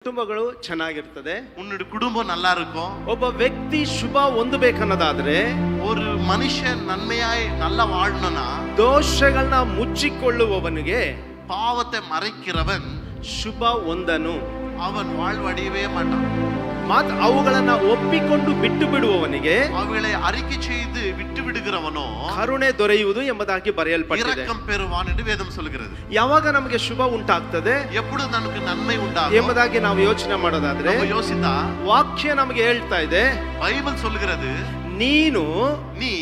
ಕುಟುಂಬಗಳು ಚೆನ್ನಾಗಿರ್ತದೆ. உன்னுடைய குடும்பம் நல்லா இருக்கும். ಒಬ್ಬ ವ್ಯಕ್ತಿ ಶುಭ ಹೊಂದಬೇಕನ್ನೋದಾದ್ರೆ ஒரு மனுஷன் நன்மையாய் நல்லா வாழணும்னா ದೋಷಗಳನ್ನ ಮುಚ್ಚಿಕೊಳ್ಳುವವನಿಗೆ பாவத்தை மறைக்கிறவன் ಶುಭ ಹೊಂದನು. அவன் வாழ்வடையவே மாட்டான். ಮಾತ್ರ ಅವುಗಳನ್ನ ಒಪ್ಪಿಕೊಂಡು ಬಿಟ್ಟು ಬಿಡುವವನಿಗೆ அவைகளை அறிக்கை செய்து விட்டு விடுகிறவனோ ಕರುಣೆ ದೊರೆಯುವುದು ಎಂಬುದಾಗಿ ಬರೆಯಲ್ಪಟ್ಟಿದೆ. இரக்கம் பெறுவான் என்று வேதம் சொல்கிறது. ಯಾವಾಗ ನಮಗೆ ಶುಭ ಉಂಟಾಗ್ತದೆ, எப்பொழுது நமக்கு நன்மை உண்டாகும் ಎಂಬುದಾಗಿ ನಾವು ಯೋಚನೆ ಮಾಡೋದಾದ್ರೆ யோசித்தா ವಾಕ್ಯ ನಮಗೆ ಹೇಳ್ತಾ ಇದೆ, பைபிள் சொல்கிறது, ನೀನು நீ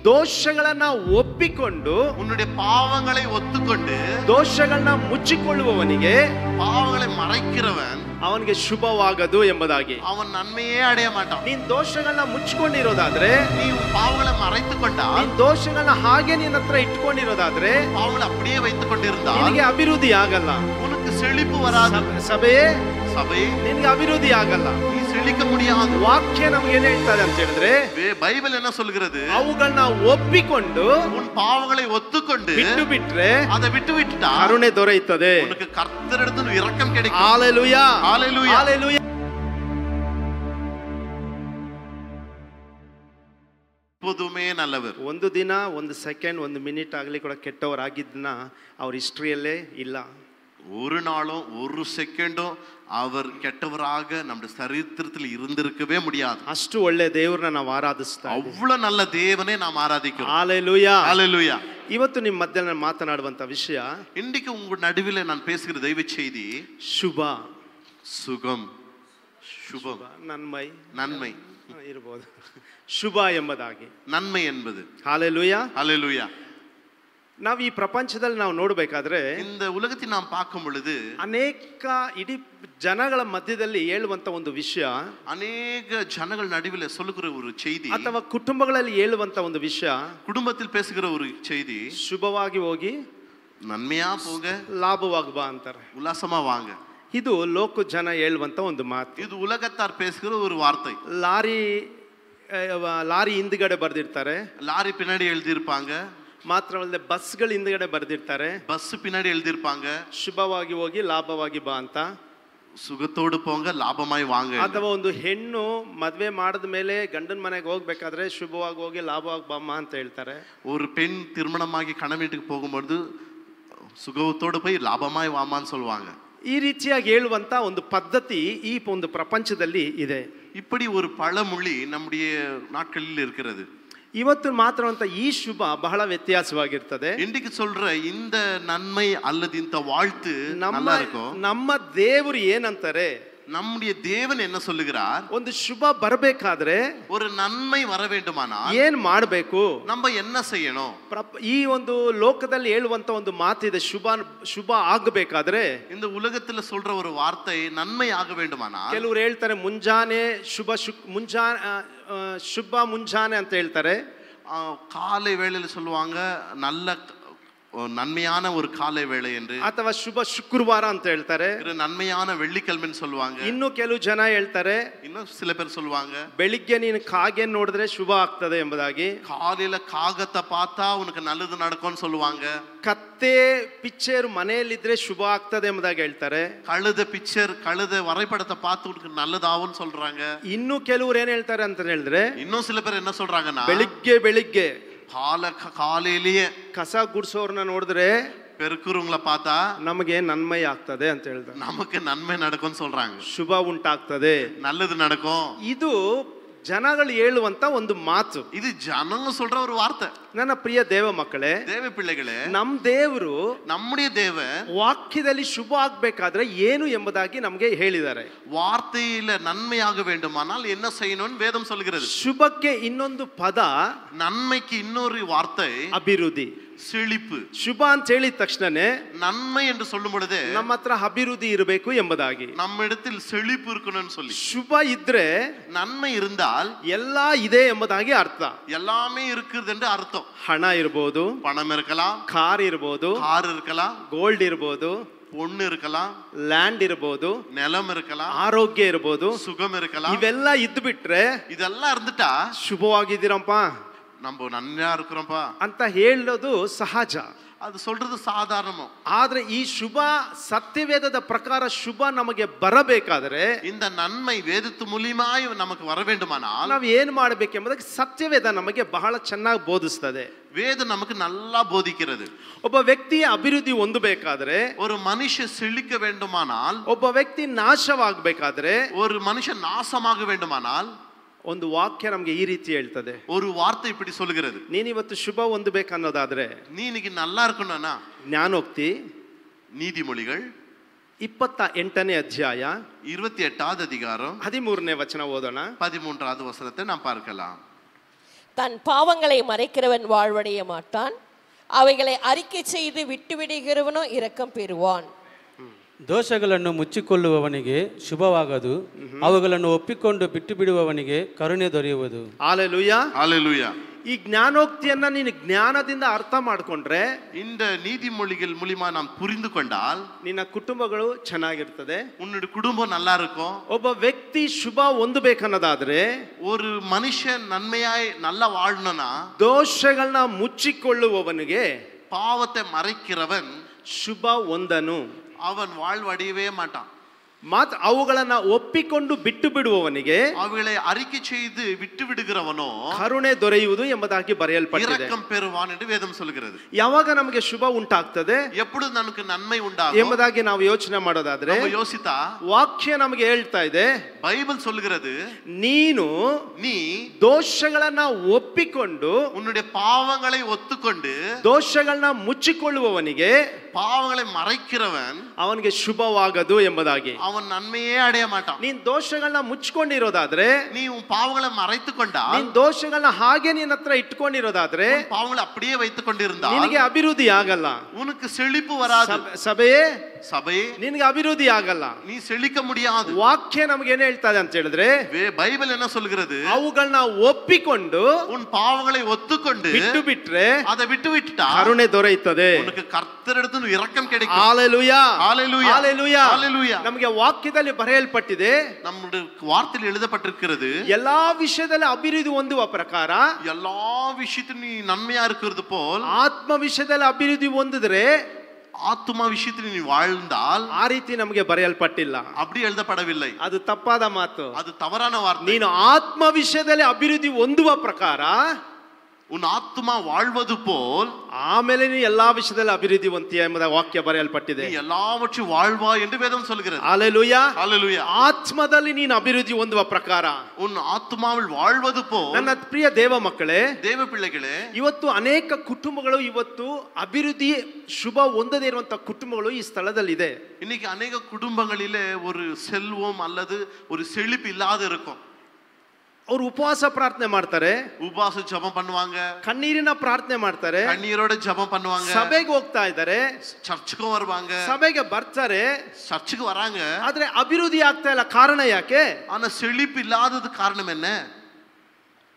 ದೋಷಗಳನ್ನ ಒಪ್ಪಿಕೊಂಡು உன்னுடைய பாவங்களை ஒத்துக்கொண்டு ದೋಷಗಳನ್ನ ಮುಚ್ಚಿಕೊಳ್ಳುವವನಿಗೆ பாவங்களை மறைக்கிறவன் ಅವನಿಗೆ ಶುಭವಾಗದು ಎಂಬುದಾಗಿ. அவன் நன்மையே அடைய மாட்டான். ನೀನ್ ದೋಷಗಳನ್ನ ಮುಚ್ಚಿಕೊಂಡಿರೋದಾದ್ರೆ, நீ உன் பாவங்களை மறைத்துக் கொண்டா, ನೀನ್ ದೋಷಗಳನ್ನ ಹಾಗೆ ನಿನ್ನ ಹತ್ರ ಇಟ್ಕೊಂಡಿರೋದಾದ್ರೆ பாவங்களை அப்படியே வைத்துக் கொண்டிருந்தால் ನಿನಗೆ ಅಭಿವೃದ್ಧಿ ಆಗಲ್ಲ. உனக்கு செழிப்பு வராது. ಸಭೆಯೇ சபையே ನಿನಗೆ ಅಭಿವೃದ್ಧಿ ಆಗಲ್ಲ. நீ செழிக்க முடியாது. ವಾಕ್ಯ ನಮ್ಗೆ ಏನ್ ಹೇಳ್ತಾರೆ ಅಂತ ಹೇಳಿದ್ರೆ, பைபிள் என்ன சொல்கிறது, ಅವುಗಳನ್ನ ಒಪ್ಪಿಕೊಂಡು உன் பாவங்களை ஒத்துக்கொண்டு ಬಿಟ್ಟು ಬಿಟ್ರೆ அதை விட்டு விட்டுட்டா ಕರುಣೆ ದೊರೆಯುತ್ತದೆ. உனக்கு கர்த்தரிடத்தில் இரக்கம் கிடைக்கும். ஹalleluya, ஹalleluya, ஹalleluya. எப்போதுமே நல்லவர். ಒಂದು ದಿನ, ಒಂದು ಸೆಕೆಂಡ್, ಒಂದು ಮಿನಿಟ್ ಆಗಲಿ ಕೂಡ ಕೆಟ್ಟವರಾಗಿದ್ದನ್ನ ಅವ್ರ ಹಿಸ್ಟ್ರಿಯಲ್ಲೇ ಇಲ್ಲ. ஒரு நாளும் ஒரு செகண்டும் அவர் கெட்டவராக நம்முடைய சரித்திரத்தில் இருந்திருக்கவே முடியாது. ಅಷ್ಟು ಒಳ್ಳೆ ದೇವರನ್ನ ನಾವು ಆರಾಧಿಸ್ತಾ ಇದ್ದೀವಿ. அவ்வளவு நல்ல தேவனை நாம் ஆராதிக்கிறோம். ஹalleluya, ஹalleluya. ಇವತ್ತು ನಿಮ್ಮ ಮಧ್ಯೆ ನಾನು ಮಾತನಾಡುವಂತ ವಿಷಯ, இன்றைக்கு உங்க நடுவில் நான் பேசுகிற தெய்வ செய்தி ಶುಭ, சுகம், சுபம், ನನ್ಮೈ, நன்மை ಇರಬಹುದು, ಶುಭ ಎಂಬುದಾಗಿ. நன்மை என்பது. ஹalleluya. ஹalleluya. ನಾವು ಈ ಪ್ರಪಂಚದಲ್ಲಿ ನಾವು ನೋಡಬೇಕಾದ್ರೆ இந்த உலகத்தை நாம் பார்க்கும் பொழுது ಅನೇಕ ಇಡೀ ಜನಗಳ ಮಧ್ಯದಲ್ಲಿ ಹೇಳುವಂತ ಒಂದು ವಿಷಯ, அநேக ஜனங்கள் நடுவில் சொல்லுகிற ஒரு செய்தி, ಅಥವಾ ಕುಟುಂಬಗಳಲ್ಲಿ ಹೇಳುವಂತ ಒಂದು ವಿಷಯ, குடும்பத்தில் பேசுகிற ஒரு செய்தி, ಶುಭವಾಗಿ ಹೋಗಿ நன்மையா போங்க, ಲಾಭವಾಗಿ ಬಾ ಅಂತಾರೆ. உல்லாசமா வாங்க. ಇದು ಲೋಕ ಜನ ಹೇಳುವಂತ ಒಂದು ಮಾತು. இது உலகத்தார் பேசுகிற ஒரு வார்த்தை. ಲಾರಿ ಹಿಂದ್ಗಡೆ ಬರ್ದಿರ್ತಾರೆ, லாரி பின்னாடி எழுதியிருப்பாங்க, ಮಾತ್ರವಲ್ಲದೆ ಬಸ್ಗಳು ಹಿಂದ್ಗಡೆ ಬರ್ದಿರ್ತಾರೆ, பஸ் பின்னாடி எழுதியிருப்பாங்க, ಶುಭವಾಗಿ ಹೋಗಿ ಲಾಭವಾಗಿ ಬಾ ಅಂತ. சுகத்தோடு போங்க, லாபமாய் வாங்க. ಅಥವಾ ಒಂದು ಹೆಣ್ಣು ಮದ್ವೆ ಮಾಡಿದ ಮೇಲೆ ಗಂಡನ ಮನೆಗೆ ಹೋಗ್ಬೇಕಾದ್ರೆ ಶುಭವಾಗಿ ಹೋಗಿ ಲಾಭವಾಗಿ ಬಾಮ್ಮ ಅಂತ ಹೇಳ್ತಾರೆ. ஒரு பெண் திருமணமாகி கணவன் வீட்டுக்கு போகும்போது சுகத்தோடு போய் லாபமாய் வாமான்னு சொல்லுவாங்க. ಈ ರೀತಿಯಾಗಿ ಹೇಳುವಂತ ಒಂದು ಪದ್ಧತಿ ಈ ಒಂದು ಪ್ರಪಂಚದಲ್ಲಿ ಇದೆ. இப்படி ஒரு பழமொழி நம்முடைய நாட்களில் இருக்கிறது. ಇವತ್ತು ಮಾತ್ರವಂತ ಈ ಶುಭ ಬಹಳ ವ್ಯತ್ಯಾಸವಾಗಿರ್ತದೆ. இன்றைக்கு சொல்ற இந்த நன்மை அல்லது இந்த வாழ்த்து நல்லா இருக்கும். ನಮ್ಮ ದೇವರು ಏನಂತಾರೆ, நம்முடைய தேவன் என்ன சொல்லுகிறார், ಒಂದು ಶುಭ ಬರಬೇಕಾದ್ರೆ, ஒரு நன்மை வர வேண்டுமானால் ಏನ್ ಮಾಡಬೇಕು, நம்ம என்ன செய்யணும். ಈ ಒಂದು ಲೋಕದಲ್ಲಿ ಹೇಳುವಂತ ಒಂದು ಮಾತಿದೆ, ಶುಭ ಆಗಬೇಕಾದ್ರೆ, இந்த உலகத்துல சொல்ற ஒரு வார்த்தை நன்மை ஆக வேண்டுமானால், ಕೆಲವರು ಹೇಳ್ತಾರೆ ಮುಂಜಾನೆ ಶುಭ ಮುಂಜಾನೆ ಅಂತ ಹೇಳ್ತಾರೆ. காலை வேளையில சொல்லுவாங்க நல்ல நன்மையான ஒரு காலை வேளை என்று, ಅಥವಾ ಶುಭ ಶುಕ್ರವಾರ ಅಂತ ಹೇಳ್ತಾರೆ. நன்மையான வெள்ளிக்கிழமைன்னு சொல்லுவாங்க. ಇನ್ನು ಕೆಲವು ಜನ ಹೇಳ್ತಾರೆ, இன்னும் சில பேர் சொல்லுவாங்க ಬೆಳಿಗ್ಗೆ ನೀನು ಕಾಗೆ ನೋಡಿದ್ರೆ ಶುಭ ಆಗ್ತದೆ ಎಂಬುದಾಗಿ. காலையில காகத்தை பார்த்தா உனக்கு நல்லது நடக்கும்னு சொல்லுவாங்க. ಕತ್ತೆ ಪಿಕ್ಚರ್ ಮನೆಯಲ್ಲಿದ್ರೆ ಶುಭ ಆಗ್ತದೆ ಎಂಬುದಾಗಿ ಹೇಳ್ತಾರೆ. கழுத வரைபடத்தை பார்த்து உனக்கு நல்லதாகும்னு சொல்றாங்க. ಇನ್ನು ಕೆಲವರು ಏನ್ ಹೇಳ್ತಾರೆ ಅಂತ ಹೇಳಿದ್ರೆ, இன்னும் சில பேர் என்ன சொல்றாங்கன்னா, ಬೆಳಿಗ್ಗೆ காலையிலேயே ಕಸ ಗುಡ್ಸೋರ್ನ ನೋಡಿದ್ರೆ பெருக்குறவங்கள பார்த்தா ನಮಗೆ ನನ್ಮೈ ಆಗ್ತದೆ ಅಂತ ಹೇಳ್ತಾರೆ. நமக்கு நன்மை நடக்கும்னு சொல்றாங்க. ಶುಭ ಉಂಟಾಗ್ತದೆ, நல்லது நடக்கும். ಇದು ಜನಗಳು ಹೇಳುವಂತ ಒಂದು ಮಾತು. இது ஜனங்க சொல்ற ஒரு வார்த்தை. ನನ್ನ ಪ್ರಿಯ ದೇವ ಮಕ್ಕಳೇ, தேவ பிள்ளைகளே, ನಮ್ ದೇವರು நம்முடைய தேவன் ವಾಕ್ಯದಲ್ಲಿ ಶುಭ ಆಗ್ಬೇಕಾದ್ರೆ ಏನು ಎಂಬುದಾಗಿ ನಮಗೆ ಹೇಳಿದ್ದಾರೆ. வார்த்தையில நன்மையாக வேண்டுமானால் என்ன செய்யணும்னு வேதம் சொல்கிறது. ಶುಭಕ್ಕೆ ಇನ್ನೊಂದು ಪದ, நன்மைக்கு இன்னொரு வார்த்தை ಅಭಿವೃದ್ಧಿ. செழிப்பு. ಶುಭ ಅಂತ ಹೇಳಿದ ತಕ್ಷಣನೇ நன்மை என்று சொல்லும் பொழுது ನಮ್ಮ ಹತ್ರ ಅಭಿವೃದ್ಧಿ ಇರಬೇಕು ಎಂಬುದಾಗಿ, நம்ம இடத்தில் செழிப்பு இருக்கணும்னு சொல்லி, ಶುಭ ಇದ್ರೆ நன்மை இருந்தால் ಎಲ್ಲಾ ಇದೆ ಎಂಬುದಾಗಿ ಅರ್ಥ. எல்லாமே இருக்குது என்று அர்த்தம். ಹಣ ಇರಬಹುದು, பணம் இருக்கலாம், ಕಾರ್ ಇರಬಹುದು, கார் இருக்கலாம், ಗೋಲ್ಡ್ ಇರಬಹುದು, பொண்ணு இருக்கலாம், ಲ್ಯಾಂಡ್ ಇರಬಹುದು, நிலம் இருக்கலாம், ಆರೋಗ್ಯ ಇರಬಹುದು, சுகம் இருக்கலாம். ಇವೆಲ್ಲ ಇದ್ದು ಬಿಟ್ರೆ இதெல்லாம் இருந்துட்டா ಶುಭವಾಗಿದ್ದೀರಪ್ಪ நம்ம நன்மையா இருக்கிறோம்ப்பா ಅಂತ ಹೇಳೋದು ಸಹಜ. அது சொல்றது சாதாரணம். ಆದ್ರೆ ಈ ಶುಭ ಸತ್ಯವೇದದ ಪ್ರಕಾರ ಶುಭ ನಮಗೆ ಬರಬೇಕಾದರೆ இந்த நன்மை வேதத்து மூலமாய் நமக்கு வர வேண்டுமானால் ನಾವು ಏನು ಮಾಡಬೇಕೆಂಬುದಕ್ಕೆ ಸತ್ಯವೇದ ನಮಗೆ ಬಹಳ ಚೆನ್ನಾಗಿ ಬೋಧಿಸುತ್ತದೆ. வேதம் நமக்கு நல்லா போதிக்கிறது. ಒಬ್ಬ ವ್ಯಕ್ತಿಯ ಅಭಿವೃದ್ಧಿ ಹೊಂದಬೇಕಾದ್ರೆ, ஒரு மனுஷன் செழிக்க வேண்டுமானால், ಒಬ್ಬ ವ್ಯಕ್ತಿ ನಾಶವಾಗಬೇಕಾದ್ರೆ, ஒரு மனுஷன் நாசமாக வேண்டுமானால் ಒಂದು ವಾಕ್ಯ ನಮಗೆ ಈ ರೀತಿ ಹೇಳ್ತದೆ. ஒரு வார்த்தை இப்படி சொல்கிறது. ನೀನು ಇವತ್ತು ಶುಭ ಹೊಂದಬೇಕನ್ನೋದಾದ್ರೆ நீ இன்னைக்கு நல்லா இருக்கணும்னா ಜ್ಞಾನೋಕ್ತಿ நீதிமொழிகள் 28ನೇ ಅಧ್ಯಾಯ 28வது அதிகாரம் 13ನೇ ವಚನ ಓದೋಣ. 13வது வசனத்தை நாம் பார்க்கலாம். தன் பாவங்களை மறைக்கிறவன் வாழ்வடைய மாட்டான், அவைகளை அறிக்கை செய்து விட்டுவிடுகிறவனோ இரக்கம் பெறுவான். ದೋಷಗಳನ್ನು ಮುಚ್ಚಿಕೊಳ್ಳುವವನಿಗೆ ಶುಭವಾಗದು, ಅವುಗಳನ್ನು ಒಪ್ಪಿಕೊಂಡು ಬಿಟ್ಟು ಬಿಡುವವನಿಗೆ ಕರುಣೆ ದೊರೆಯುವುದು. ಹಲ್ಲೆಲೂಯಾ, ஹல்லேலூயா. ಈ ಜ್ಞಾನೋಕ್ತಿಯನ್ನ ನೀನು ಜ್ಞಾನದಿಂದ ಅರ್ಥ ಮಾಡ್ಕೊಂಡ್ರೆ, இந்த நீதிமொழிகள் மூலமா நாம் புரிந்து கொண்டால் ನಿನ್ನ ಕುಟುಂಬಗಳು ಚೆನ್ನಾಗಿರ್ತದೆ. உன்னுடைய குடும்பம் நல்லா இருக்கும். ಒಬ್ಬ ವ್ಯಕ್ತಿ ಶುಭ ಹೊಂದಬೇಕನ್ನೋದಾದ್ರೆ, ஒரு மனுஷன் நன்மையாய் நல்லா வாழணும்னா ದೋಷಗಳನ್ನ ಮುಚ್ಚಿಕೊಳ್ಳುವವನಿಗೆ பாவத்தை மறைக்கிறவன் ಶುಭ ಹೊಂದನು. அவன் வாழ்வடையவே மாட்டான். ಅವುಗಳನ್ನ ಒಪ್ಪಿಕೊಂಡು ಬಿಟ್ಟು ಬಿಡುವವನಿಗೆ அவைகளை அறிக்கை செய்து விட்டு விடுகிறவனோ ಕರುಣೆ ದೊರೆಯುವುದು ಎಂಬುದಾಗಿ ಬರೆಯಲ್ಪಟ್ಟಿದೆ. இரக்கம் பெறுவான் என்று வேதம் சொல்கிறது. ಯಾವಾಗ ನಮಗೆ ಶುಭ ಉಂಟಾಗ್ತದೆ, எப்பொழுது நமக்கு நன்மை உண்டாகும் ಎಂಬುದಾಗಿ ನಾವು ಯೋಚನೆ ಮಾಡೋದಾದ್ರೆ, நம்ம யோசித்தா ವಾಕ್ಯ ನಮಗೆ ಹೇಳ್ತಾ ಇದೆ, பைபிள் சொல்கிறது, ನೀ ದೋಷಗಳನ್ನ ಒಪ್ಪಿಕೊಂಡು உன்னுடைய பாவங்களை ஒத்துக்கொண்டு ದೋಷಗಳನ್ನ ಮುಚ್ಚಿಕೊಳ್ಳುವವನಿಗೆ பாவங்களை மறைக்கிறவன் ಅವನಿಗೆ ಶುಭವಾಗದು ಎಂಬುದಾಗಿ. அவன் நன்மையே அடைய மாட்டான். ನೀನ್ ದೋಷಗಳನ್ನ ಮುಚ್ಚಿಕೊಂಡಿರೋದಾದ್ರೆ, நீ உன் பாவங்களை மறைத்துக்கொண்டா, ನೀನ್ ದೋಷಗಳನ್ನ ಹಾಗೆ ನಿನ್ನ ಹತ್ರ ಇಟ್ಕೊಂಡಿರೋದಾದ್ರೆ, பாவங்களை அப்படியே வைத்துக் கொண்டிருந்தா ನಿನಗೆ ಅಭಿವೃದ್ಧಿ ಆಗಲ್ಲ. உனக்கு செழிப்பு வராது. ಸಭೆಯೇ, ನಿನಗೆ ಅಭಿವೃದ್ಧಿ ಆಗಲ್ಲ. நீ செழிக்க முடியாது. ವಾಕ್ಯ ನಮಗೆ ಏನ್ ಹೇಳ್ತದೆ ಅಂತ ಹೇಳಿದ್ರೆ, பைபிள் என்ன சொல்கிறது, ಅವುಗಳನ್ನ ಒಪ್ಪಿಕೊಂಡು உன் பாவங்களை ஒத்துக்கொண்டு ಬಿಟ್ಟು ಬಿಟ್ರೆ அதை விட்டு விட்டுட்டா ಕರುಣೆ ದೊರೆಯುತ್ತದೆ. உனக்கு கர்த்தரிடத்தில் இரக்கம் கிடைக்கும். ஹalleluya, ஹalleluya, ஹalleluya, ஹalleluya. ನಮಗೆ ವಾಕ್ಯದಲ್ಲಿ ಬರೆಯಲ್ಪಟ್ಟಿದೆ, நம்முடைய வார்த்தையில் எழுதப்பட்டிருக்கிறது, ಎಲ್ಲಾ ವಿಷಯದಲ್ಲಿ ಅಭಿವೃದ್ಧಿ ಹೊಂದುವ ಪ್ರಕಾರ, எல்லா விஷயத்திலும் நீ நன்மையா இருக்கிறது போல் ಆತ್ಮ ವಿಷಯದಲ್ಲಿ ಅಭಿವೃದ್ಧಿ ಹೊಂದಿದ್ರೆ, ஆத்துமா விஷயத்தில் நீ வாழ்ந்தால் ಆ ರೀತಿ ನಮಗೆ ಬರೆಯಲ್ಪಟ್ಟಿಲ್ಲ. அப்படி எழுதப்படவில்லை. ಅದು ತಪ್ಪಾದ ಮಾತು. அது தவறான வார்த்தை. ನೀನು ಆತ್ಮ ವಿಷಯದಲ್ಲಿ ಅಭಿವೃದ್ಧಿ ಹೊಂದುವ ಪ್ರಕಾರ, உன் ஆத்துமா வாழ்வது போல் ಆಮೇಲೆ ನೀ ಎಲ್ಲಾ ವಿಷಯದಲ್ಲಿ ಅಭಿವೃದ್ಧಿ ಹೊಂದ್ತೀಯ ಎಂಬುದಾಗಿ ವಾಕ್ಯ ಬರೆಯಲ್ಪಟ್ಟಿದೆ. நீ எல்லாவற்றையும் வாழ்வா என்று வேதம் சொல்கிறது. ஹalleluya, ஹalleluya. ಆತ್ಮದಲ್ಲಿ ನೀನು ಅಭಿವೃದ್ಧಿ ಹೊಂದುವ ಪ್ರಕಾರ, உன் ஆத்துமாவில் வாழ்வது போல். ನನ್ನ ಪ್ರಿಯ ದೇವ ಮಕ್ಕಳೇ, ದೇವ பிள்ளைகளே, ಇವತ್ತು ಅನೇಕ ಕುಟುಂಬಗಳು ಇವತ್ತು ಅಭಿವೃದ್ಧಿ ಶುಭ ಹೊಂದದೇ ಇರುವಂತಹ ಕುಟುಂಬಗಳು ಈ ಸ್ಥಳದಲ್ಲಿದೆ. இன்னைக்கு அநேக குடும்பங்களிலே ஒரு செல்வம் அல்லது ஒரு செழிப்பு இல்லாத இருக்கும். ಅವರು ಉಪವಾಸ ಪ್ರಾರ್ಥನೆ ಮಾಡ್ತಾರೆ, உபவாச ஜெபம் பண்ணுவாங்க, ಕಣ್ಣೀರಿನ ಪ್ರಾರ್ಥನೆ ಮಾಡ್ತಾರೆ, கண்ணீரோட ஜெபம் பண்ணுவாங்க, ಸಭೆಗೆ ಹೋಗ್ತಾ ಇದ್ದಾರೆ, சர்ச்சுக்கு வருவாங்க, ಸಭೆಗೆ ಬರ್ತಾರೆ, சர்ச்சுக்கு வராங்க. ಆದ್ರೆ ಅಭಿವೃದ್ಧಿ ಆಗ್ತಾ ಇಲ್ಲ. ಕಾರಣ ಯಾಕೆ? ஆனா செழிப்பு இல்லாதது காரணம் என்ன?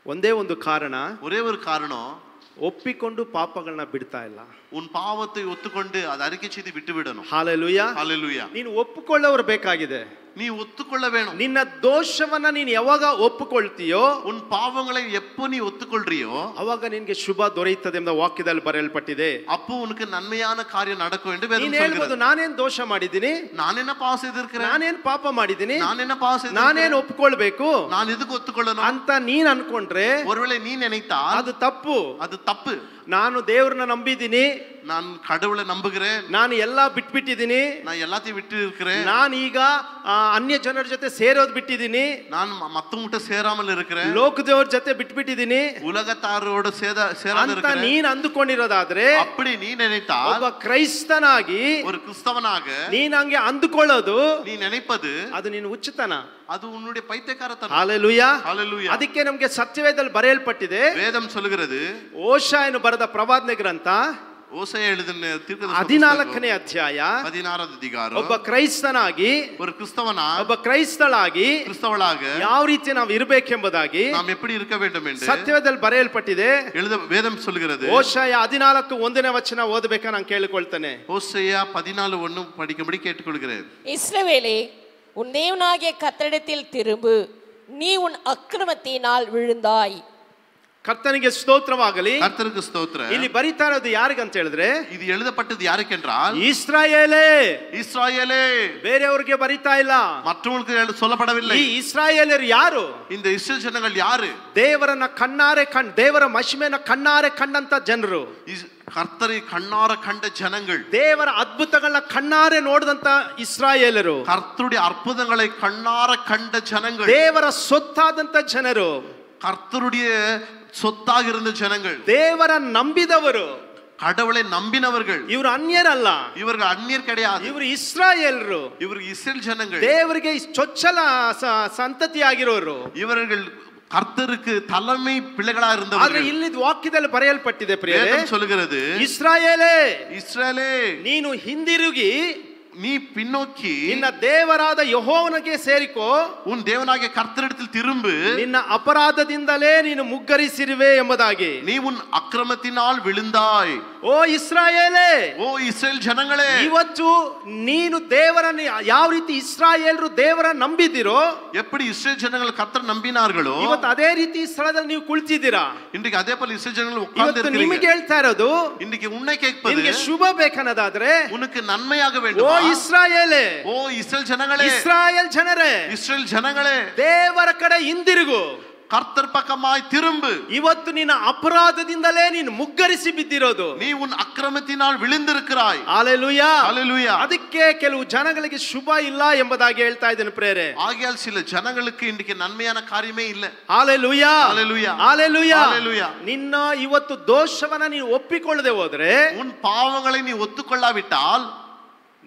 ಒಂದೇ ಒಂದು ಕಾರಣ, ஒரே ஒரு காரணம், ಒಪ್ಪಿಕೊಂಡು ಪಾಪಗಳನ್ನ ಬಿಡ್ತಾ ಇಲ್ಲ. உன் பாவத்தை ஒத்துக்கொண்டு அதை அறிக்கை செய்து விட்டு விடணும். ஹalleluya, ஹalleluya. ನೀನು ಒಪ್ಪಿಕೊಳ್ಳೋರು ಬೇಕಾಗಿದೆ. நீ ஒத்துக்கொள்ள வேணும். ನಿನ್ನ ದೋಷವನ್ನ ನೀನು ಯಾವಾಗ ಒಪ್ಪಿಕೊಳ್ತೀಯೋ, உன் பாவங்களை எப்போ நீ ஒத்துக்கொள்றியோ ಅವಾಗ ನಿನಗೆ ಶುಭ ದೊರೆಯುತ್ತದೆ ಎಂಬ ವಾಕ್ಯದಲ್ಲಿ ಬರೆಯಲ್ಪಟ್ಟಿದೆ. அப்போ உனக்கு நன்மையான காரியம் நடக்கும் என்று வேதம் ನೀನು ಹೇಳ್ಬೋದು, சொல்கிறது. ನಾನೇನ್ ದೋಷ ಮಾಡಿದ್ದೀನಿ, நான் என்ன பாவம் செய்திருக்கிறேன், ನಾನೇನ್ ಪಾಪ ಮಾಡಿದ್ದೀನಿ, நான் என்ன பாவம் செய்திருக்கிறேன், ನಾನೇನ್ ಒಪ್ಕೊಳ್ಬೇಕು நான் எதுக்கு ஒத்துக்கொள்ளணும் ಅಂತ ನೀನ್ ಅನ್ಕೊಂಡ್ರೆ ஒருவேளை நீ நினைத்தால் ಅದು ತಪ್ಪು. அது தப்பு. ನಾನು ದೇವ್ರನ್ನ ನಂಬಿದ್ದೀನಿ, நான் கடவுளை நம்புகிறேன், ನಾನು ಎಲ್ಲಾ ಬಿಟ್ಬಿಟ್ಟಿದ್ದೀನಿ, நான் எல்லாத்தையும் விட்டு இருக்கிறேன், ನಾನು ಈಗ ಅನ್ಯ ಜನರ ಜೊತೆ ಸೇರೋದು ಬಿಟ್ಟಿದ್ದೀನಿ, நான் மத்தவங்கிட்ட சேராமல் இருக்கிறேன், ಲೋಕದವ್ರ ಜೊತೆ ಬಿಟ್ಬಿಟ್ಟಿದ್ದೀನಿ உலகத்தாரோட சேராத ಅಂತ இருக்கிறேன். ನೀನ್ ಅಂದುಕೊಂಡಿರೋದಾದ್ರೆ, அப்படி நீ நினைத்தால், ಒಬ್ಬ ಕ್ರೈಸ್ತನಾಗಿ ஒரு கிறிஸ்தவனாக ನೀನ್ ಹಂಗೆ ಅಂದುಕೊಳ್ಳೋದು, நீ நினைப்பது ಅದು ನೀನು ಹುಚ್ಚುತನ. அது உன்னுடைய பைத்தியக்காரத்தனம். ಹalleluya, ஹalleluya. ಅದಕ್ಕೆ ನಮಗೆ ಸತ್ಯವೇದದಲ್ಲಿ ಬರೆಯಲ್ಪಟ್ಟಿದೆ. வேதம் சொல்கிறது, ಓಶಾಯನು ಬರೆದ ಪ್ರವಾದನೆ ಗ್ರಂಥ ஓசையா எழுதின தீர்க்கதரிசன 14ನೇ ಅಧ್ಯಾಯ, 16வது அதிகாரம். ಒಬ್ಬ ಕ್ರೈಸ್ತನಾಗಿ, ஒரு கிறிஸ்தவனா, ಒಬ್ಬ ಕ್ರೈಸ್ತಳಾಗಿ கிறிஸ்தவளாக ಯಾವ ರೀತಿ ನಾವು ಇರಬೇಕೆಂಬುದಾಗಿ நாம் எப்படி இருக்க வேண்டும் என்று ಸತ್ಯವೇದದಲ್ಲಿ ಬರೆಯಲ್ಪಟ್ಟಿದೆ. வேதம் சொல்கிறது. ಓಶಾಯ 14:1ನೇ ವಚನ ಓದಬೇಕಾ ನಾನು ಕೇಳಿಕೊಳ್ತೇನೆ. ஓசையா 14:1 படிக்கும்படி கேட்டுக்கொள்கிறேன். இஸ்ரவேலே, உன் தேவனாகிய கர்த்தரிடத்தில் திரும்பு, நீ உன் அக்கிரமத்தினால் விழுந்தாய். ಕರ್ತನಿಗೆ ಸ್ತೋತ್ರವಾಗಲಿ. கர்த்தருக்கு ஸ்தோத்திரம். ಇಲ್ಲಿ ಬರೀತಾ ಇರೋದು ಯಾರಿಗಂತ ಹೇಳಿದ್ರೆ, இது எழுதப்பட்டது யாருக்கென்றால் ಇಸ್ರಾಯೇಲೇ. இஸ்ராயேலே. ಬೇರೆಯವರಿಗೆ ಬರೀತಾ ಇಲ್ಲ, மற்றவங்களுக்கு சொல்லப்படவில்லை. ಈ ಇಸ್ರಾಯೇಲರು ಯಾರು? இந்த இஸ்ரேல் ஜனங்கள் யாரு? ದೇವರನ್ನ ಕಣ್ಣಾರೆ ದೇವರ ಮಹಿಮೆಯನ್ನು ಕಣ್ಣಾರೆ ಕಂಡಂತ ಜನರು, கர்த்தரை கண்ணார கண்ட ஜனங்கள், ದೇವರ ಅದ್ಭುತಗಳನ್ನ ಕಣ್ಣಾರೆ ನೋಡಿದಂತ ಇಸ್ರಾಯೇಲರು, கர்த்தருடைய அற்புதங்களை கண்ணார கண்ட ஜனங்கள், ದೇವರ ಸೊತ್ತಾದಂತ ಜನರು, கர்த்தருடைய சொத்தாக இருந்த ஜனங்கள், ದೇವರ ನಂಬಿದವರು, கடவுளை நம்பினவர்கள். ಇವರು ಅನ್ಯರಲ್ಲ, இவர்கள் அந்நியர் கிடையாது, ಇವರು ಇಸ್ರಾಯೇಲರು, இவர்கள் இஸ்ரேல் ஜனங்கள், ದೇವರಿಗೆ ಚೊಚ್ಚಲ ಸಂತತಿಯಾಗಿರೋರು. இவர்கள் கர்த்தருக்கு தலைமை பிள்ளைகளா ಆದ್ರೆ இருந்தவர்கள். ಇಲ್ಲಿ ವಾಕ್ಯದಲ್ಲಿ ಬರೆಯಲ್ಪಟ್ಟಿದೆ ಪ್ರಿಯರೇ, வேதம் சொல்லுகிறது, ಇಸ್ರಾಯೇಲೇ, இஸ்ரேலே, ನೀನು ಹಿಂದಿರುಗಿ நீ பின்னோக்கி ನಿನ್ನ ದೇವರಾದ ಯೆಹೋವನಿಗೆ ಸೇರಿಕೋ, உன் தேவனாகிய கர்த்தரிடத்தில் திரும்பு, ನಿನ್ನ ಅಪರಾಧದಿಂದಲೇ ನೀನು ಮುಗ್ಗರಿಸಿರುವೆ ಎಂಬುದಾಗಿ. நீ உன் அக்கிரமத்தினால் விழுந்தாய். ಓ ಇಸ್ರಾಯೇಲೇ, ஓ இஸ்ரேல் ஜனங்களே, ಇವತ್ತು ನೀನು ದೇವರನ್ನು ಯಾವ ರೀತಿ ಇಸ್ರಾಯೇಲರು ದೇವರ ನಂಬಿದಿರೋ, எப்படி இஸ்ரேல் ஜனங்கள் கர்த்தர் நம்பினார்களோ, ಇವತ್ತು ಅದೇ ರೀತಿ ಈ ಸ್ಥಳದಲ್ಲಿ ನೀವು ಕುಳಿತಿದ್ದೀರಾ. இன்றைக்கு அதே போல இஸ்ரேல் ஜனங்கள் உட்கார்ந்து ಇವತ್ತು ನಿಮಗೆ இருக்கிறீங்க. ಹೇಳ್ತಾ ಇರೋದು, இன்றைக்கு உன்னை கேட்பது, ನಿನಗೆ ಶುಭ ಬೇಕನ್ನೋದಾದ್ರೆ, உனக்கு நன்மையாக ಓ வேண்டுமா? ಇಸ್ರಾಯೇಲೇ, ஓ இஸ்ரேல் ஜனங்களே, ಇಸ್ರಾಯೇಲ್ ಜನರೇ, இஸ்ரேல் ஜனங்களே, ದೇವರ ಕಡೆ ಹಿಂದಿರುಗು. கர்த்தர் பக்கமாய் திரும்பு. ಇವತ್ತು ನಿನ್ನ ಅಪರಾಧದಿಂದಲೇ ನೀನು ಮುಗ್ಗರಿಸಿ ಬಿದ್ದಿರೋದು, நீ உன் அக்கிரமத்தினால் விழுந்திருக்கிறாய். ಹಲ್ಲೆಲೂಯಾ, ஹல்லேலூயா. ಅದಕ್ಕೆ ಕೆಲವು ಜನಗಳಿಗೆ ಶುಭ ಇಲ್ಲ ಎಂಬುದಾಗಿ ಹೇಳ್ತಾ ಇದ್ದೇನೆ ಪ್ರೇರೆ. ஆகையால் சில ஜனங்களுக்கு இன்றைக்கு நன்மையான காரியமே இல்ல. ಹಲ್ಲೆಲೂಯಾ, ஹல்லேலூயா. ಹಲ್ಲೆಲೂಯಾ. ஹல்லேலூயா. ನಿನ್ನ ಇವತ್ತು ದೋಷವನ್ನ ನೀನು ಒಪ್ಪಿಕೊಳ್ಳದೆ ಹೋದ್ರೆ, உன் பாவங்களை நீ ஒத்துக்கொள்ளாவிட்டால்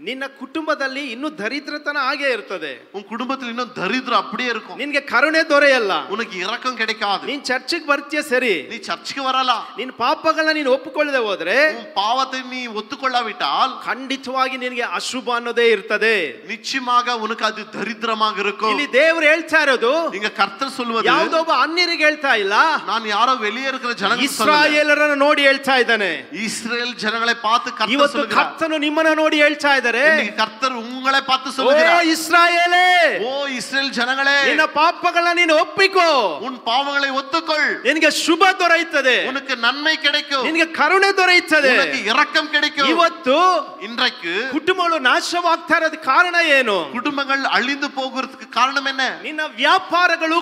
ನಿನ್ನ ಕುಟುಂಬದಲ್ಲಿ ಇನ್ನೂ ದರಿದ್ರತನ ಹಾಗೆ ಇರ್ತದೆ. உன் குடும்பத்தில் இன்னும் தரித்திரம் அப்படியே இருக்கும். ನಿನ್ಗೆ ಕರುಣೆ ದೊರೆಯಲ್ಲ. உனக்கு இரக்கம் கிடைக்காது. ನೀನ್ ಚರ್ಚಿಗೆ ಬರ್ತೀಯ ಸರಿ, நீ சர்ச்சுக்கு வரலாம். ನಿನ್ನ ಪಾಪಗಳನ್ನ ನೀನು ಒಪ್ಪಿಕೊಳ್ಳದೆ ಹೋದ್ರೆ, உன் பாவத்தை நீ ஒத்துக்கொள்ளாவிட்டால் ಖಂಡಿತವಾಗಿ ನಿನಗೆ ಅಶುಭ ಅನ್ನೋದೇ ಇರ್ತದೆ. நிச்சயமாக உனக்கு அது தரித்திரமாக இருக்கும். ಇಲ್ಲಿ ದೇವರು ಹೇಳ್ತಾ ಇರೋದು, இங்க கர்த்தர் சொல்வது, ಯಾವುದೋ ಒಬ್ಬ ಅನ್ಯರಿಗೆ ಹೇಳ್ತಾ ಇಲ್ಲ, நான் யாரோ வெளியே இருக்கிற ஜனங்களுக்கு ಇಸ್ರಾಯೇಲರನ್ನು ನೋಡಿ ಹೇಳ್ತಾ ಇದ್ದಾನೆ. இஸ்ரேல் ஜனங்களை பார்த்து கர்த்தர் ಇವತ್ತು சொல்கிறார். ಕರ್ತನು ನಿಮ್ಮನ್ನ ನೋಡಿ ಹೇಳ್ತಾ ಇದ್ದಾರೆ, இன்னைக்கு கர்த்தர் உங்களை பார்த்து ಓ சொல்கிறார், ಇಸ್ರಾಯೇಲೇ, ஓ இஸ்ரேல் ஜனங்களே, ನಿನ್ನ ಪಾಪಗಳನ್ನ ನೀನು ಒಪ್ಪಿಕೋ, உன் பாவங்களை ஒத்துக்கொள், ನಿನಗೆ ಶುಭ ದೊರೆಯುತ್ತದೆ, உனக்கு நன்மை கிடைக்கும், ನಿನಗೆ ಕರುಣೆ ದೊರೆಯುತ್ತದೆ. உனக்கு இரக்கம் கிடைக்கும். ಇವತ್ತು இன்றைக்கு ಕುಟುಂಬಗಳು ನಾಶವಾಗ್ತಾ ಇರೋದು ಕಾರಣ ಏನು? குடும்பங்கள் அழிந்து போகிறதுக்கு காரணம் என்ன? ನಿನ್ನ ವ್ಯಾಪಾರಗಳು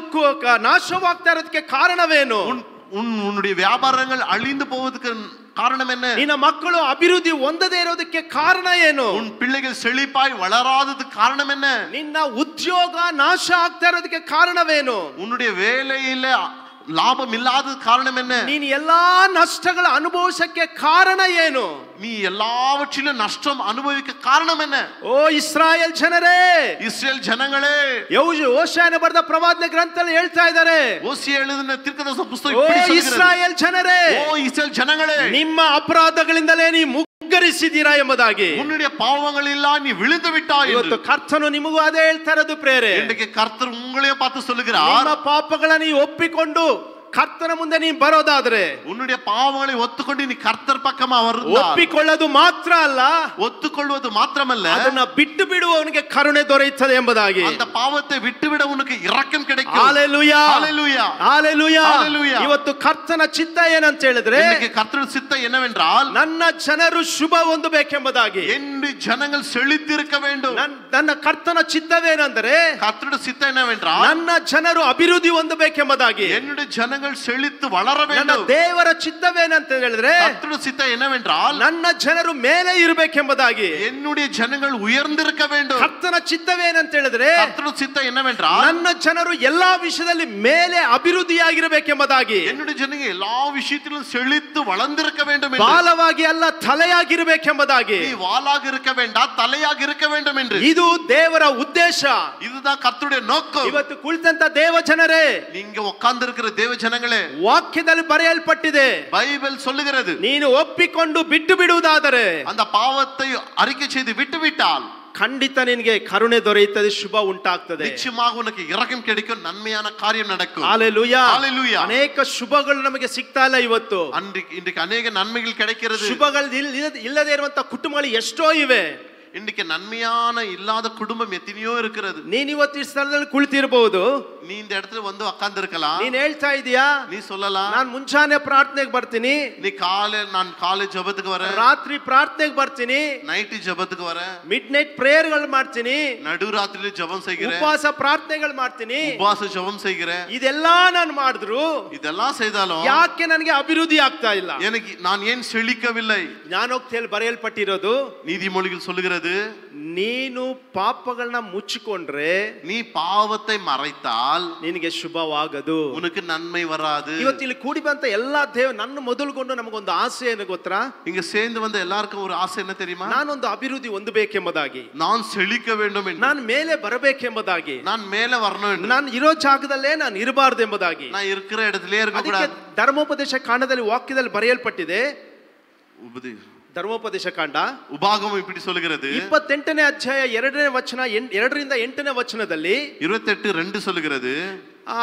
ನಾಶವಾಗ್ತಾ ಇರೋದಕ್ಕೆ ಕಾರಣವೇನು? உன்னுடைய வியாபாரங்கள் அழிந்து போவதற்கு காரணம் என்ன? ನಿನ್ನ ಮಕ್ಕಳು ಅಭಿವೃದ್ಧಿ ಹೊಂದದೇ ಇರೋದಕ್ಕೆ ಕಾರಣ ಏನು? உன் பிள்ளைகள் செழிப்பாய் வளராததுக்கு காரணம் என்ன? ನಿನ್ನ ಉದ್ಯೋಗ ನಾಶ ಆಗ್ತಾ ಇರೋದಕ್ಕೆ ಕಾರಣವೇನು? உன்னுடைய வேலையில லாபம் இல்லாத காரணம் என்ன? ನೀನು ಎಲ್ಲಾ ನಷ್ಟಗಳ ಅನುಭವಿಸಕ್ಕೆ ಕಾರಣ ಏನು? நீ எல்லாவற்றிலும் நஷ்டம் அனுபவிக்க காரணம் என்ன? ಓ ಇಸ್ರಾಯೇಲ್ ಜನರೇ, இஸ்ரேல் ஜனங்களே, ಓಶಾಯನ ಬರೆದ ಪ್ರವಾದನೆ ಗ್ರಂಥದಲ್ಲಿ ಹೇಳ್ತಾ ಇದ್ದಾರೆ, ஓசியா எழுதின தீர்க்கதரிசன புத்தகம் ಓ இப்படி சொல்கிறது, ಇಸ್ರಾಯೇಲ್ ಜನರೇ, ஓ இஸ்ரேல் ஜனங்களே, ನಿಮ್ಮ ಅಪರಾಧಗಳಿಂದಲೇ ನೀವು ಮುಗ್ಗರಿಸಿದ್ದೀರಾ ಎಂಬುದಾಗಿ. உன்னுடைய பாவங்களெல்லாம் நீ விழுந்து விட்டாய். ಇವತ್ತು ಕರ್ತನು ನಿಮಗೂ ಅದೇ ಹೇಳ್ತಾ ಇರೋದು ಪ್ರೇರೆ. இன்றைக்கு கர்த்தர் உங்களையும் பார்த்து சொல்லுகிறார், ನಿಮ್ಮ ಪಾಪಗಳನ್ನು ನೀವು ಒಪ್ಪಿಕೊಂಡು ಕರ್ತನ ಮುಂದೆ ನೀ ಬರೋದಾದ್ರೆ, உன்னுடைய பாவங்களை ஒத்துக்கொண்டு நீ கர்த்தர் பக்கமா வருந்தால், ಒಪ್ಪಿಕೊಳ್ಳೋದು ಮಾತ್ರ ಅಲ್ಲ, ஒத்துக்கொள்வது மாத்திரமல்ல, ಅದನ್ನ ಬಿಟ್ಟು ಬಿಡುವವನಿಗೆ ಕರುಣೆ ದೊರೆಯುತ್ತದೆ ಎಂಬುದಾಗಿ. அந்த பாவத்தை விட்டுவிட உனக்கு இரக்கம் கிடைக்கும். ಹಲ್ಲೆಲೂಯಾ, ஹல்லேலூயா, ಹಲ್ಲೆಲೂಯಾ. ஹல்லேலூயா. ಇವತ್ತು ಕರ್ತನ ಚಿತ್ತ ಏನಂತ ಹೇಳಿದ್ರೆ, இன்னைக்கு கர்த்தர் சித்தம் என்னவென்றால், ನನ್ನ ಜನರು ಶುಭ ಹೊಂದಬೇಕೆಂಬುದಾಗಿ. என்னுடைய ஜனங்கள் செழித்திருக்க வேண்டும். ನನ್ನ ಕರ್ತನ ಚಿತ್ತವೇನೆಂದರೆ, கர்த்தருடைய சித்தம் என்னவென்றால், ನನ್ನ ಜನರು ಅಭಿವೃದ್ಧಿ ಹೊಂದಬೇಕೆಂಬುದಾಗಿ. என்னுடைய ஜனங்கள் செழித்து வளர ನನ್ನ வேண்டும். ದೇವರ ಚಿತ್ತವೇನಂತ ಹೇಳಿದ್ರೆ, கர்த்தருடைய சித்தம் என்னவென்றால், ನನ್ನ ಜನರು ಮೇಲೆ ಇರಬೇಕೆಂಬುದಾಗಿ. என்னுடைய ஜனங்கள் உயர்ந்திருக்க வேண்டும். ಕರ್ತನ ಚಿತ್ತವೇನಂತ ಹೇಳಿದ್ರೆ, கர்த்தருடைய சித்தம் என்னவென்றால், ನನ್ನ ಜನರು ಎಲ್ಲಾ ವಿಷಯದಲ್ಲಿ ಮೇಲೆ ಅಭಿವೃದ್ಧಿಯಾಗಿರಬೇಕೆಂಬುದಾಗಿ. என்னுடைய ஜனங்கள் எல்லா விஷயத்திலும் செழித்து வளர்ந்திருக்க வேண்டும் என்று. ಬಾಲವಾಗಿ ಅಲ್ಲ ತಲೆಯಾಗಿರಬೇಕೆಂಬುದಾಗಿ. நீ வாளாக இருக்க வேண்டாம், தலையாக இருக்க வேண்டும் என்று. ಇದು ದೇವರ ಉದ್ದೇಶ. இதுதான் கர்த்தருடைய நோக்கம். ಇವತ್ತು ಕುಳಿತಂತ ದೇವ ಜನರೇ, நீங்க உட்கார்ந்து இருக்கிற தேவ ஜனங்களே, ವಾಕ್ಯದಲ್ಲಿ ಬರೆಯಲ್ಪಟ್ಟಿದೆ, பைபிள் சொல்லுகிறது, ನೀನು ಒಪ್ಪಿಕೊಂಡು ಬಿಟ್ಟು ಬಿಡುವುದಾದರೆ, அந்த பாவத்தை அறிக்கை செய்து விட்டுவிட்டால் ಖಂಡಿತ ನಿನಗೆ ಕರುಣೆ ದೊರೆಯುತ್ತದೆ, ಶುಭ ಉಂಟಾಗ್ತದೆ. நிச்சயமாக உனக்கு இரக்கம் கிடைக்கும், நன்மையான காரியம் நடக்கும். ಹಲ್ಲೆಲೂಯಾ, ஹல்லேலூயா. ಅನೇಕ ಶುಭಗಳು ನಮಗೆ ಸಿಗ್ತಾ ಇಲ್ಲ ಇವತ್ತು. இன்றைக்கு அநேக நன்மைகள் கிடைக்கிறது. ಶುಭಗಳು ಇಲ್ಲದೆ ಇರುವಂತ ಕುಟುಂಬಗಳು ಎಷ್ಟೋ ಇವೆ. இன்னைக்கு நன்மையான இல்லாத குடும்பம் எத்தனையோ இருக்கிறது. ನೀನ್ ಇವತ್ತು ಈ ಸ್ಥಳದಲ್ಲಿ ಕುಳಿತಿರಬಹುದು, நீ இந்த இடத்துல வந்து உட்கார்ந்திருக்கலாம். ನೀನ್ ಹೇಳ್ತಾ ಇದೀಯಾ நீ சொல்லலாம், ನಾನ್ ಮುಂಚಾನೆ ಪ್ರಾರ್ಥನೆಗೆ ಬರ್ತೀನಿ, நீ நான் காலை ஜெபத்துக்கு வரேன், ರಾತ್ರಿ ಪ್ರಾರ್ಥನೆಗೆ ಬರ್ತೀನಿ, நைட் ஜெபத்துக்கு வரேன், ಮಿಡ್ ನೈಟ್ ಪ್ರೇಯರ್ಗಳು ಮಾಡ್ತೀನಿ, நடுராத்திரில ஜெபம் செய்கிறேன், ಉಪವಾಸ ಪ್ರಾರ್ಥನೆಗಳು ಮಾಡ್ತೀನಿ, உபவாச ஜெபம் செய்கிறேன். ಇದೆಲ್ಲ ನಾನು ಮಾಡಿದ್ರು இதெல்லாம் செய்தாலும் ಯಾಕೆ ನನಗೆ ಅಭಿವೃದ್ಧಿ ಆಗ್ತಾ ಇಲ್ಲ? எனக்கு நான் ஏன் செழிக்கவில்லை? ಜ್ಞಾನೋಕ್ತಿಯಲ್ಲಿ ಬರೆಯಲ್ಪಟ್ಟಿರೋದು, நீதிமொழிகள் சொல்லுகிறது, ನೀನು ಪಾಪಗಳನ್ನ ಮುಚ್ಚಿಕೊಂಡ್ರೆ, நீ பாவத்தை மறைத்தால் ನಿನಗೆ ಶುಭವಾಗದು, உனக்கு நன்மை வராது. ಇವತ್ತು ಇಲ್ಲಿ ಕೂಡಿ ಬಂತ ಎಲ್ಲಾ ನನ್ನ ಮೊದಲುಗೊಂಡು ನಮಗೊಂದು ಆಸೆ ಏನು ಗೊತ್ತಾ? இங்க சேர்ந்து வந்த எல்லாருக்கும் ஒரு ஆசை என்ன தெரியுமா? ನಾನೊಂದು ಅಭಿವೃದ್ಧಿ ಹೊಂದಬೇಕೆಂಬುದಾಗಿ, நான் செழிக்க வேண்டும் என்று, ನಾನು ಮೇಲೆ ಬರಬೇಕೆಂಬುದಾಗಿ, நான் மேலே வரணும் என்று, ನಾನು ಇರೋ ಜಾಗದಲ್ಲೇ ನಾನು ಇರಬಾರ್ದು ಎಂಬುದಾಗಿ, நான் இருக்கிற இடத்திலே இருக்க ಅದಕ್ಕೆ கூடாது. ಧರ್ಮೋಪದೇಶ ಕಾಂಡದಲ್ಲಿ ವಾಕ್ಯದಲ್ಲಿ ಬರೆಯಲ್ಪಟ್ಟಿದೆ. ಧರ್ಮೋಪದೇಶ ಕಾಂಡ ಉಪಾಗಮಂ இப்படி சொல்லுகிறது, 28ನೇ ಅಧ್ಯಾಯ 2ನೇ ವಚನ 2ರಿಂದ 8ನೇ ವಚನದಲ್ಲಿ 28:2 சொல்லுகிறது,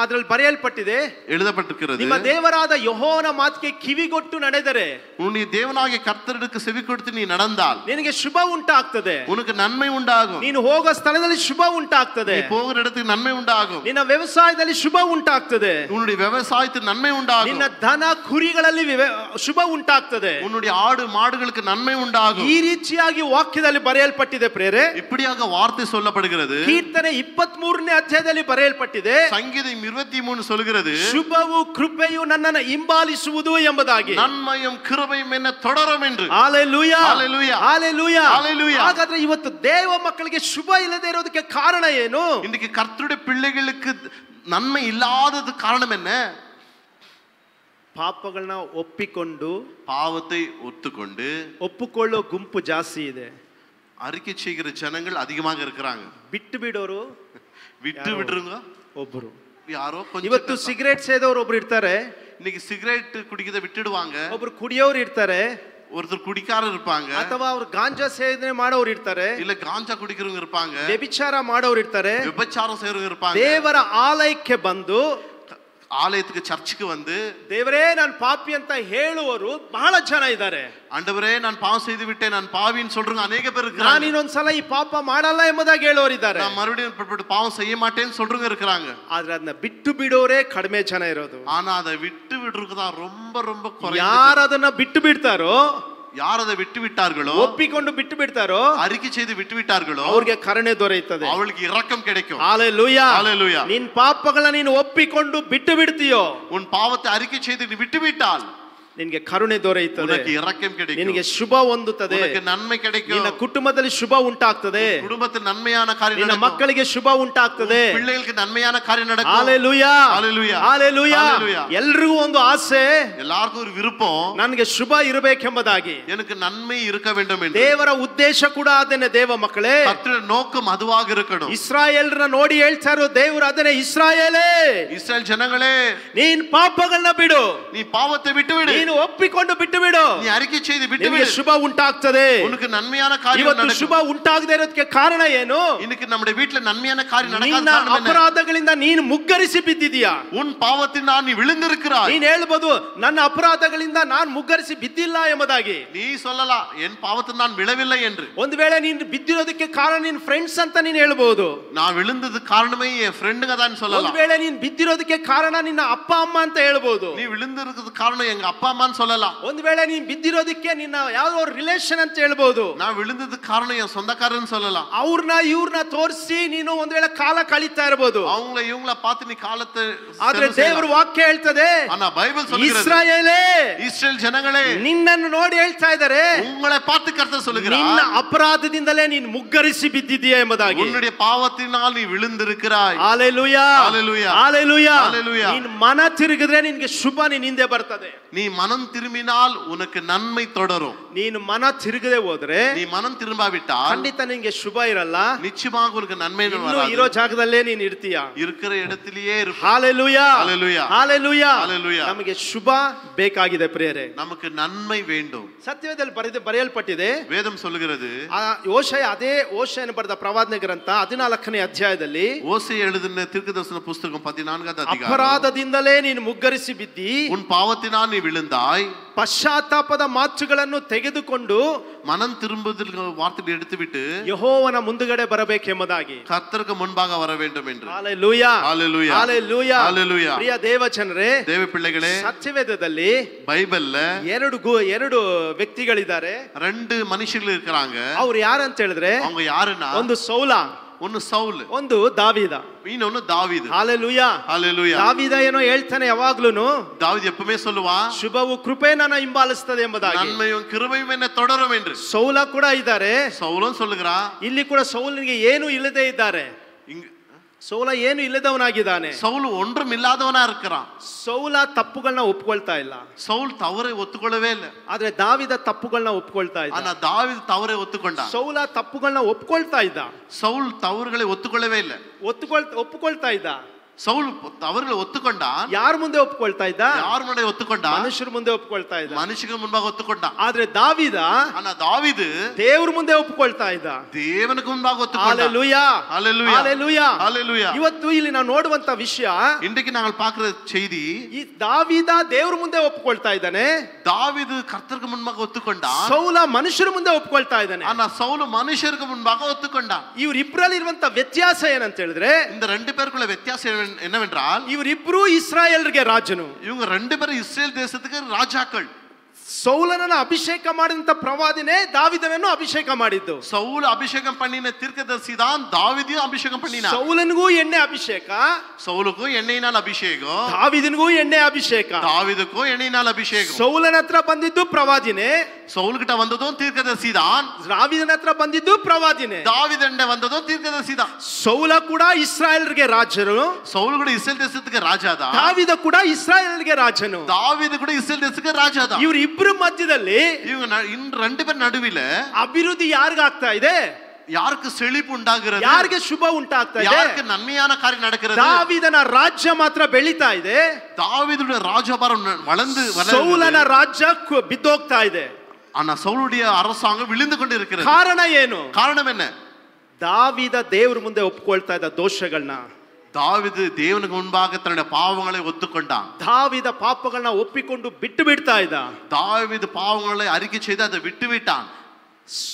ಅದರಲ್ಲಿ ಬರೆಯಲ್ಪಟ್ಟಿದೆ, எழுதப்பட்டிருக்கிறது, ನಿಮ್ಮ ದೇವರಾದ ಯೆಹೋವನ ಮಾತಿಗೆ ಕಿವಿಗೊಟ್ಟು ನಡೆದರೆ, உன்னுடைய தேவனாகிய கர்த்தருக்கு செவி கொடுத்து நீ நடந்தால் ನಿನಗೆ ಶುಭ ಉಂಟಾಗ್ತದೆ, உனக்கு நன்மை உண்டாகும். ನೀನು ಹೋಗೋ ಸ್ಥಳದಲ್ಲಿ ಶುಭ ಉಂಟಾಗ್ತದೆ, நீ போகிற இடத்துக்கு நன்மை உண்டாகும். ನಿನ್ನ ವ್ಯವಸಾಯದಲ್ಲಿ ಶುಭ ಉಂಟಾಗ್ತದೆ, உன்னுடைய விவசாயத்துக்கு நன்மை உண்டாகும். ನಿನ್ನ ದನ ಕುರಿಗಳಲ್ಲಿ ಶುಭ ಉಂಟಾಗ್ತದೆ, உன்னுடைய ஆடு மாடுகளுக்கு நன்மை உண்டாகும். ಈ ರೀತಿಯಾಗಿ ವಾಕ್ಯದಲ್ಲಿ ಬರೆಯಲ್ಪಟ್ಟಿದೆ ಪ್ರೇರೆ. இப்படியாக வார்த்தை சொல்லப்படுகிறது. ಕೀರ್ತನೆ 23ನೇ ಅಧ್ಯಾಯದಲ್ಲಿ ಬರೆಯಲ್ಪಟ್ಟಿದೆ, சங்கீதம் 23 சொல்கிறது, ಶುಭವು ಕೃಪೆಯು ನನ್ನನ್ನು ಹಿಂಬಾಲಿಸುವುದು ಎಂಬುದಾಗಿ, நன்மையும் கிருபையும் என்ன தொடரும் என்று. Hallelujah, hallelujah, hallelujah, hallelujah. ಹಾಗಾದ್ರೆ ಇವತ್ತು ದೇವ ಮಕ್ಕಳಿಗೆ ಶುಭ ಇಲ್ಲದೆ ಇರೋದಕ್ಕೆ ಕಾರಣ ಏನು? இன்னைக்கு கர்த்தருடைய பிள்ளைகளுக்கு நன்மை இல்லாதது காரணம் என்ன? ಪಾಪಗಳನ್ನ ಒಪ್ಪಿಕೊಂಡು, பாவத்தை ஒத்துக்கொண்டு ಒಪ್ಪಿಕೊಳ್ಳೋ ಗುಂಪು ಜಾಸ್ತಿ ಇದೆ, அறிக்கை செய்கிற ஜனங்கள் அதிகமாக இருக்கிறாங்க. ಬಿಟ್ಟು ಬಿಡೋರು விட்டு விட்டுருங்க ಒಬ್ಬರು. யாரோ கொஞ்சம். ಇವತ್ತು ಸಿಗರೇಟ್ ಸೇದೋರು ಒಬ್ರು ಇರ್ತಾರೆ, இன்னைக்கு சிகரெட் குடிக்கிறத விட்டுடுவாங்க. ಒಬ್ರು ಕುಡಿಯೋರು ಇರ್ತಾರೆ, ஒருத்தர் குடிக்காரர் இருப்பாங்க, ಅಥವಾ ಅವ್ರು ಗಾಂಜಾ ಸೇವನೆ ಮಾಡೋರು ಇರ್ತಾರೆ, இல்ல காஞ்சா குடிக்கிறவங்க இருப்பாங்க, ವ್ಯಭಿಚಾರ ಮಾಡೋರು ಇರ್ತಾರೆ. விபச்சாரம் செய்றவங்க இருப்பாங்க. ದೇವರ ಆಲಯಕ್ಕೆ ಬಂದು, ஆலயத்துக்கு சர்ச்சுக்கு வந்து, ದೇವರೇ ನಾನು ಪಾಪಿ ಅಂತ ಹೇಳುವರು ಬಹಳ ಜನ ಇದ್ದಾರೆ. ஆண்டவரே நான் பாவம் செய்து விட்டேன், நான் பாவின்னு சொல்றவங்க ಅನೇಕ பேர் ನಾನು இருக்காங்க. ಇನ್ನೊಂದ್ಸಲ ಈ ಪಾಪ ಮಾಡಲ್ಲ ಎಂಬುದಾಗಿ ಹೇಳೋರು ಇದ್ದಾರೆ. நான் மறுபடியும் பாவம் செய்ய மாட்டேன்னு சொல்றவங்க இருக்காங்க. ಆದ್ರೆ ಅದನ್ನ ಬಿಟ್ಟು ಬಿಡೋರೇ ಕಡಿಮೆ ಜನ ಇರೋದು. ஆனா அதை விட்டு விடுறதுக்கு தான் ரொம்ப ரொம்ப குறைவு. ಯಾರು ಅದನ್ನ ಬಿಟ್ಟು ಬಿಡ್ತಾರೋ, யார் அதை விட்டு விட்டார்களோ, ಒಪ್ಪಿಕೊಂಡು ಬಿಟ್ಟು ಬಿಡ್ತಾರೋ, அறிக்கை செய்து விட்டு விட்டார்களோ, ಅವ್ರಿಗೆ ಕರುಣೆ ದೊರೆಯುತ್ತದೆ, அவளுக்கு இரக்கம் கிடைக்கும். ಹಲ್ಲೆಲೂಯಾ, ஹல்லேலூயா. ನಿನ್ ಪಾಪಗಳನ್ನ ನೀನು ಒಪ್ಪಿಕೊಂಡು ಬಿಟ್ಟು ಬಿಡ್ತೀಯೋ, உன் பாவத்தை அறிக்கை செய்து நீ விட்டு விட்டால் ನಿನಗೆ ಕರುಣೆ ದೊರೆಯುತ್ತದೆ, உனக்கு இரக்கம் கிடைக்கும், ನಿನಗೆ ಶುಭ ಹೊಂದುತ್ತದೆ, உனக்கு நன்மை கிடைக்கும், ನಿನ್ನ ಕುಟುಂಬದಲ್ಲಿ ಶುಭ ಉಂಟಾಗ್ತದೆ, குடும்பத்தில் நன்மையான காரியம் ನಿನ್ನ நடக்கும், ಮಕ್ಕಳಿಗೆ ಶುಭ ಉಂಟಾಗ್ತದೆ, பிள்ளைகளுக்கு நன்மையான காரியம் நடக்கும். ಹಲ್ಲೆಲೂಯಾ, ஹல்லேலூயா, ಹಲ್ಲೆಲೂಯಾ. ஹல்லேலூயா. ಎಲ್ರಿಗೂ ಒಂದು ಆಸೆ, எல்லாருக்கும் ஒரு விருப்பம், ನನಗೆ ಶುಭ ಇರಬೇಕೆಂಬುದಾಗಿ. எனக்கு நன்மை இருக்க வேண்டும் என்று. ದೇವರ ಉದ್ದೇಶ ಕೂಡ ಅದನ್ನೇ. ದೇವ ಮಕ್ಕಳೇ, கர்த்தருடைய நோக்கம் அதுவாக இருக்கணும். ಇಸ್ರಾಯೇಲ್ರನ್ನ ನೋಡಿ ಹೇಳ್ತಾ ಇರೋ ದೇವರು ಅದನ್ನೇ, ಇಸ್ರಾಯೇಲೇ, இஸ்ரவேல் ஜனங்களே, ನೀನ್ ಪಾಪಗಳನ್ನ ಬಿಡು, நீ பாவத்தை விட்டுவிடு, ನೀನು ಒಪ್ಪಿಕೊಂಡು ಬಿಟ್ಟು ಬಿಡು, நீ அறிக்கை செய்து ನಿನಗೆ விட்டுவிடு, ಶುಭ ಉಂಟಾಗ್ತದೆ. உனக்கு நன்மையான காரியம் ಇವತ್ತು நடக்கும். ಶುಭ ಉಂಟಾಗದೆ ಇರೋದಕ್ಕೆ ಕಾರಣ ಏನು? இன்னைக்கு நம்முடைய வீட்ல நன்மையான காரியம் நடக்காத ನಿನ್ನ காரணம் என்ன? ಅಪರಾಧಗಳಿಂದ ನೀನು ಮುಗ್ಗರಿಸಿ ಬಿದ್ದಿದೀಯಾ? உன் பாவத்தினால் நீ விழுந்திருக்கிறாய். ನೀನ್ ಹೇಳ್ಬೋದು, ನನ್ನ ಅಪರಾಧಗಳಿಂದ ನಾನು ಮುಗ್ಗರಿಸಿ ಬಿದ್ದಿಲ್ಲ ಎಂಬುದಾಗಿ. நீ சொல்லலாம், என் பாவத்தில் நான் விழவில்லை என்று. ಒಂದು ವೇಳೆ ನೀನು ಬಿದ್ದಿರೋದಕ್ಕೆ ಕಾರಣ ನಿನ್ ಫ್ರೆಂಡ್ಸ್ ಅಂತ ನೀನು ಹೇಳ್ಬಹುದು. நான் விழுந்தது காரணமே என் ஃப்ரெண்டுங்க தான் ಒಂದು சொல்லலாம். ವೇಳೆ ನೀನು ಬಿದ್ದಿರೋದಕ್ಕೆ ಕಾರಣ ನಿನ್ನ ಅಪ್ಪ ಅಮ್ಮ ಅಂತ ಹೇಳ್ಬಹುದು. நீ விழுந்திருக்கிறது காரணம் எங்க அப்பா அம்மான்னு சொல்லலாம். ಒಂದು ವೇಳೆ ನೀನು ಬಿದ್ದಿರೋದಕ್ಕೆ ನಿನ್ನ ಯಾವ್ದೋ ರಿಲೇಷನ್ ಅಂತ ಹೇಳ್ಬಹುದು. நான் விழுந்தது காரணம் என் சொந்தக்காரன்னு சொல்லலாம். ಅವ್ರನ್ನ ಇವ್ರನ್ನ ತೋರಿಸಿ ನೀನು ಒಂದು ವೇಳೆ ಕಾಲ ಕಳೀತಾ ಇರಬಹುದು. அவங்கள இவங்கள பார்த்து நீ காலத்தை ಆದ್ರೆ ದೇವರ ವಾಕ್ಯ ಹೇಳ್ತದೆ, ஆனா பைபிள் சொல்லுகிறது, ಇಸ್ರಾಯೇಲೇ, இஸ்ரவேல் ஜனங்களே, ನಿನ್ನನ್ನು ನೋಡಿ ಹೇಳ್ತಾ ಇದ್ದಾರೆ, உங்களை பார்த்து கர்த்தர் சொல்லுகிறார், ನಿನ್ನ ಅಪರಾಧದಿಂದಲೇ ನೀನು ಮುಗ್ಗರಿಸಿ ಬಿದ್ದಿದ್ದೀಯಾ ಎಂಬುದಾಗಿ. உன்னுடைய பாவத்தினால் நீ விழுந்திருக்கிறாய். ಹಲ್ಲೆಲೂಯಾ, ஹல்லேலூயா, ಹಲ್ಲೆಲೂಯಾ. ஹல்லேலூயா. ನೀನು ಮನ ತಿರುಗಿದ್ರೆ ನಿನಗೆ ಶುಭ ನಿನ್ನ ಹಿಂದೆ ಬರ್ತದೆ. நீ மனம் திரும்பினால் உனக்கு நன்மை தொடரும். ನೀನು ಮನ ತಿರುಗದೆ ಹೋದ್ರೆ, நீ மனம் திரும்பாவிட்டால் ಖಂಡಿತ ನಿನಗೆ ಶುಭ ಇರಲ್ಲ. நிச்சயமாக உனக்கு நன்மை ಇನ್ನು ಇರೋ ಜಾಗದಲ್ಲೇ ನೀನು ಇರ್ತೀಯ. இருக்கிற இடத்திலேயே இருப்பாய். ಹಲ್ಲೆಲೂಯಾ, ஹல்லேலூயா, ಹಲ್ಲೆಲೂಯಾ. ஹல்லேலூயா. ನಮಗೆ ಶುಭ ಬೇಕಾಗಿದೆ ಪ್ರಿಯರೇ. நமக்கு நன்மை வேண்டும். ಸತ್ಯವೇದದಲ್ಲಿ ಬರೆಯಲ್ಪಟ್ಟಿದೆ. வேதம் சொல்லுகிறது, ಅದೇ ಓಶಯನು ಬರೆದ ಪ್ರವಾದನೆ ಗ್ರಂಥ 14ನೇ ಅಧ್ಯಾಯದಲ್ಲಿ, ஓசை எழுதின தீர்க்கதரிசன புஸ்தகம் 14வது அதிகாரம், ಅಪರಾಧದಿಂದಲೇ ನೀನು ಮುಗ್ಗರಿಸಿ ಬಿದ್ದಿ, உன் பாவத்தினால் நீ விழுந்தாய், உண்டாய் ಪಶ್ಚಾತ್ತಾಪದ ಮಾತುಗಳನ್ನು ತೆಗೆದುಕೊಂಡು மனம் திரும்புதல் வார்த்தையை எடுத்துவிட்டு ಯೆಹೋವನ ಮುಂದುಗಡೆ ಬರಬೇಕೆಂಬುದಾಗಿ கர்த்தருக்கு முன்பாக வர வேண்டும் என்று. ಹಾಲೆಲೂಯಾ ஹalleluya ಹಾಲೆಲೂಯಾ ஹalleluya. ಪ್ರಿಯ ದೇವಜನರೇ, தேவ பிள்ளைகளே, ಸತ್ಯವೇದದಲ್ಲಿ பைபிள்ல ಎರಡು ವ್ಯಕ್ತಿಗಳಿದ್ದಾರೆ. ரெண்டு மனுஷர்கள் இருக்காங்க. ಅವ್ರು ಯಾರಂತ ಹೇಳಿದ್ರೆ, அவங்க யாருன்னா, ಒಂದು ಸೌಲ, ஒன்னு சவுல், ಒಂದು ದಾವೀದ. இன்னொன்னு தாவீது. ಹಾಲೆಲೂಯಾ ஹalleluya. ದಾವೀದ ಏನೋ ಹೇಳ್ತಾನೆ ಯಾವಾಗ್ಲೂನು, தாவீது எப்பவுமே சொல்லுவான், ಶುಭವು ಕೃಪೆ ನನ್ನ ಹಿಂಬಾಲಿಸ್ತದೆ ಎಂಬುದಾಗಿ. நன்மையும் கிருபையும் என்னை தொடரும் என்று. ಸೌಲ ಕೂಡ ಇದ್ದಾರೆ, சவுலும் சொல்லுகிறான். ಇಲ್ಲಿ ಕೂಡ ಸೌಲನಿಗೆ ಏನು ಇಲ್ಲದೆ ಇದ್ದಾರೆ. ಸೌಲ ಏನು ಇಲ್ಲದವನಾಗಿದ್ದಾನೆ. சவுல் ஒன்றும் இல்லாதவனா இருக்கிறான். ಸೌಲ ತಪ್ಪುಗಳನ್ನ ಒಪ್ಕೊಳ್ತಾ ಇಲ್ಲ. சவுல் தவறை ஒத்துக்கொள்ளவே இல்லை. ಆದ್ರೆ ದಾವಿದ ತಪ್ಪುಗಳನ್ನ ಒಪ್ಕೊಳ್ತಾ ಇದ್ದ. ஆனா தாவீது தவறை ஒத்துக்கொண்டான். ಸೌಲ ತಪ್ಪುಗಳನ್ನ ಒಪ್ಕೊಳ್ತಾ ಇದ್ದ. சவுல் தவறுகளை ஒத்துக்கொள்ளவே இல்லை. ಒಪ್ಕೊಳ್ತಾ ಇದ್ದ. சவுல் தவறுகளை ஒத்துக்கொண்டான். ಯಾರ ಮುಂದೆ ಒಪ್ಕೊಳ್ತಾ ಇದ್ದ? யார் முன்னாடி ஒத்துக்கொண்டான்? ಮನುಷ್ಯರ ಮುಂದೆ ಒಪ್ಕೊಳ್ತಾ ಇದ್ದ. மனுஷங்க முன்பாக ஒத்துக்கொண்டான். ಆದ್ರೆ ದಾವಿದ ஆனா தாவீது ದೇವರ ಮುಂದೆ ಒಪ್ಕೊಳ್ತಾ ಇದ್ದ. தேவனுக்கு முன்பாக ஒத்துக்கொண்டான். ஹalleluya ஹalleluya ஹalleluya ஹalleluya. ಇವತ್ತು ಇಲ್ಲಿ ನಾವು ನೋಡುವಂತ ವಿಷಯ, இன்றைக்கு நாங்கள் பார்க்கிற செய்தி, ಈ ದಾವಿದ ದೇವರ ಮುಂದೆ ಒಪ್ಕೊಳ್ತಾ ಇದ್ದಾನೆ. தாவீது கர்த்தருக்கு முன்பாக ஒத்துக்கொண்டான். ಸೌಲ ಮನುಷ್ಯರ ಮುಂದೆ ಒಪ್ಕೊಳ್ತಾ ಇದ್ದಾನೆ. ஆனா சவுல் மனுஷருக்கு முன்பாக ஒத்துக்கொண்டான். ಇವರಿಬ್ಬರಲ್ಲಿ ಇರುವಂತ ವ್ಯತ್ಯಾಸ ಏನಂತ ಹೇಳಿದ್ರೆ, இந்த ரெண்டு பேருக்குள்ள வித்தியாசம் என்னவென்றால், ಇವರಿಬ್ರು ಇಸ್ರಾಯೇಲ್ರಿಗೆ ರಾಜನು. இவங்க ரெண்டு பேரும் இஸ்ரேல் தேசத்துக்கு ராஜாக்கள். ಸೌಲನನ್ನ ಅಭಿಷೇಕ ಮಾಡಿದಂತ ಪ್ರವಾದಿನೇ ದಾವಿದನನ್ನು ಅಭಿಷೇಕ ಮಾಡಿದ್ದು. சவுல் அபிஷேகம் பண்ணின தீர்க்கதரிசி தான் தாவீதையும் அபிஷேகம் பண்ணினார். ಸೌಲನಿಗೂ ಎಣ್ಣೆ ಅಭಿಷೇಕ, சவுலுக்கும் எண்ணெயினால் அபிஷேகம், ದಾವಿದನಿಗೂ ಎಣ್ಣೆ ಅಭಿಷೇಕ. தாவீதுக்கும் எண்ணெயினால் அபிஷேகம். ಸೌಲನ ಹತ್ರ ಬಂದಿದ್ದು ಪ್ರವಾದಿನೇ, சவுல் கிட்ட வந்ததும் தீர்க்கதரிசி தான். ದಾವಿದನ ಹತ್ರ ಬಂದಿದ್ದು ಪ್ರವಾದಿನೇ. தாவீதண்ட வந்ததும் தீர்க்கதரிசி தான். ಸೌಲ ಕೂಡ ಇಸ್ರಾಯೇಲ್ರಿಗೆ ರಾಜರು, சவுல் கூட இஸ்ரேல் தேசத்துக்கு ராஜா தான். ದಾವಿದ ಕೂಡ ಇಸ್ರಾಯೇಲ್ಗೆ ರಾಜನು. தாவீது கூட இஸ்ரேல் தேசத்துக்கு ராஜா தான். ಇವರಿಬ್ಬರ ಮಧ್ಯದಲ್ಲಿ இவங்க ரெண்டு பேர் நடுவில ಅಭಿವೃದ್ಧಿ ಯಾರಿಗಾಗ್ತಾ ಇದೆ? யாருக்கு செழிப்பு உண்டாகிறது? ಯಾರಿಗೆ ಶುಭ ಉಂಟಾಗ್ತಾ ಇದೆ? யாருக்கு நன்மையான காரியம் நடக்கிறது? ದಾವಿದನ ರಾಜ್ಯ ಮಾತ್ರ ಬೆಳೀತಾ ಇದೆ. தாவீதுடைய ராஜபாரம் வளர்ந்து ಸೌಲನ ರಾಜ್ಯ ಬಿದ್ದೋಗ್ತಾ ಇದೆ. ஆனா சவுலுடைய அரசாங்கம் விழுந்து கொண்டு இருக்கிறது. ಕಾರಣ ಏನು? காரணம் என்ன? ದಾವಿದ ದೇವರ ಮುಂದೆ ಒಪ್ಕೊಳ್ತಾ ಇದ್ದ ದೋಷಗಳನ್ನ, தாவீது தேவனுக்கு முன்பாக தன்னுடைய பாவங்களை ஒத்துக்கொண்டான். ದಾವಿದ ಪಾಪಗಳನ್ನ ಒಪ್ಪಿಕೊಂಡು ಬಿಟ್ಟು ಬಿಡ್ತಾ ಇದ್ದ. தாவீது பாவங்களை அறிக்கை செய்து அதை விட்டு விட்டான்.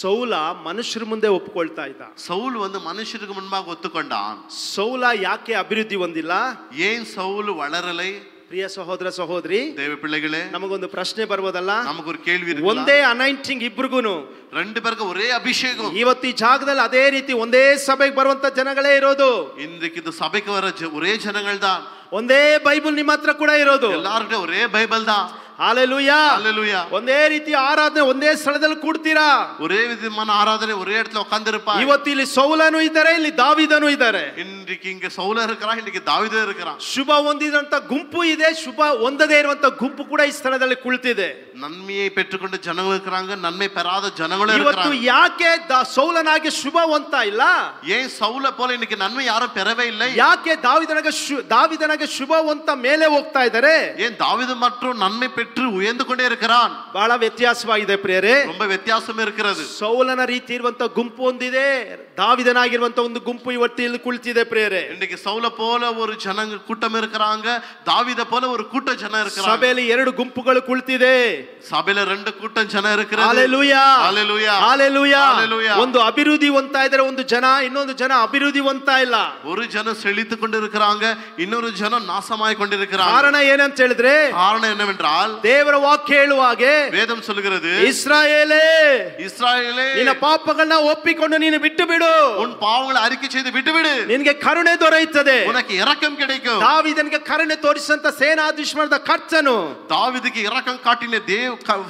ಸೌಲ ಮನುಷ್ಯರ ಮುಂದೆ ಒಪ್ಕೊಳ್ತಾ ಇದ್ದ. சவுல் மனுஷருக்கு முன்பாக ஒத்துக்கொண்டான். ಸೌಲ ಯಾಕೆ ಅಭಿವೃದ್ಧಿ ಹೊಂದಿಲ್ಲ? ஏன் சவுல் வளரலை? ಪ್ರಿಯ ಸಹೋದರ ಸಹೋದರಿ, தேவ பிள்ளைகளே, ನಮಗೊಂದು ಪ್ರಶ್ನೆ ಬರ್ಬೋದಲ್ಲ? நமக்கு ஒரு கேள்வி இருக்கு. ಒಂದೇ ಅನೈಂಟಿಂಗ್ ಇಬ್ರಿಗೂನು, ரெண்டு பேருக்கு ஒரே அபிஷேகம். ಇವತ್ತು ಈ ಜಾಗದಲ್ಲಿ ಅದೇ ರೀತಿ ಒಂದೇ ಸಭೆಗೆ ಬರುವಂತ ಜನಗಳೇ ಇರೋದು. இன்றைக்கு இந்த சபைக்கு வர ஒரே ஜனங்கள் தான். ಒಂದೇ ಬೈಬಲ್ ನಿಮ್ಮ ಹತ್ರ ಕೂಡ ಇರೋದು. எல்லார்கிட்ட ஒரே பைபிள் தான். ஹalleluya ஹalleluya. ಒಂದೇ ರೀತಿ ಆರಾಧನೆ ಒಂದೇ ಸ್ಥಳದಲ್ಲಿ ಕೂಡ್ತೀರಾ. ஒரே விதமான ஆராதனை ஒரே இடத்துல உட்கார்ந்திருப்பாங்க. ಇವತ್ತು ಇಲ್ಲಿ ಸೌಲನು ಇದ್ದಾರೆ, ಇಲ್ಲಿ ದಾವಿದನು ಇದ್ದಾರೆ. இன்றைக்கு இங்க சவுல இருக்கிறான், இன்னைக்கு தாவீது இருக்கிறான். ಶುಭ ಹೊಂದಿದಂತ ಗುಂಪು ಇದೆ, ಶುಭ ಹೊಂದದೇ ಇರುವಂತ ಗುಂಪು ಕೂಡ ಈ ಸ್ಥಳದಲ್ಲಿ ಕುಳಿತಿದೆ. நன்மையை பெற்றுக்கொண்டு ஜனங்கள் இருக்கிறாங்க, நன்மை பெறாத ஜனங்களும் ಇವತ್ತು இருக்கிறாங்க. ಯಾಕೆ ಸೌಲನಾಗೆ ಶುಭ ಹೊಂದ್ತಾ ಇಲ್ಲ? ஏன் சவுல போல இன்னைக்கு நன்மை யாரும் பெறவே இல்லை? ಯಾಕೆ ದಾವಿದನಾಗೆ ಶುಭ ಹೊಂತ ಮೇಲೆ ಹೋಗ್ತಾ ಇದ್ದಾರೆ? ஏன் தாவீது மற்றும் நன்மை பெற்று உயர்ந்து கொண்டே இருக்கிறான்? ಬಹಳ ವ್ಯತ್ಯಾಸವಾಗಿದೆ ಪ್ರಿಯರೇ. ரொம்ப வித்தியாசம் இருக்கிறது. ಸೌಲನ ರೀತಿ ಇರುವಂತ ಗುಂಪು ಹೊಂದಿದೆ, ದಾವಿದನಾಗಿರುವಂತ ಒಂದು ಗುಂಪು ಇವತ್ತು ಇಲ್ಲಿ ಕುಳಿತಿದೆ ಪ್ರಿಯರೇ. இன்னைக்கு சவுல போல ஒரு ஜனங்க கூட்டம் இருக்கிறாங்க, தாவீத போல ஒரு கூட்ட ஜனம் இருக்கிறாங்க. ಸಭೆಯಲ್ಲಿ ಎರಡು ಗುಂಪುಗಳು ಕುಳಿತಿದೆ. சபையில ரெண்டு கூட்டம் ஜனம் இருக்கிறது. ಹalleluya ஹalleluya ಹalleluya ஹalleluya. ಒಂದು ಅಭಿವೃದ್ಧಿ ಹೊಂದ್ತಾ ಇದ್ದಾರೆ ಒಂದು ಜನ, ಇನ್ನೊಂದು ಜನ ಅಭಿವೃದ್ಧಿ ಹೊಂದ್ತಾ ಇಲ್ಲ. ஒரு ஜனம் செழித்து கொண்டிருக்கிறாங்க, இன்னொரு ஜனம் நாசமாய் கொண்டிருக்கிறாங்க. ಕಾರಣ ಏನಂತ ಹೇಳಿದ್ರೆ, காரணம் என்னவென்றால் ದೇವರ ವಾಕ್ಯ ಹೇಳುವಾಗೆ வேதம் சொல்லுகிறது, ಇಸ್ರಾಯೇಲೇ இஸ்ராயேலே ನಿನ್ನ ಪಾಪಗಳನ್ನ ಒಪ್ಪಿಕೊಂಡು ನೀನು ಬಿಟ್ಟು ಬಿಡು, உன் பாவங்களை அறிக்கை செய்து விட்டுவிடு, ನಿನಗೆ ಕರುಣೆ ದೊರೆಯುತ್ತದೆ. உனக்கு இரக்கம் கிடைக்கும். ದಾವಿದನಿಗೆ ಕರುಣೆ ತೋರಿಸಿದಂತ ಸೇನಾಧೀಶ್ವರದ ಕರ್ತನು, தாவீதுக்கு இரக்கம் காட்டின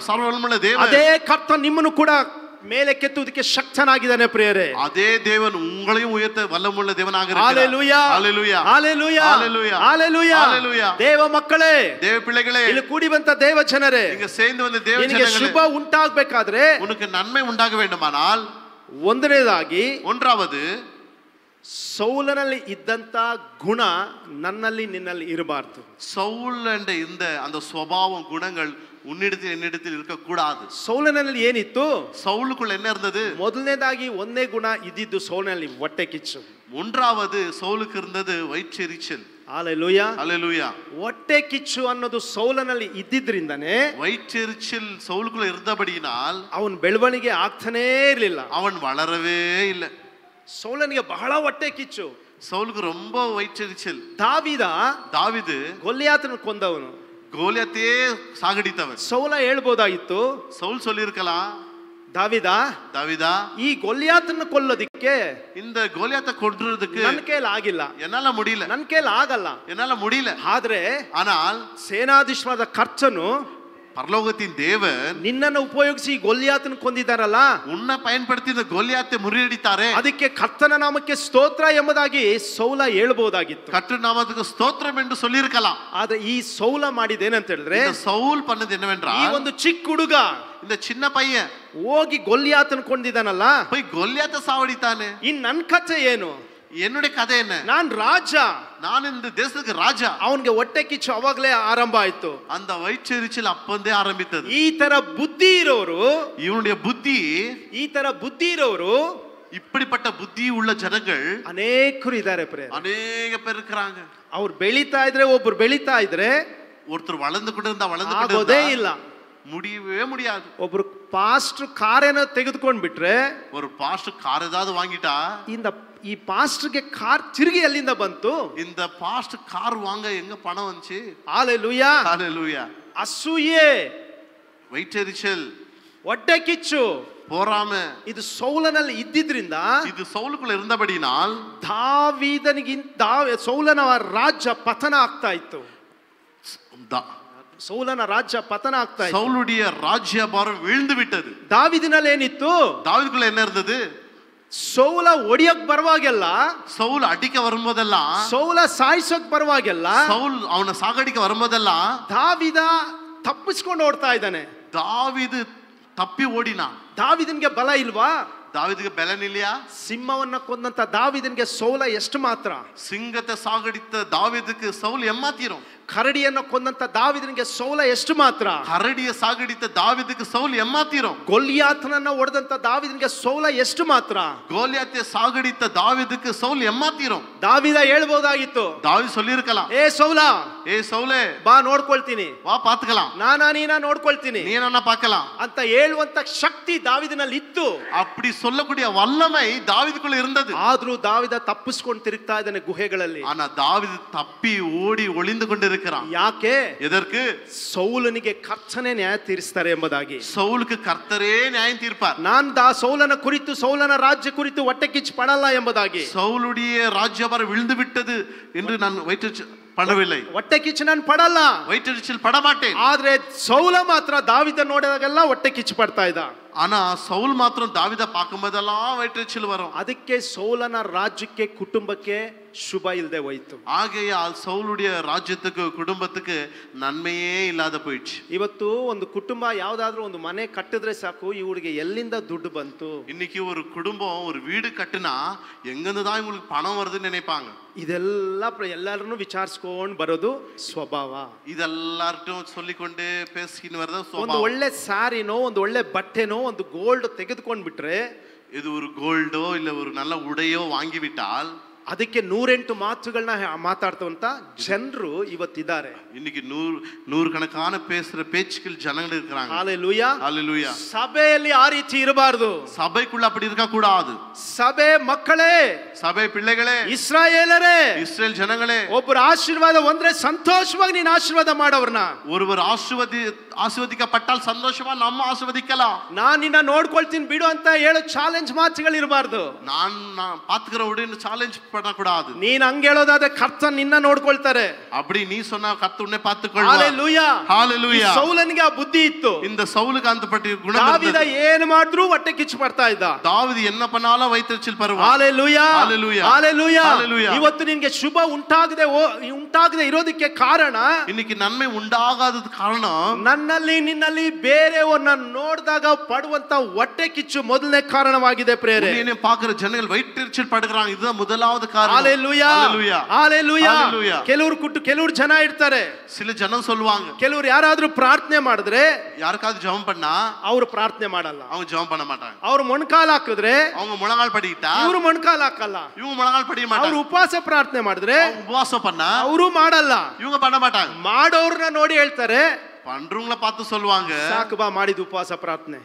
ಸರ್ವವಲ್ಲಮುಳ್ಳ ದೇವ, ಅದೇ ಕರ್ತ ನಿಮ್ಮನ್ನು ಕೂಡ ಮೇಲೆ ಕೆತ್ತುವುದಕ್ಕೆ ಶಕ್ತನಾಗಿದ್ದಾನೆ ಪ್ರಿಯರೇ. அதே தேவன் உங்களையும் உயர்த்த வல்லமுள்ள தேவனாக இருக்கிறார். ஹalleluya ஹalleluya ஹalleluya ஹalleluya ஹalleluya ஹalleluya. ದೇವ ಮಕ್ಕಳೇ, தேவ பிள்ளைகளே, ಇಲ್ಲಿ ಕೂಡಿ ಬಂತ ದೇವ ಜನರೇ, நீங்க சேர்ந்து வந்த தேவ ನಿನಗೆ ಜನங்களே, ಶುಭ ಉಂಟಾಗಬೇಕಾದ್ರೆ உனக்கு நன்மை உண்டாக வேண்டுமானால் ಒಂದನೇದಾಗಿ ஒன்றாவது ಸೌಲನಲ್ಲಿ ಇದ್ದಂತ ಗುಣ ನನ್ನಲ್ಲಿ ನಿನ್ನಲ್ಲಿ ಇರಬಾರದು. சவுல் என்ற அந்த சுபாவம் குணங்கள் உன்னிடத்தில் என்னிடத்தில் இருக்கக்கூடாது. ಸೌಲನಲ್ಲಿ ಏನಿತ್ತು? சவுலுக்குள்ள என்ன இருந்தது? ಮೊದಲನೇದಾಗಿ ಒಂದೇ ಗುಣ ಇದ್ದಿದ್ದು ಸೌಲನಲ್ಲಿ ಹೊಟ್ಟೆ ಕಿಚ್ಚು. ஒன்றாவது சவுலுக்கு இருந்தது வயிற்றெரிச்சல். ಹಾಲೆಲೂಯಾ. ஹalleluya. ಹೊಟ್ಟೆ ಕಿಚ್ಚು ಅನ್ನೋದು ಸೌಲನಲ್ಲಿ ಇದ್ದಿದ್ರಿಂದನೇ வயிற்றெரிச்சல் சவுலுக்குள்ள இருந்தபடியினால் ಅವನ ಬೆಳವಣಿಗೆ ಆಗ್ತಾನೇ ಇರಲಿಲ್ಲ. அவன் வளரவே இல்லை. ಸೌಲನಿಗೆ ಬಹಳ ಹೊಟ್ಟೆ ಕಿಚ್ಚು. சவுலுக்கு ரொம்ப வயிற்றெரிச்சல். ದಾವಿದು ಗೊಲ್ಯಾತನ ಕೊಂದವನು, கோலியாத்தையே சாகடித்தவன். ಸೌಲ ಹೇಳ್ಬೋದಾಗಿತ್ತು, சவுல் சொல்லியிருக்கலாம், ದಾವಿದಾ ಈ ಗೊಲ್ಯಾತನ ಕೊಲ್ಲೋದಿಕ್ಕೆ இந்த கோலியாத்தை கொல்றதுக்கு ನನ್ನ ಕೈಲಿ ಆಗಿಲ್ಲ, என்னால முடியல, ನನ್ನ ಕೈಲಿ ಆಗಲ್ಲ, என்னால முடியல. ಆದ್ರೆ ஆனால் ಸೇನಾಧೀಶನಾದ ಕರ್ತನು பரலோகத்தின் தேவன் ನಿನ್ನನ್ನು ಉಪಯೋಗಿಸಿ ಗೊಲ್ಯಾತನ ಕೊಂದಿದ್ದಾರಲ್ಲ, உன்னை பயன்படுத்தி இந்த கோலியாத்தை முறியடித்தாரே, ಅದಕ್ಕೆ ಕರ್ತನ ನಾಮಕ್ಕೆ ಸ್ತೋತ್ರ ಎಂಬುದಾಗಿ ಸೌಲ ಹೇಳ್ಬಹುದಾಗಿತ್ತು, கர்த்தர் நாமத்துக்கு ஸ்தோத்திரம் என்று சொல்லியிருக்கலாம். ಆದ್ರೆ ಈ ಸೌಲ ಮಾಡಿದೇನಂತ ಹೇಳಿದ್ರೆ, இந்த சவுல் பண்ணது ಈ என்னவென்றால், ಒಂದು ಚಿಕ್ಕ ಹುಡುಗ இந்த சின்ன பையன் ಹೋಗಿ ಗೊಲ್ಯಾತನ ಕೊಂದಿದ್ದಾನಲ್ಲ, போய் கோலியாத்தை சாவடித்தானே. ಇನ್ ನನ್ ಕಥೆ ಏನು? என்னுடைய கதை என்ன? ನಾನ್ ರಾಜ, நான் இந்த தேசத்துக்கு ராஜா. ಅವನಿಗೆ ಹೊಟ್ಟೆ ಕಿಚ್ಚು ಅವಾಗಲೇ ಆರಂಭ ಆಯ್ತು. அந்த வயிற்றெரிச்சல் அப்பந்தே ஆரம்பித்தது. ಈ ತರ ಬುದ್ಧಿ ಇರೋರು, இவனுடைய புத்தி, ಈ ತರ ಬುದ್ಧಿ ಇರೋರು, இப்படிப்பட்ட புத்தி உள்ள ஜனங்கள் ಅನೇಕರು ಇದ್ದಾರೆ. அநேக பேர் இருக்கிறாங்க. ಅವ್ರು ಬೆಳೀತಾ ಇದ್ರೆ, ಒಬ್ರು ಬೆಳೀತಾ ಇದ್ರೆ ஒருத்தர் வளர்ந்து கொண்டு ಆಗೋದೇ ಇಲ್ಲ, முடியவே முடியாது. ಒಬ್ರು ಪಾಸ್ಟರ್ ಕಾರೇನೋ ತೆಗೆದುಕೊಂಡ್ ಬಿಟ್ರೆ, ஒரு பாஸ்டர் கார் ஏதாவது வாங்கிட்டா, ಈ ಪಾಸ್ಟರ್ಗೆ ಕಾರ್ ತಿರುಗಿ ಎಲ್ಲಿಂದ ಬಂತು? இந்த பாஸ்டர் கார் வாங்க எங்க பணம் வந்துச்சு? ಹಾಲೆಲೂಯಾ, ஹalleluya. ಅಸೂಯೆ, வயிற்றெரிச்சல், ಹೊಟ್ಟೆ ಕಿಚ್ಚು, போராமை, ಇದು ಸೌಲನಲ್ಲಿ ಇದ್ದಿದ್ರಿಂದ, இது சவுலுக்குள்ள இருந்தபடினால் ಸೌಲನ ರಾಜ್ಯ ಪತನ ಆಗ್ತಾ ಇತ್ತು. ಸೌಲನ ರಾಜ್ಯ ಪತನ ಆಗ್ತಾ ಇತ್ತು. சவுலுடைய ராஜ்யபாரம் வீழ்ந்து விட்டது. ದಾವಿದಿನಲ್ಲಿ ಏನಿತ್ತು? தாவீதுக்குள்ள என்ன இருந்தது? ಸೌಲ ಒಡಿಯಕ್ ಬರುವಾಗೆಲ್ಲ, சவுல் அடிக்க வரும்போதெಲ್ಲ, ಸೌಲ ಸಾಯಿಸೋಕ್ ಬರುವಾಗೆಲ್ಲ, சவுல் அவனை சாகடிக்க வரும்போதெಲ್ಲ ದಾವಿದ ತಪ್ಪಿಸ್ಕೊಂಡು ಓಡ್ತಾ ಇದ್ದಾನೆ. தாவீது தப்பி ஓடினா. ದಾವಿದನ್ಗೆ ಬಲ ಇಲ್ವಾ? தாவீதுக்கு பலன் இல்லையா? ಸಿಂಹವನ್ನ ಕೊಂದಂತ ದಾವಿದನ್ಗೆ ಸೌಲ ಎಷ್ಟು ಮಾತ್ರ? சிங்கத்தை சாகடித்த தாவீதுக்கு சவுல் எம்மாத்திரம். ಕರಡಿಯನ್ನ ಕೊಂದಂತ ದಾವಿದನಿಗೆ ಸೌಲ ಎಷ್ಟು ಮಾತ್ರ? கரடிய சாகடித்த தாவீதுக்கு சவுல் எம்மாத்திரம். ಗೊಲ್ಯಾತನನ್ನ ಹೊಡೆದಂತ ದಾವಿದನಿಗೆ ಸೌಲ ಎಷ್ಟು ಮಾತ್ರ? கோலியாத்தை சாகடித்த தாவீதுக்கு சவுல் எம்மாத்திரம். ದಾವಿದ ಹೇಳ್ಬೋದಾಗಿತ್ತು, தாவீது சொல்லியிருக்கலாம், ಏ ಸೌಲ, ஏ சவுலே ಬಾ ನೋಡ್ಕೊಳ್ತೀನಿ, வா பாத்துக்கலாம், ನೀನ ನೋಡ್ಕೊಳ್ತೀನಿ நீ என்ன பார்க்கலாம் ಅಂತ ಹೇಳುವಂತ ಶಕ್ತಿ ದಾವಿದನಲ್ಲಿ ಇತ್ತು. அப்படி சொல்லக்கூடிய வல்லமை தாவீதுக்குள்ள இருந்தது. ಆದ್ರೂ ದಾವಿದ ತಪ್ಪಿಸ್ಕೊಂಡು ತಿರುಗ್ತಾ ಇದ್ದಾನೆ ಗುಹೆಗಳಲ್ಲಿ. ஆனா தாவீது தப்பி ஓடி ஒளிந்து கொண்டிருக்கிறான். ಯಾಕೆ? எதற்கு? ಸೌಲನಿಗೆ ಕರ್ತನೇ ನ್ಯಾಯ ತೀರಿಸ್ತಾರೆ ಎಂಬುದಾಗಿ. சவுலுக்கு கர்த்தரே நியாயம் தீர்ப்பார். ನಾನ್ ಸೌಲನ ಕುರಿತು, ಸೌಲನ ರಾಜ್ಯ ಕುರಿತು ಹೊಟ್ಟೆ ಕಿಚ್ಚು ಪಡಲ್ಲ ಎಂಬುದಾಗಿ. சவுலுடைய ராஜ்யபாரம் விழுந்து விட்டது என்று நான் படவில்லை. ಹೊಟ್ಟೆ ಕಿಚ್ಚು ನಾನು ಪಡಲ್ಲ, வயிற்றெரிச்சல் படமாட்டேன். ಆದ್ರೆ ಸೌಲ ಮಾತ್ರ ದಾವಿದ ನೋಡಿದಾಗೆಲ್ಲ ಹೊಟ್ಟೆ ಕಿಚ್ಚು ಪಡ್ತಾ ಇದ್ದ. ஆனா சவுல் மாத்திரம் தாவீதை பார்க்கும்போதெல்லாம் வயிற்றெரிச்சல் வரும். ಅದಕ್ಕೆ ಸೌಲನ ರಾಜ್ಯಕ್ಕೆ, ಕುಟುಂಬಕ್ಕೆ ಶುಭ ಇಲ್ಲದೆ ಹೋಯ್ತು. ஆகையால் சவுலுடைய ராஜ்யத்துக்கு, குடும்பத்துக்கு நன்மையே இல்லாத போயிடுச்சு. ಇವತ್ತು ಒಂದು ಕುಟುಂಬ ಯಾವ್ದಾದ್ರೂ ಒಂದು ಮನೆ ಕಟ್ಟಿದ್ರೆ ಸಾಕು, ಇವ್ರಿಗೆ ಎಲ್ಲಿಂದ ದುಡ್ಡು ಬಂತು? இன்னைக்கு ஒரு குடும்பம் ஒரு வீடு கட்டுனா எங்கிருந்து தான் இவங்களுக்கு பணம் வருதுன்னு நினைப்பாங்க. ಇದೆಲ್ಲ ಎಲ್ಲರನ್ನು ವಿಚಾರಿಸ್ಕೊಂಡು ಬರೋದು ಸ್ವಭಾವ. ಇದೆಲ್ಲಾರ್ಟು சொல்லிக்கொண்டு பேசிக்கின்னு வரது ಒಂದು ಸ್ವಭಾವ. ಒಳ್ಳೆ ಸಾರಿನೋ, ಒಂದು ಒಳ್ಳೆ ಬಟ್ಟೆನೋ, ಒಂದು ಗೋಲ್ಡ್ ತೆಗೆದುಕೊಂಡು ಬಿಟ್ರೆ, இது ஒரு கோல்டோ இல்ல ஒரு நல்ல உடையோ வாங்கிவிட்டால் ಅದಕ್ಕೆ 108 ಮಾತುಗಳನ್ನ ಮಾತಾಡ್ತವಂತ ಜನರು ಇವತ್ತಿದ್ದಾರೆ. இன்னைக்கு நூறு கணக்கான பேசுற பேச்சுக்கள் ஜனங்கள் இருக்கிறாங்க. ஹalleluya, ஹalleluya. ಸಭೆಯಲ್ಲಿ ಆ ರೀತಿ ಇರಬಾರದು. சபைக்குள்ள அப்படி இருக்க கூடாது. ಸಭೆ ಮಕ್ಕಳೇ, சபை பிள்ளைகளே, ಇಸ್ರಾಯೇಲರೇ, இஸ்ரேல் ஜனங்களே, ಒಬ್ಬರು ಆಶೀರ್ವಾದ ಒಂದ್ರೆ ಸಂತೋಷವಾಗಿ ನೀನು ಆಶೀರ್ವಾದ ಮಾಡೋರ್ನ. ஒருவர் ஆசீர்வதிக்கப்பட்டால் சந்தோஷமா நம்ம ஆசீர்வதிக்கலாம். ನಾನು ನಿನ್ನ ನೋಡ್ಕೊಳ್ತೀನಿ ಬಿಡು ಅಂತ ಹೇಳೋ ಚಾಲೆಂಜ್ ಮಾತುಗಳು ಇರಬಾರ್ದು. நான் பாத்துக்கிற உடனே ಚಾಲೆಂಜ್ பண்ணக்கூடாது. ನೀನ್ ಹಂಗ ಹೇಳೋದಾದ್ರೆ ಕರ್ತನ್ ನಿನ್ನ ನೋಡ್ಕೊಳ್ತಾರೆ. அப்படி நீ சொன்னா கர்த்தர் உன்னை பார்த்துக்கொள்வார். ஹalleluya, ஹalleluya. ಸೌಲನಿಗೆ ಆ ಬುದ್ಧಿ ಇತ್ತು. இந்த சவுலுக்கு அந்த பட்டி குணம் ದಾವಿದ ಏನು ಮಾಡಿದ್ರು ಹೊಟ್ಟೆ ಕಿಚ್ಚು ಪಡ್ತಾ ಇದ್ದ. தாவீது என்ன பண்ணாலும் வயிற்றெரிச்சல் பருவான். ஹalleluya, ஹalleluya, ஹalleluya. ஹalleluya. ಇವತ್ತು ನಿನಗೆ ಶುಭ ಉಂಟಾಗದೆ ಇರೋದಕ್ಕೆ ಕಾರಣ, இன்னைக்கு நன்மை உண்டாகாதது காரணம், ನನ್ನಲ್ಲಿ ನಿನ್ನಲ್ಲಿ ಬೇರೆಯವರನ್ನ ನೋಡಿದಾಗ ಪಡುವಂತ ಹೊಟ್ಟೆ ಕಿಚ್ಚು ಮೊದಲನೇ ಕಾರಣವಾಗಿದೆ ಪ್ರೇರೆ. என்னை பார்க்கிற ஜனங்கள் வயிற்றெரிச்சல் படுகிறாங்க. இதுதான் முதலாவது மூன்றாவது காரணம் ஹalleluya ஹalleluya ஹalleluya ஹalleluya ಕೆಲವರು ಜನ ಇರ್ತಾರೆ சில ஜனம் சொல்லுவாங்க ಕೆಲವರು ಯಾರಾದ್ರೂ ಪ್ರಾರ್ಥನೆ ಮಾಡಿದ್ರೆ யாருக்காவது ஜெபம் பண்ணா ಅವರು ಪ್ರಾರ್ಥನೆ ಮಾಡಲ್ಲ அவங்க ஜெபம் பண்ண மாட்டாங்க ಅವರು ಮೊಣಕಾಲು ಹಾಕಿದ್ರೆ அவங்க முழங்கால் படிக்கிட்டா ಇವರು ಮೊಣಕಾಲು ಹಾಕಲ್ಲ இவங்க முழங்கால் படிக்க ಅವರು மாட்டாங்க ಉಪವಾಸ ಪ್ರಾರ್ಥನೆ ಮಾಡಿದ್ರೆ அவங்க உபவாசம் பண்ணா ಅವರು ಮಾಡಲ್ಲ இவங்க பண்ண மாட்டாங்க ಮಾಡೋರ್ನ ನೋಡಿ ಹೇಳ್ತಾರೆ பண்றவங்கள பார்த்து சொல்லுவாங்க ಸಾಕು ಬಾ ಮಾಡಿದ್ದು ಉಪವಾಸ ಪ್ರಾರ್ಥನೆ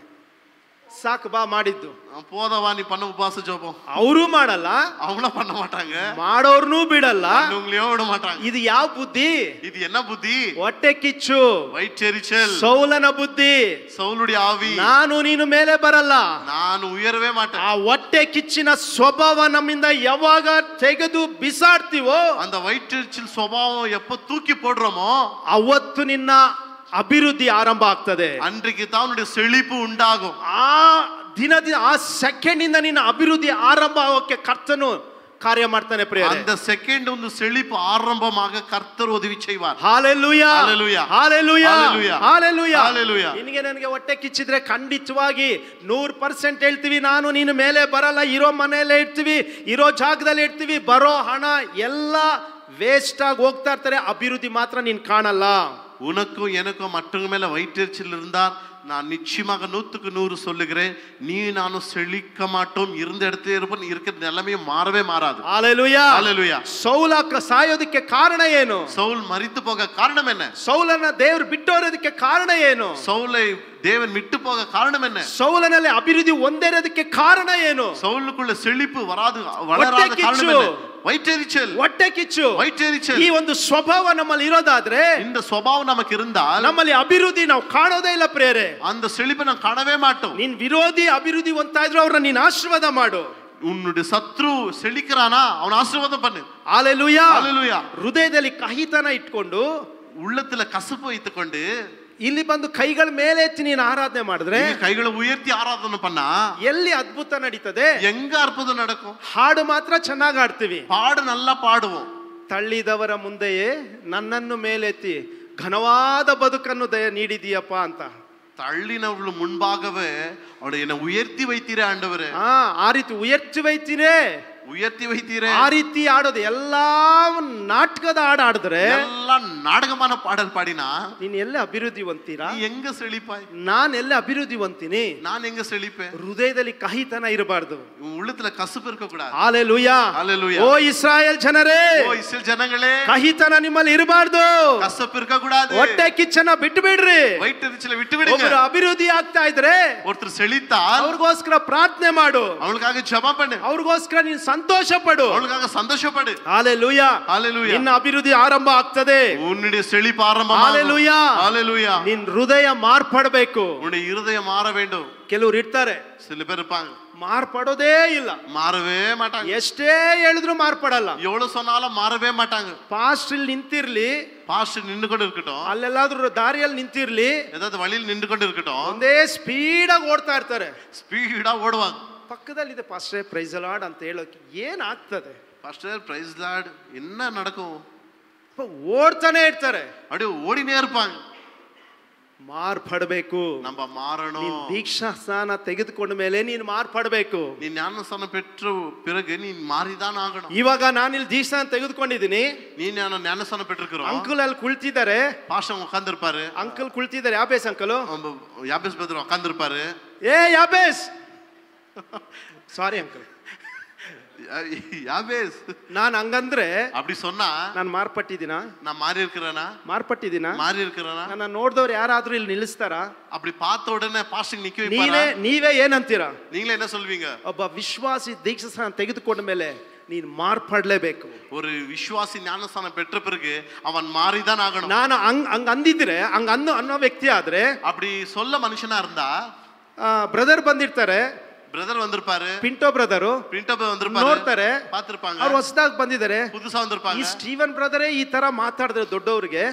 ಸಾಕು ಬಾ ಮಾಡಿದ್ದು போதவா நீ பண்ண உபவாச ஜெபம் ಅವರು ಮಾಡಲ್ಲ அவங்களும் பண்ண மாட்டாங்க ಮಾಡೋರ್ನೂ ಬಿಡಲ್ಲ உங்களையும் விட மாட்டாங்க ಇದು ಯಾವ ಬುದ್ಧಿ இது என்ன புத்தி ಹೊಟ್ಟೆ ಕಿಚ್ಚು வயிற்றெரிச்சல் ಸೌಲನ ಬುದ್ಧಿ சவுலுடைய ஆவி ನಾನು ನೀನು ಮೇಲೆ ಬರಲ್ಲ நான் உயரவே மாட்டேன் ಆ ಹೊಟ್ಟೆ ಕಿಚ್ಚಿನ ಸ್ವಭಾವ ನಮ್ಮಿಂದ ಯಾವಾಗ ತೆಗೆದು ಬಿಸಾಡ್ತೀವೋ அந்த வயிற்றெரிச்சல் சுபாவம் எப்ப தூக்கி போடுறோமோ ಅವತ್ತು ನಿನ್ನ ಅಭಿವೃದ್ಧಿ ಆರಂಭ ಆಗ್ತದೆ அன்றைக்கு தான் உன்னுடைய செழிப்பு உண்டாகும் ಆ ಆ ಸೆಕೆಂಡ್ ಇಂದ ನಿನ್ನ ಅಭಿವೃದ್ಧಿ ಆರಂಭ ಆಗೋಕೆ ಕರ್ತನು ಕಾರ್ಯ ಮಾಡ್ತಾನೆ ಪ್ರಿಯರೇ அந்த செகண்ட் ಒಂದು செழிப்பு ஆரம்பமாக கர்த்தர் உதவி செய்வார் hallelujah hallelujah hallelujah hallelujah hallelujah hallelujah ನಿನಗೆ ನನಗೆ ಹೊಟ್ಟೆ ಕಿಚ್ಚಿದ್ರೆ ಖಂಡಿತವಾಗಿ 100% ಹೇಳ್ತೀವಿ ನಾನು ನೀನು ಮೇಲೆ ಬರಲ್ಲ ಇರೋ ಮನೆಯಲ್ಲೇ ಇರ್ತೀವಿ ಇರೋ ಜಾಗದಲ್ಲಿ ಇರ್ತೀವಿ ಬರೋ ಹಣ ಎಲ್ಲ ವೇಸ್ಟ್ ಆಗಿ ಹೋಗ್ತಾ ಇರ್ತಾರೆ ಅಭಿವೃದ್ಧಿ ಮಾತ್ರ ನೀನು ಕಾಣಲ್ಲ உனக்கும் எனக்கும் மற்றவங்க மேல வயிற்றெரிச்சல் இருந்தால் நான் நிச்சயமாக 100% சொல்லுகிறேன் நீ நானும் செழிக்க மாட்டோம் இருந்த இடத்துல இருப்போம் இருக்கிற நிலைமையும் மாறவே மாறாது ಹಾಲೆಲೂಯಾ ಹಾಲೆಲೂಯಾ ಸೌಲ ಸಾಯೋದಕ್ಕೆ ಕಾರಣ ಏನು சவுல் மரித்து போக காரணம் என்ன ಸೌಲನ ದೇವರು ಬಿಟ್ಟೋರೋದಕ್ಕೆ ಕಾರಣ ಏನು சவுலை தேவன் விட்டு போக காரணம் என்ன ಸೌಲನಲ್ಲಿ ಅಭಿವೃದ್ಧಿ ಹೊಂದಿರೋದಕ್ಕೆ ಕಾರಣ ಏನು சவுலுக்குள்ள செழிப்பு வராது வளராத காரணம் என்ன வயிற்றெரிச்சல் ಹೊಟ್ಟೆ ಕಿಚ್ಚು வயிற்றெரிச்சல் ಈ ಒಂದು ಸ್ವಭಾವ ನಮ್ಮಲ್ಲಿ ಇರೋದಾದ್ರೆ இந்த சுபாவம் நமக்கு இருந்தால் ನಮ್ಮಲ್ಲಿ ಅಭಿವೃದ್ಧಿ ನಾವು ಕಾಣೋದೇ ಇಲ್ಲ ಪ್ರೇರೆ அந்த செழிப்பை நாம் காணவே மாட்டோம் ನಿನ್ ವಿರೋಧಿ ಅಭಿವೃದ್ಧಿ ಹೊಂದ್ತಾ ಇದ್ರು ಅವ್ರನ್ನ ನೀನ್ ಆಶೀರ್ವಾದ ಮಾಡು உன்னுடைய சத்ரு செழிக்கிறானா அவன் ஆசீர்வாதம் பண்ணு ಹಾಲೆಲೂಯಾ ஹalleluya ಹೃದಯದಲ್ಲಿ ಕಹಿತನ ಇಟ್ಕೊಂಡು உள்ளத்துல கசப்பு வைத்துக்கொண்டு ಇಲ್ಲಿ ಬಂದು ಕೈಗಳ ಮೇಲೆ ಎತ್ತಿ ನೀನು ಆರಾಧನೆ ಮಾಡಿದ್ರೆ கைகளை உயர்த்தி ஆராதனை பண்ணா ಎಲ್ಲಿ ಅದ್ಭುತ ನಡೀತದೆ எங்க அற்புதம் நடக்கும் ಹಾಡು ಮಾತ್ರ ಚೆನ್ನಾಗಿ ಆಡ್ತೀವಿ பாடு நல்லா பாடுவோம் ತಳ್ಳಿದವರ ಮುಂದೆಯೇ ನನ್ನನ್ನು ಮೇಲೆತ್ತಿ ಘನವಾದ ಬದುಕನ್ನು ನೀಡಿದೀಯಪ್ಪ ಅಂತ தள்ளினவர்கள் முன்பாகவே அவருடைய என்னை உயர்த்தி வைத்தீரே ஆண்டவரே ಆ ರೀತಿ ಉಯರ್ತಿ ವೈತೀರೇ உயர்த்தி வைத்தீரே ಆ ರೀತಿ ಆಡೋದು ಎಲ್ಲಾ ನಾಟಕದ ಹಾಡು ಆಡಿದ್ರೆ எல்லாம் நாடகமான பாடல் பாடினா ನೀನ್ ಎಲ್ಲ ಅಭಿವೃದ್ಧಿ ಹೊಂತೀರಾ நீ எங்க செழிப்பாய் ನಾನ್ ಎಲ್ಲ ಅಭಿವೃದ್ಧಿ ಹೊಂತೀನಿ நான் எங்க செழிப்பேன் ಹೃದಯದಲ್ಲಿ ಕಹಿತನ ಇರಬಾರ್ದು உன் உள்ளத்துல கசப்பு இருக்க கூடாது ಹಾಲೆಲೂಯಾ ஹalleluya ಓ ಇಸ್ರಾಯೇಲ್ ಜನರೇ ஓ இஸ்ரவேல் ஜனங்களே ಕಹಿತನ ನಿಮ್ಮಲ್ಲಿ ಇರಬಾರ್ದು கசப்பு இருக்க கூடாது ಹೊಟ್ಟೆ ಕಿಚ್ಚನ ಬಿಟ್ಟು ಬಿಡ್ರಿ வயிற்றெரிச்சல விட்டு விடுங்க ಒಬ್ಬರು ಅಭಿವೃದ್ಧಿ ಆಗ್ತಾ ಇದ್ರೆ ஒருத்தர் செழித்தால் ಅವ್ರಿಗೋಸ್ಕರ ಪ್ರಾರ್ಥನೆ ಮಾಡು அவங்களுக்காக ஜெபம் பண்ணு ಅವ್ರಿಗೋಸ್ಕರ ನೀನು ಸಂತೋಷ ಪಡು அவங்களுக்காக சந்தோஷப்படு ಹಾಲೆಲೂಯಾ ஹalleluya ನಿನ್ನ ಅಭಿವೃದ್ಧಿ ಆರಂಭ ಆಗ್ತದೆ உன்னுடைய செழிப்பு ஆரம்பமாகும் ಹಾಲೆಲೂಯಾ ஹalleluya ನಿನ್ನ ಹೃದಯ ಮಾರ್ಪಡಬೇಕು உன்னுடைய இருதயம் மாற வேண்டும் ಕೆಲವರು ಇರ್ತಾರೆ சில பேர் இருப்பாங்க ಮಾರ್ಪಡೋದೇ ಇಲ್ಲ மாறவே மாட்டாங்க ಎಷ್ಟೇ ಹೇಳಿದ್ರು ಮಾರ್ಪಡಲ್ಲ எவ்வளவு சொன்னாலும் மாறவே மாட்டாங்க ಪಾಸ್ಟ್ ಇಲ್ಲಿ ನಿಂತಿರ್ಲಿ பாஸ்டர் நின்று கொண்டு இருக்கட்டும் ಅಲ್ಲೆಲ್ಲಾದ್ರೂ ದಾರಿಯಲ್ಲಿ ನಿಂತಿರ್ಲಿ ஏதாவது வழியில் நின்று கொண்டு இருக்கட்டும் ಒಂದೇ ಸ್ಪೀಡ್ ಆಗಿ ಓಡ್ತಾ ಇರ್ತಾರೆ ஸ்பீடா ஓடுவாங்க ಪಕ್ಕದಲ್ಲಿದೆ ಪಾಸ್ಟ್ರೇ ಪ್ರೈಸ್ ಲಾರ್ಡ್ ಅಂತ ಹೇಳೋಕೆ ಏನಾಗ್ತದೆ பாஸ்டர் பிரைஸ் லார்ட் என்ன நடக்கும் ಓಡ್ತಾನೆ ಇರ್ತಾರೆ அப்படியே ஓடினே இருப்பாங்க ಮಾರ್ಪಡಬೇಕು நம்ம மாறணும் ನೀನ್ ದೀಕ್ಷಾ ಸ್ನಾನ ತೆಗೆದುಕೊಂಡ ಮೇಲೆ ನೀನು ಮಾರ್ಪಡಬೇಕು நீ ஞானஸ்தானம் பெற்ற பிறகு நீ மாறிதான் ஆகணும் ಇವಾಗ ನಾನಿಲ್ಲಿ ದೀಕ್ಷಾ ತೆಗೆದುಕೊಂಡಿದ್ದೀನಿ நீ ஞானஸ்தானம் பெற்றிருக்கிறோம் ಅಂಕಲ್ ಅಲ್ಲಿ ಕುಳಿತಿದ್ದಾರೆ பாஸ்டர் உட்கார்ந்து இருப்பாரு ಅಂಕಲ್ ಕುಳಿತಿದ್ದಾರೆ ಯಾಬೇಸ್ ಅಂಕಲು யாபேஸ் பிரதர் உட்கார்ந்து இருப்பாரு ಏ ಯಾಬೇಸ್ ಸಾರಿ ಅಂಕಲ್ யாபேஸ் ನಾನು ಹಂಗಂದ್ರೆ அப்படி சொன்னா ನಾನು ಮಾರ್ಪಟ್ಟಿದ್ದೀನಾ நான் மாறி இருக்கிறேனா ಮಾರ್ಪಟ್ಟಿದ್ದೀನಾ மாறி இருக்கிறேனா ನನ್ನ ನೋಡಿದವ್ರು ಯಾರಾದ್ರೂ ಇಲ್ಲಿ ನಿಲ್ಲಿಸ್ತಾರಾ அப்படி பார்த்த உடனே பாஸ்டர் நிக்க வைப்பாரா ನೀವೇ ಏನಂತೀರಾ நீங்களே என்ன சொல்வீங்க ಒಬ್ಬ ವಿಶ್ವಾಸಿ ದೀಕ್ಷಾ ಸ್ನಾನ ತೆಗೆದುಕೊಂಡ ಮೇಲೆ ನೀನು ಮಾರ್ಪಡಲೇಬೇಕು ஒரு விசுவாசி ஞானஸ்தானம் பெற்ற பிறகு அவன் மாறிதான் ஆகணும் ನಾನು ಹಂಗ ಅಂದಿದ್ರೆ ಹಂಗ ಅನ್ನೋ ವ್ಯಕ್ತಿ ಆದ್ರೆ அப்படி சொல்ல மனுஷனா இருந்தா ಬ್ರದರ್ ಬಂದಿರ್ತಾರೆ பிரதர் வந்திருப்பாரு ಪಿಂಟೋ ಬ್ರದರು பிரிண்டோ வந்திருப்பாரு ನೋಡ್ತಾರೆ பாத்திருப்பாங்க ಅವ್ರು ಹೊಸದಾಗಿ ಬಂದಿದ್ದಾರೆ புதுசா ಈ வந்திருப்பாங்க ಸ್ಟೀವನ್ ಬ್ರದರೇ ಈ ತರ ಮಾತಾಡಿದ್ರೆ ದೊಡ್ಡವ್ರಿಗೆ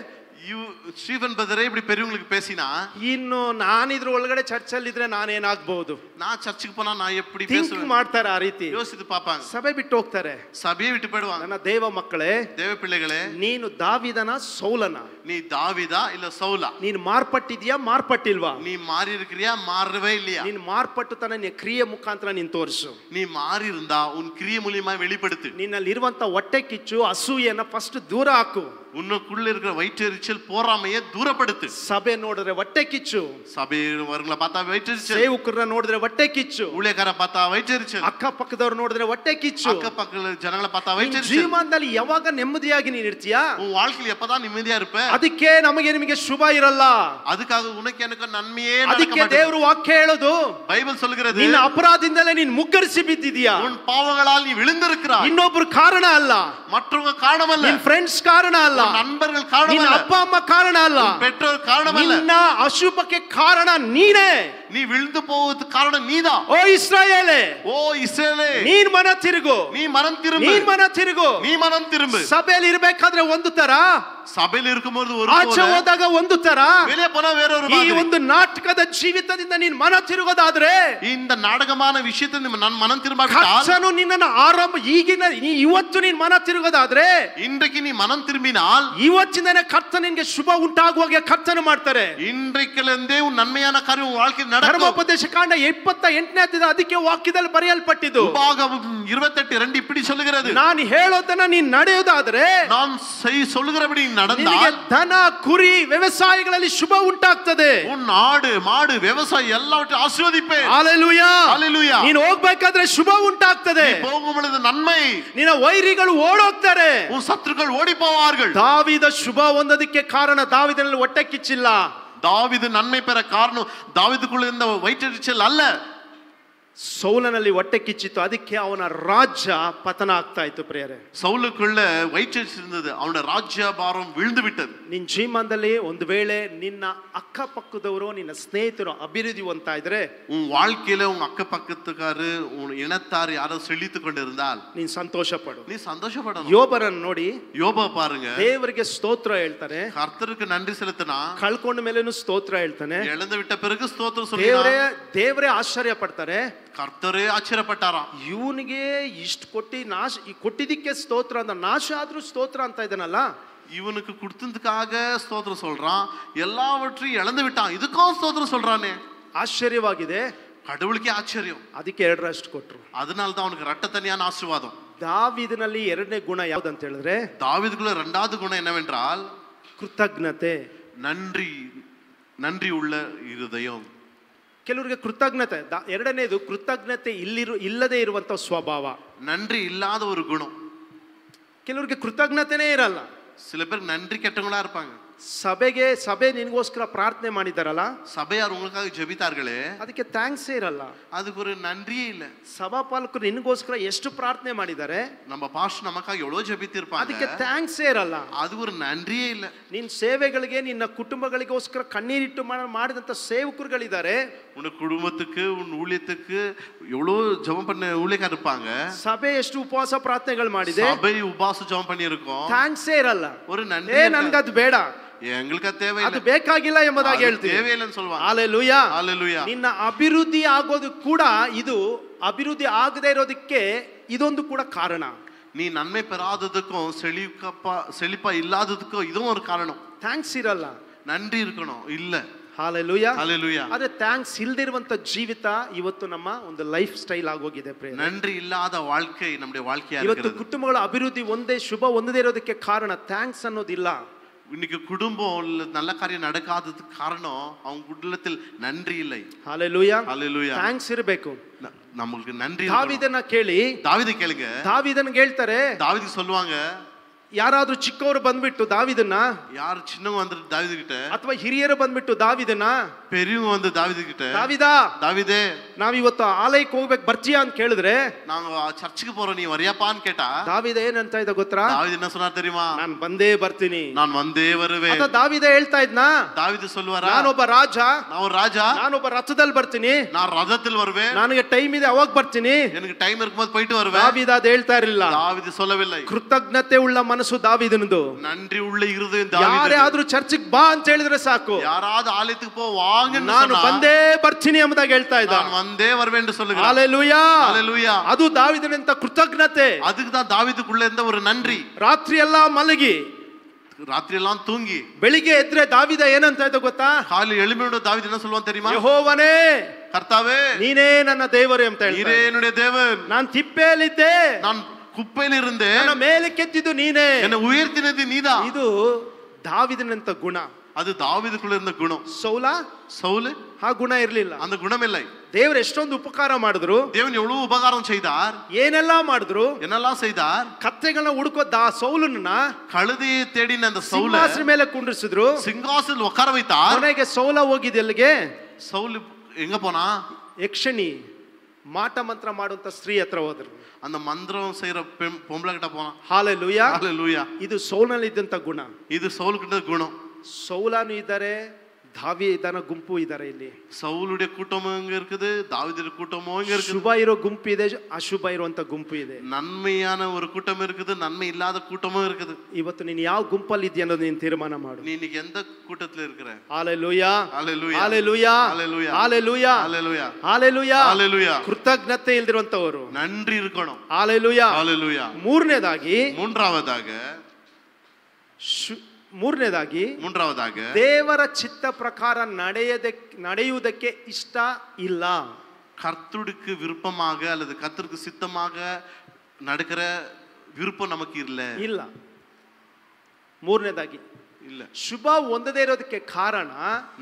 ஸ்டீவன் பிரதரே இப்படி பெரியவங்களுக்கு பேசினா, ಇನ್ನು ನಾನಿದ್ರ ಒಳಗಡೆ ಚರ್ಚಲ್ಲಿ ಇದ್ರೆ ನಾನೇನಾಗಬಹುದು? நான் சர்ச்சுக்கு போனா நான் எப்படி ಥಿಂಕ್ பேசுவேன்? ಮಾಡ್ತಾರೆ ಆ ರೀತಿ, யோசித்து பாப்பாங்க, ಸಭೆ ಬಿಟ್ಟು ಹೋಗ್ತಾರೆ. சபையை விட்டு போயிடுவாங்க. ನನ್ನ ದೇವ ಮಕ್ಕಳೇ, தேவ பிள்ளைகளே, ನೀನು ದಾವಿದನ ಸೌಲನ? நீ தாவீதா இல்ல சவுலா? ನೀನು ಮಾರ್ಪಟ್ಟಿದ್ಯಾ ಮಾರ್ಪಟ್ಟಿಲ್ವಾ? நீ மாறி இருக்கிறியா மாறவே இல்லையா? ನೀನು ಮಾರ್ಪಟ್ಟು ತನ್ನ ನಿನ್ನ ಕ್ರಿಯೆ ಮುಖಾಂತರ ನೀನು ತೋರಿಸು. நீ மாறி இருந்தா உன் கிரியை மூலமா வெளிப்படுத்து. ನಿನ್ನಲ್ಲಿ ಇರುವಂತ ಹೊಟ್ಟೆ ಕಿಚ್ಚು ಅಸೂಯೆನ ಫಸ್ಟ್ ದೂರ ಹಾಕು. உன்னுக்குள்ள இருக்கிற வயிற்றெரிச்சல் போராமையை தூரப்படுத்து. ಸಭೆ ನೋಡಿದ್ರೆ ಹೊಟ್ಟೆ ಕಿಚ್ಚು, சபைಯವರನ್ನ பார்த்தா வயிற்றெரிச்சல், ಸೇವಕರನ್ನ ನೋಡಿದ್ರೆ ಹೊಟ್ಟೆ ಕಿಚ್ಚು, ஊழியக்கார பார்த்தா வயிற்றெரிச்சல், ಅಕ್ಕ ಪಕ್ಕದವ್ರು ನೋಡಿದ್ರೆ ಹೊಟ್ಟೆ ಕಿಚ್ಚು. அக்கபக்கல ಜನಗಳ பார்த்தா வயிற்றெரிச்சல். ಜೀವನದಲ್ಲಿ ಯಾವಾಗ ನೆಮ್ಮದಿಯಾಗಿ ನೀನು ಇರ್ತೀಯಾ? உன் வாழ்க்கையில எப்பதான் ನಿಮ್ಮದಿயா இருப்ப? ಅದಕ್ಕೆ ನಮಗೆ ನಿಮಗೆ ಶುಭ ಇರಲ್ಲ. அதுக்காக உனக்கு எனக்கு நன்மையே ಅದಕ್ಕೆ நடக்க ದೇವರು ವಾಕ್ಯ ಹೇಳೋದು, பைபிள் சொல்கிறது, ನಿನ್ನ ಅಪರಾಧದಿಂದಲೇ ನೀನು ಮುಗ್ಗರಿಸಿ ಬಿದ್ದಿದೀಯಾ. உன் பாவங்களால் நீ விழுந்திருக்கிறாய். ಇನ್ನೊಬ್ರು ಕಾರಣ ಅಲ್ಲ, மற்றவங்க காரணமல்ல, ನಿನ್ನ ಫ್ರೆಂಡ್ಸ್ ಕಾರಣ ಅಲ್ಲ, நண்பர்கள் ನಿನ್ನ காரணமல்ல, ಅಪ್ಪ ಅಮ್ಮ ಕಾರಣ ಅಲ್ಲ, பெற்றோர் காரணமல்ல, ನಿನ್ನ ಅಶುಭಕ್ಕೆ ಕಾರಣ ನೀನೇ. நீ விழுந்து போவதுக்கு காரணம் நீதான். ಓ ಇಸ್ರಾಯೇಲೇ, ஓ இஸ்ரவேலே, ನೀನ್ ಮನ ತಿರುಗು, நீ மனம் திரும்பு, ನೀನ್ ಮನ ತಿರುಗು. நீ மனம் திரும்பு. ಸಭೆಯಲ್ಲಿ ಇರಬೇಕಾದ್ರೆ ಒಂದು ತರ, சபையில் இருக்கும்போது ஒரு ಆಚೆ ಹೋದಾಗ ಒಂದು ತರ, வெளியே போனா வேறொரு ಈ மாதிரி. ಒಂದು ನಾಟಕದ ಜೀವಿತದಿಂದ ನೀನ್ ಮನ ತಿರುಗೋದಾದ್ರೆ, இந்த நாடகமான விஷயத்தை நான் மனம் திரும்பாவிட்டால், ಕರ್ತನು ನಿನ್ನನ್ನು ಆರಂಭ ಇವತ್ತು ನೀನ್ ಮನ ತಿರುಗೋದಾದ್ರೆ, இன்றைக்கு நீ மனம் திரும்பினால், ಇವತ್ತಿಂದನೇ ಕರ್ತ ನಿನ್ಗೆ ಶುಭ ಉಂಟಾಗುವಾಗೆ ಕರ್ತನ ಮಾಡ್ತಾರೆ. இன்றைக்கிலிருந்தே உன் நன்மையான காரியம் உன் வாழ்க்கையில் நடக்கும். ಧರ್ಮೋಪದೇಶ ಕಾಂಡ 28ನೇ ಅಧ್ಯಾಯದ ಅದಕ್ಕೆ ವಾಕ್ಯದಲ್ಲಿ ಬರೆಯಲ್ಪಟ್ಟಿದ್ದು. உபாகமம் 28:2 இப்படி சொல்லுகிறது, ನಾನು ಹೇಳೋದನ್ನ ನೀನ್ ನಡೆಯೋದಾದ್ರೆ, நான் சொல்லுகிறபடி ನಿನಗೆ நடந்தால் ದನ ಕುರಿ ವ್ಯವಸಾಯಗಳಲ್ಲಿ ಶುಭ ಉಂಟಾಗ್ತದೆ. உன் ஆடு மாடு விவசாயம் எல்லாவற்றையும் ஆசீர்வதிப்பேன். ಹಲ್ಲೆಲೂಯಾ, ஹல்லேலூயா. ನೀನು ಹೋಗ್ಬೇಕಾದ್ರೆ ಶುಭ ಉಂಟಾಗ್ತದೆ. நீ போகும் பொழுது நன்மை, ನಿನ್ನ ವೈರಿಗಳು ಓಡೋಗ್ತಾರೆ, உன் சத்துருக்கள் ஓடி போவார்கள். ದಾವಿದ ಶುಭ ಹೊಂದೋದಕ್ಕೆ ಕಾರಣ ದಾವಿದನಲ್ಲಿ ಹೊಟ್ಟೆ ಕಿಚ್ಚಿಲ್ಲ. தாவீது நன்மை பெற காரணம் தாவீதுக்குள்ள இருந்த வயிற்றெரிச்சல் அல்ல, ಸೌಲನಲ್ಲಿ ಹೊಟ್ಟೆ ಕಿಚ್ಚಿತ್ತು. ಅದಕ್ಕೆ ಅವನ ರಾಜ್ಯ ಪತನ ಆಗ್ತಾ ಇತ್ತು. ಪ್ರಿಯರೇ, சவுலுக்குள்ள வயிற்றெரிச்சல் இருந்தது, அவனோட ராஜ்ய பாரம் விழுந்து விட்டது. ನಿನ್ನ ಜೀವನದಲ್ಲಿ ಒಂದು ವೇಳೆ ನಿನ್ನ ಅಕ್ಕಪಕ್ಕದವರು ನಿನ್ನ ಸ್ನೇಹಿತರು ಅಭಿವೃದ್ಧಿ ಹೊಂದ್ತಾ ಇದ್ರೆ, உன் வாழ்க்கையில உன் அக்க பக்கத்துக்காரு உன் இனத்தார் யாரோ செழித்து கொண்டிருந்தால் ನೀನ್ ಸಂತೋಷ ಪಡು. நீ சந்தோஷப்படணும். ಯೋಬರನ್ನು ನೋಡಿ யோப பாருங்க, ದೇವರಿಗೆ ಸ್ತೋತ್ರ ಹೇಳ್ತಾನೆ, கர்த்தருக்கு நன்றி செலுத்தினா, ಕಳ್ಕೊಂಡ ಮೇಲೇನು ಸ್ತೋತ್ರ ಹೇಳ್ತಾನೆ. இழந்து விட்ட பிறகு ஸ்தோத்திரம் ದೇವರೇ சொல்லினா, ದೇವರೇ ಆಶ್ಚರ್ಯ ಪಡ್ತಾರೆ, கர்த்தரே ஆச்சரியப்பட்டாராம். ಇವನಿಗೆ ಇಷ್ಟು ಕೊಟ್ಟಿ ಕೊಟ್ಟಿದ್ದಕ್ಕೆ ಸ್ತೋತ್ರ ಅಂತ, ನಾಶ ಆದ್ರೂ ಸ್ತೋತ್ರ ಅಂತ ಇದನ್ನಲ್ಲ. இவனுக்கு கொடுத்ததுக்காக ஸ்தோத்திரம் சொல்றான், எல்லாவற்றையும் இழந்து விட்டான், இதுக்கும் ஸ்தோத்திரம் சொல்றானே. ಆಶ್ಚರ್ಯವಾಗಿದೆ. கடவுளுக்கே ஆச்சரியம். ಅದಕ್ಕೆ 2 ಕೊಟ್ರು. அதனால தான் அவனுக்கு ரெட்டத்தனியான ஆசீர்வாதம். ದಾವಿದನಲ್ಲಿ 2ನೇ ಗುಣ ಯಾವ್ದಂತ ಹೇಳಿದ್ರೆ, தாவீதுக்குள்ள 2வது குணம் என்னவென்றால் ಕೃತಜ್ಞತೆ. நன்றி உள்ள இருதயம். ಕೆಲವರಿಗೆ ಕೃತಜ್ಞತೆ. 2ನೇದು ಕೃತಜ್ಞತೆ ಇಲ್ಲದೆ ಇರುವಂತ ಸ್ವಭಾವ. நன்றி இல்லாத ஒரு குணம். ಕೆಲವರಿಗೆ ಕೃತಜ್ಞತೆನೇ ಇರಲ್ಲ. சில பேர் நன்றி கெட்டவங்களா இருப்பாங்க. ಸಭೆ ನಿನಗೋಸ್ಕರ ಪ್ರಾರ್ಥನೆ ಮಾಡಿದಾರಲ್ಲ, சபையார் உங்களுக்காக ஜெபித்தார்களே, ಅದಕ್ಕೆ ಥ್ಯಾಂಕ್ಸೇ ಇರಲ್ಲ. அதுக்கு ஒரு நன்றியே இல்ல. ಸಭಾಪಾಲಕರು ನಿನಗೋಸ್ಕರ ಎಷ್ಟು ಪ್ರಾರ್ಥನೆ ಮಾಡಿದ್ದಾರೆ, நம்ம பாஸ்டர் நமக்காக எவ்வளவு ஜெபித்திருப்பாங்க, ಅದಕ್ಕೆ ಥ್ಯಾಂಕ್ಸೇ ಇರಲ್ಲ. அது ஒரு நன்றியே இல்ல. ನಿನ್ನ ಸೇವೆಗಳಿಗೆ, ನಿನ್ನ ಕುಟುಂಬಗಳಿಗೋಸ್ಕರ ಕಣ್ಣೀರಿಟ್ಟು ಮಾಡಿದಂತ ಸೇವಕರುಗಳಿದ್ದಾರೆ. உன் குடும்பத்துக்கு உன் ஊழியத்துக்கு எவ்வளவு ஜெபம் பண்ண ஊழியக்காரர் இருப்பாங்க. ಸಭೆ ಎಷ್ಟು ಉಪವಾಸ ಪ್ರಾರ್ಥನೆಗಳು ಮಾಡಿದೆ, சபை உபாச ஜெபம் பண்ணி இருக்கோம், ಥ್ಯಾಂಕ್ಸೇ ಇರಲ್ಲ. ஒரு நன்றி, ನನ್ಗದು ಬೇಡ, எங்களுக்கு தேவை ಅದು ಬೇಕಾಗಿಲ್ಲ ಎಂಬುದಾಗಿ ಹೇಳ್ತೀವಿ. தேவையில்லைன்னு சொல்வாங்க. Hallelujah, hallelujah. ನಿನ್ನ ಅಭಿವೃದ್ಧಿ ಆಗೋದು ಕೂಡ, ಇದು ಅಭಿವೃದ್ಧಿ ಆಗದೆ ಇರೋದಕ್ಕೆ ಇದೊಂದು ಕೂಡ ಕಾರಣ. நீ நன்மை பெறாததுக்கும் செழிப்பா இல்லாததுக்கும் இதுவும் ஒரு காரணம். ಥ್ಯಾಂಕ್ಸ್ ಇರಲ್ಲ, நன்றி இருக்கணும் இல்ல. Hallelujah, hallelujah. ಆದ್ರೆ ಥ್ಯಾಂಕ್ಸ್ ಇಲ್ದಿರುವಂತ ಜೀವಿತ ಇವತ್ತು ನಮ್ಮ ಒಂದು ಲೈಫ್ ಸ್ಟೈಲ್ ಆಗೋಗಿದೆ. நன்றி இல்லாத வாழ்க்கை நம்முடைய வாழ்க்கையா ಇವತ್ತು இருக்கிறது. ಕುಟುಂಬಗಳ ಅಭಿವೃದ್ಧಿ ಶುಭ ಹೊಂದದೇ ಇರೋದಕ್ಕೆ ಕಾರಣ ಥ್ಯಾಂಕ್ಸ್ ಅನ್ನೋದಿಲ್ಲ. இன்னைக்கு குடும்பம் நல்ல காரியம் நடக்காததுக்கு காரணம் அவங்க குடும்பத்தில் நன்றி இல்லை. Hallelujah, hallelujah. ಥ್ಯಾಂಕ್ಸ್ ಇರಬೇಕು. நமக்கு நன்றி. ದಾವಿದನ ಕೇಳಿ, தாவீது கேளுங்க, ದಾವಿದನ್ ಹೇಳ್ತಾರೆ, தாவீது சொல்லுவாங்க, ಯಾರಾದ್ರೂ ಚಿಕ್ಕವರು ಬಂದ್ಬಿಟ್ಟು ದಾವಿದನ್ನ, யார் சின்னவங்க வந்து தாவீது கிட்ட, ಅಥವಾ ಹಿರಿಯರು ಬಂದ್ಬಿಟ್ಟು ದಾವಿದನ್ನ, பெரியவங்க வந்து தாவீது கிட்ட, தாவீதே ನಾವಿವತ್ತು ಆಲಯಕ್ಕೆ ಹೋಗ್ಬೇಕು ಬರ್ತೀಯಾ ಅಂತ ಕೇಳಿದ್ರೆ, நாங்க சர்ச்சுக்கு போறோம் நீ வரியாப்பான்னு கேட்டா, ದಾವಿದ ಏನಂತ ಇದ್ದ ಗೊತ್ತಾ? தாவீது என்ன சொன்னார் தெரியுமா? ನಾನು ಬಂದೇ ಬರ್ತೀನಿ. நான் வந்தே வருவேன். ಅಥವಾ ದಾವಿದ ಹೇಳ್ತಾ ಇದ್ನಾ? தாவீது சொல்லுவாரா, ನಾನೊಬ್ಬ ರಾಜ, நான் ஒரு ராஜா, ನಾನೊಬ್ಬ ರಥದಲ್ಲಿ ಬರ್ತೀನಿ, நான் ரதத்தில் வருவேன், ನನಗೆ ಟೈಮ್ ಇದೆ ಅವಾಗ ಬರ್ತೀನಿ. எனக்கு டைம் இருக்கும்போது போயிட்டு வருவேன். ದಾವಿದ ಅದು ಹೇಳ್ತಾ ಇರಲಿಲ್ಲ. தாவீது சொல்லவில்லை. ಕೃತಜ್ಞತೆ ಉಳ್ಳ ಮನಸ್ಸು ದಾವೀದನದು. நன்றி உள்ள இருதயம் ಯಾರೇ தாவீது. ಆದ್ರೂ ಚರ್ಚಿಗೆ ಬಾ ಅಂತ ಹೇಳಿದ್ರೆ ಸಾಕು, யாராவது ஆலயத்துக்கு போ வாங்கன்னு ನಾನು சொன்னா ಬಂದೇ ಬರ್ತೀನಿ ಎಂಬುದಾಗಿ ಹೇಳ್ತಾ ಇದ್ದ. நான் வந்தே வருவேன் என்று சொல்லுகிறார். ಹಲ್ಲೆಲೂಯಾ, ஹalleluya. ಅದು ದಾವೀದನಂತ ಕೃತಜ್ಞತೆ. அதுக்கு தான் தாவீதுக்குள்ள இருந்த ஒரு நன்றி. ರಾತ್ರಿ ಎಲ್ಲ ಮಲಗಿ ராத்திரி எல்லாம் தூங்கி ಬೆಳಿಗ್ಗೆ ಎದ್ರೆ ದಾವೀದ ಏನಂತ ಇದ್ದ ಗೊತ್ತಾ? காலையில் எழும்பினோட தாவீது என்ன சொல்லுவான் தெரியுமா? ಯೆಹೋವನೇ, கர்த்தாவே, ನೀನೇ ನನ್ನ ದೇವರು ಅಂತ நீரே ಹೇಳ್ತಾನೆ. என்னுடைய தேவன். ನಾನು ತಿಪ್ಪೆಯಲ್ಲಿದ್ದೆ, நான் குப்பையில் இருந்தேன், ನನ್ನ ಮೇಲೆ ಕೆತ್ತಿದ್ದು ನೀನೇ. என்னை உயர்த்தினது நீதான். ಇದು ದಾವೀದನಂತ ಗುಣ. அது தாவீதுக்குள்ள இருந்த குணம். ಸೌಲ சவுல் ಆ ಗುಣ ಇರಲಿಲ್ಲ. அந்த குணம் இல்லை. ದೇವರು ಎಷ್ಟೊಂದು ಉಪಕಾರ ಮಾಡಿದ್ರು, தேவன் எவ்வளவு உபகாரம் செய்தார், ಏನೆಲ್ಲ ಮಾಡಿದ್ರು. என்னெல்லாம் செய்தார். ಕತ್ತೆಗಳನ್ನ ಹುಡುಕೋ ಸೌಲನ್ನ கழுதையை தேடின அந்த சவுல ಸಿಂಹಾಸನ ಮೇಲೆ ಕುಂಡ್ರಿಸಿದ್ರು. சிங்காசனத்தில் உட்கார வைத்தார். ಕೊನೆಗೆ ಸೌಲ ಹೋಗಿದ್ದು ಎಲ್ಲಿಗೆ? சவுல் எங்க போனா? ಯಕ್ಷಿಣಿ ಮಾಟ ಮಂತ್ರ ಮಾಡುವಂತ ಸ್ತ್ರೀ ಹತ್ರ ಹೋದ್ರು. அந்த மந்திரம் செய்யற பொம்பளை கிட்ட போனான். ಹಾಲೆಲೂಯಾ, ஹalleluya. ಇದು ಸೌಲನಲ್ಲಿ ಇದ್ದಂತ ಗುಣ. இது சவுல் கிட்ட குணம். ಸೌಲನು ಇದ್ದಾರೆ, ದಾವೀದನ ಗುಂಪು ಇದ್ದಾರೆ. ಇಲ್ಲಿ சவுலுடைய கூட்டமும் இங்க இருக்குது, தாவீதுடைய கூட்டமும் இங்க இருக்குது. ಶುಭ ಇರೋ ಗುಂಪು ಇದೆ, ಅಶುಭ ಇರುವಂತ ಗುಂಪು ಇದೆ. நன்மையான ஒரு கூட்டம் இருக்குது, நன்மை இல்லாத கூட்டமும் இருக்குது. ಇವತ್ತು ನೀನು ಯಾವ ಗುಂಪಲ್ಲಿ ಇದೆಯಾ ಅನ್ನೋದು ನೀನು ತೀರ್ಮಾನ ಮಾಡು. நீ இன்னைக்கு எந்த கூட்டத்துல இருக்கிற? ಹಾಲೆಲೂಯಾ, ஹalleluya. ಹಾಲೆಲೂಯಾ, ஹalleluya. ಹಾಲೆಲೂಯಾ, ஹalleluya. ಹಾಲೆಲೂಯಾ, ஹalleluya. ಕೃತಜ್ಞತೆ ಇಲ್ದಿರುವಂತವರು நன்றி இருக்கணும். ಹಾಲೆಲೂಯಾ. ஹalleluya. ಮೂರನೇದಾಗಿ மூன்றாவதாக ದೇವರ ಚಿತ್ತ ಪ್ರಕಾರ ನಡೆಯುವುದಕ್ಕೆ ಇಷ್ಟ ಇಲ್ಲ. கர்த்தருக்கு விருப்பமாக அல்லது கர்த்தருக்கு சித்தமாக நடக்கிற விருப்பம் நமக்கு இல்ல. ಮೂರನೇದಾಗಿ இல்ல. ಶುಭ ಹೊಂದದೇ ಇರೋದಕ್ಕೆ ಕಾರಣ,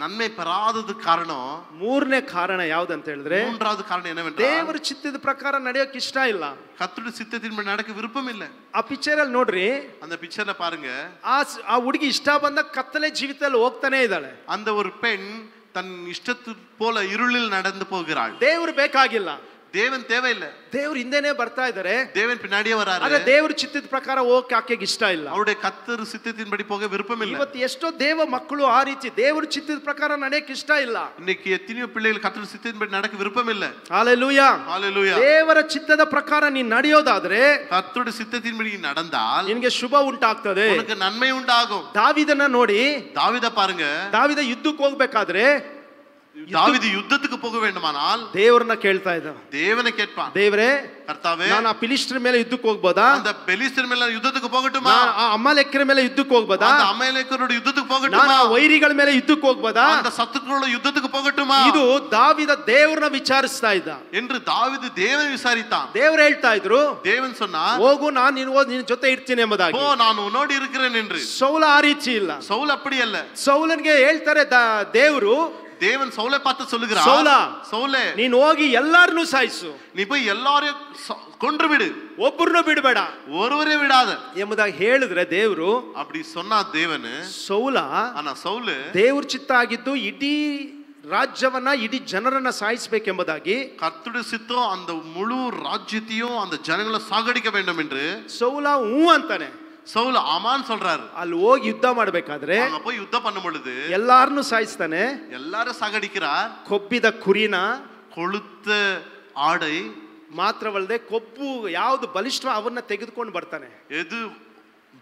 நன்மை பெறாததுக்கு காரணம், ಮೂರನೇ ಕಾರಣ ಯಾವ್ದಂತ ಹೇಳಿದ್ರೆ, மூன்றாவது காரணம் என்னவென்றால் ದೇವರ ಚಿತ್ತದ ಪ್ರಕಾರ ನಡೆಯೋಕೆ ಇಷ್ಟ ಇಲ್ಲ. கர்த்தருடைய சித்தத்தின்படி நடக்க விருப்பம் இல்ல. ಆ ಪಿಕ್ಚರ್ ಅಲ್ಲಿ ನೋಡ್ರಿ, அந்த பிக்சர்ல பாருங்க, ಆ ಹುಡುಗಿ ಇಷ್ಟ ಬಂದ ಕತ್ತಲೆ ಜೀವಿತದಲ್ಲಿ ಹೋಗ್ತಾನೆ ಇದ್ದಾಳೆ. அந்த ஒரு பெண் தன் இஷ்டத்து போல இருளில் நடந்து போகிறாள். ದೇವರು ಬೇಕಾಗಿಲ್ಲ, தேவன் தேவையில்லை. ದೇವ್ರು ಹಿಂದೆನೆ ಬರ್ತಾ ಇದ್ದಾರೆ, தேவன் பின்னாடியே வராரு. ಆದ್ರೆ ದೇವ್ರ ಚಿತ್ತದ ಪ್ರಕಾರ ಹೋಗಕ್ಕೆ ಆಕೆಗೆ ಇಷ್ಟ ಇಲ್ಲ. அவருடைய கர்த்தர் சித்தத்தின்படி போக விருப்பம் இல்ல. ಇವತ್ತು ಎಷ್ಟೋ ದೇವ ಮಕ್ಕಳು ಆ ರೀತಿ ದೇವ್ರ ಚಿತ್ತದ ಪ್ರಕಾರ ನಡೆಯಕ್ಕೆ ಇಷ್ಟ ಇಲ್ಲ. இன்னைக்கு எத்தனையோ பிள்ளைகள் கர்த்தர் சித்தத்தின்படி நடக்க விருப்பம் இல்ல. ஹalleluya, ஹalleluya. ದೇವರ ಚಿತ್ತದ ಪ್ರಕಾರ ನೀನು ನಡೆಯೋದಾದ್ರೆ, கர்த்தருடைய சித்தத்தின்படி நடந்தால் ನಿನಗೆ ಶುಭ ಉಂಟಾಗ್ತದೆ, உனக்கு நன்மை உண்டாகும். ದಾವೀದನ ನೋಡಿ, தாவீதை பாருங்க, ದಾವೀದ ಯುದ್ಧಕ್ಕೆ ಹೋಗ್ಬೇಕಾದ್ರೆ தாவீது யுத்தத்துக்கு போக வேண்டுமானால் ದೇವರನ್ನ ಕೇಳ್ತಾ ಇದ್ದ. தேவனை கேட்பான், ದೇವರೇ, கர்த்தாவே, ನಾನು ಆ ಫಿಲಿಸ್ಟರ್ ಮೇಲೆ ಯುದ್ಧಕ್ಕೆ ಹೋಗ್ಬೋದಾ? அந்த பெலிஸ்தர் மேல யுத்தத்துக்கு போகட்டுமா? ಆ ಅಮಾಲೇಕ್ಯರ ಮೇಲೆ ಯುದ್ಧಕ್ಕೆ ಹೋಗ್ಬೋದಾ? அந்த அமலேக்கரோட யுத்தத்துக்கு ನಾನು போகட்டுமா? ಆ ವೈರಿಗಳ ಮೇಲೆ ಯುದ್ಧಕ್ಕೆ ಹೋಗ್ಬೋದಾ? அந்த சத்துருக்களோட யுத்தத்துக்கு போகட்டுமா? ಇದು ದಾವೀದ ದೇವರನ್ನ ವಿಚಾರಿಸ್ತಾ ಇದ್ದ. என்று தாவீது தேவனை விசாரித்தான். ದೇವರು ಹೇಳ್ತಾ ಇದ್ರು, தேவன் சொன்னார், ಹೋಗು, ನಾನು ನಿನ್ನ ಜೊತೆ ಇರ್ತೀನಿ ಎಂಬುದಾಗಿ. போ, நான் உன்னோடு இருக்கிறேன் என்று. ಸೌಲ ಆ ರೀತಿ ಇಲ್ಲ. சவுல் அப்படி அல்ல. ಸೌಲನ್ಗೆ ಹೇಳ್ತಾರೆ ದೇವರು, தேவன் சவுலை பார்த்து சொல்லுகிறார், சவுல, சவுலே, ನೀನು ಹೋಗಿ ಎಲ್ಲಾರನ್ನೂ ಸಾಯಿಸು, நீ போய் எல்லாரையும் கொன்று விடு, ಒಬ್ಬರನ್ನು ಬಿಡಬೇಡ ஒருவரே விடாத ಎಂಬುದಾಗಿ ಹೇಳಿದ್ರೆ ದೇವರು, அப்படி சொன்னா தேவன். ಸೌಲ, ஆனா சவுல் ದೇವ್ರ ಚಿತ್ತ ಆಗಿದ್ದು ಇಡೀ ರಾಜ್ಯವನ್ನ, ಇಡೀ ಜನರನ್ನ ಸಾಯಿಸಬೇಕೆಂಬುದಾಗಿ, கர்த்தருடைய சித்தம் அந்த முழு ராஜ்யத்தையும் அந்த ஜனங்களை சாகடிக்க வேண்டும் என்று ಸೌಲ ಹೂ ಅಂತಾನೆ. சவுல் ஆமான்னு சொல்றாரு. ಅಲ್ಲಿ ಹೋಗಿ ಯುದ್ಧ ಮಾಡ್ಬೇಕಾದ್ರೆ அங்க போய் யுத்தம் பண்ணும் பொழுது ಎಲ್ಲಾರನ್ನೂ ಸಾಯಿಸ್ತಾನೆ. எல்லாரும் சாகடிக்கிறார். ಕೊಬ್ಬಿದ ಕುರಿನ, கொளுத்த ஆடை ಮಾತ್ರವಲ್ಲದೆ ಕೊಬ್ಬು ಯಾವುದು ಬಲಿಷ್ಠ ಅವನ್ನ ತೆಗೆದುಕೊಂಡು ಬರ್ತಾನೆ. எது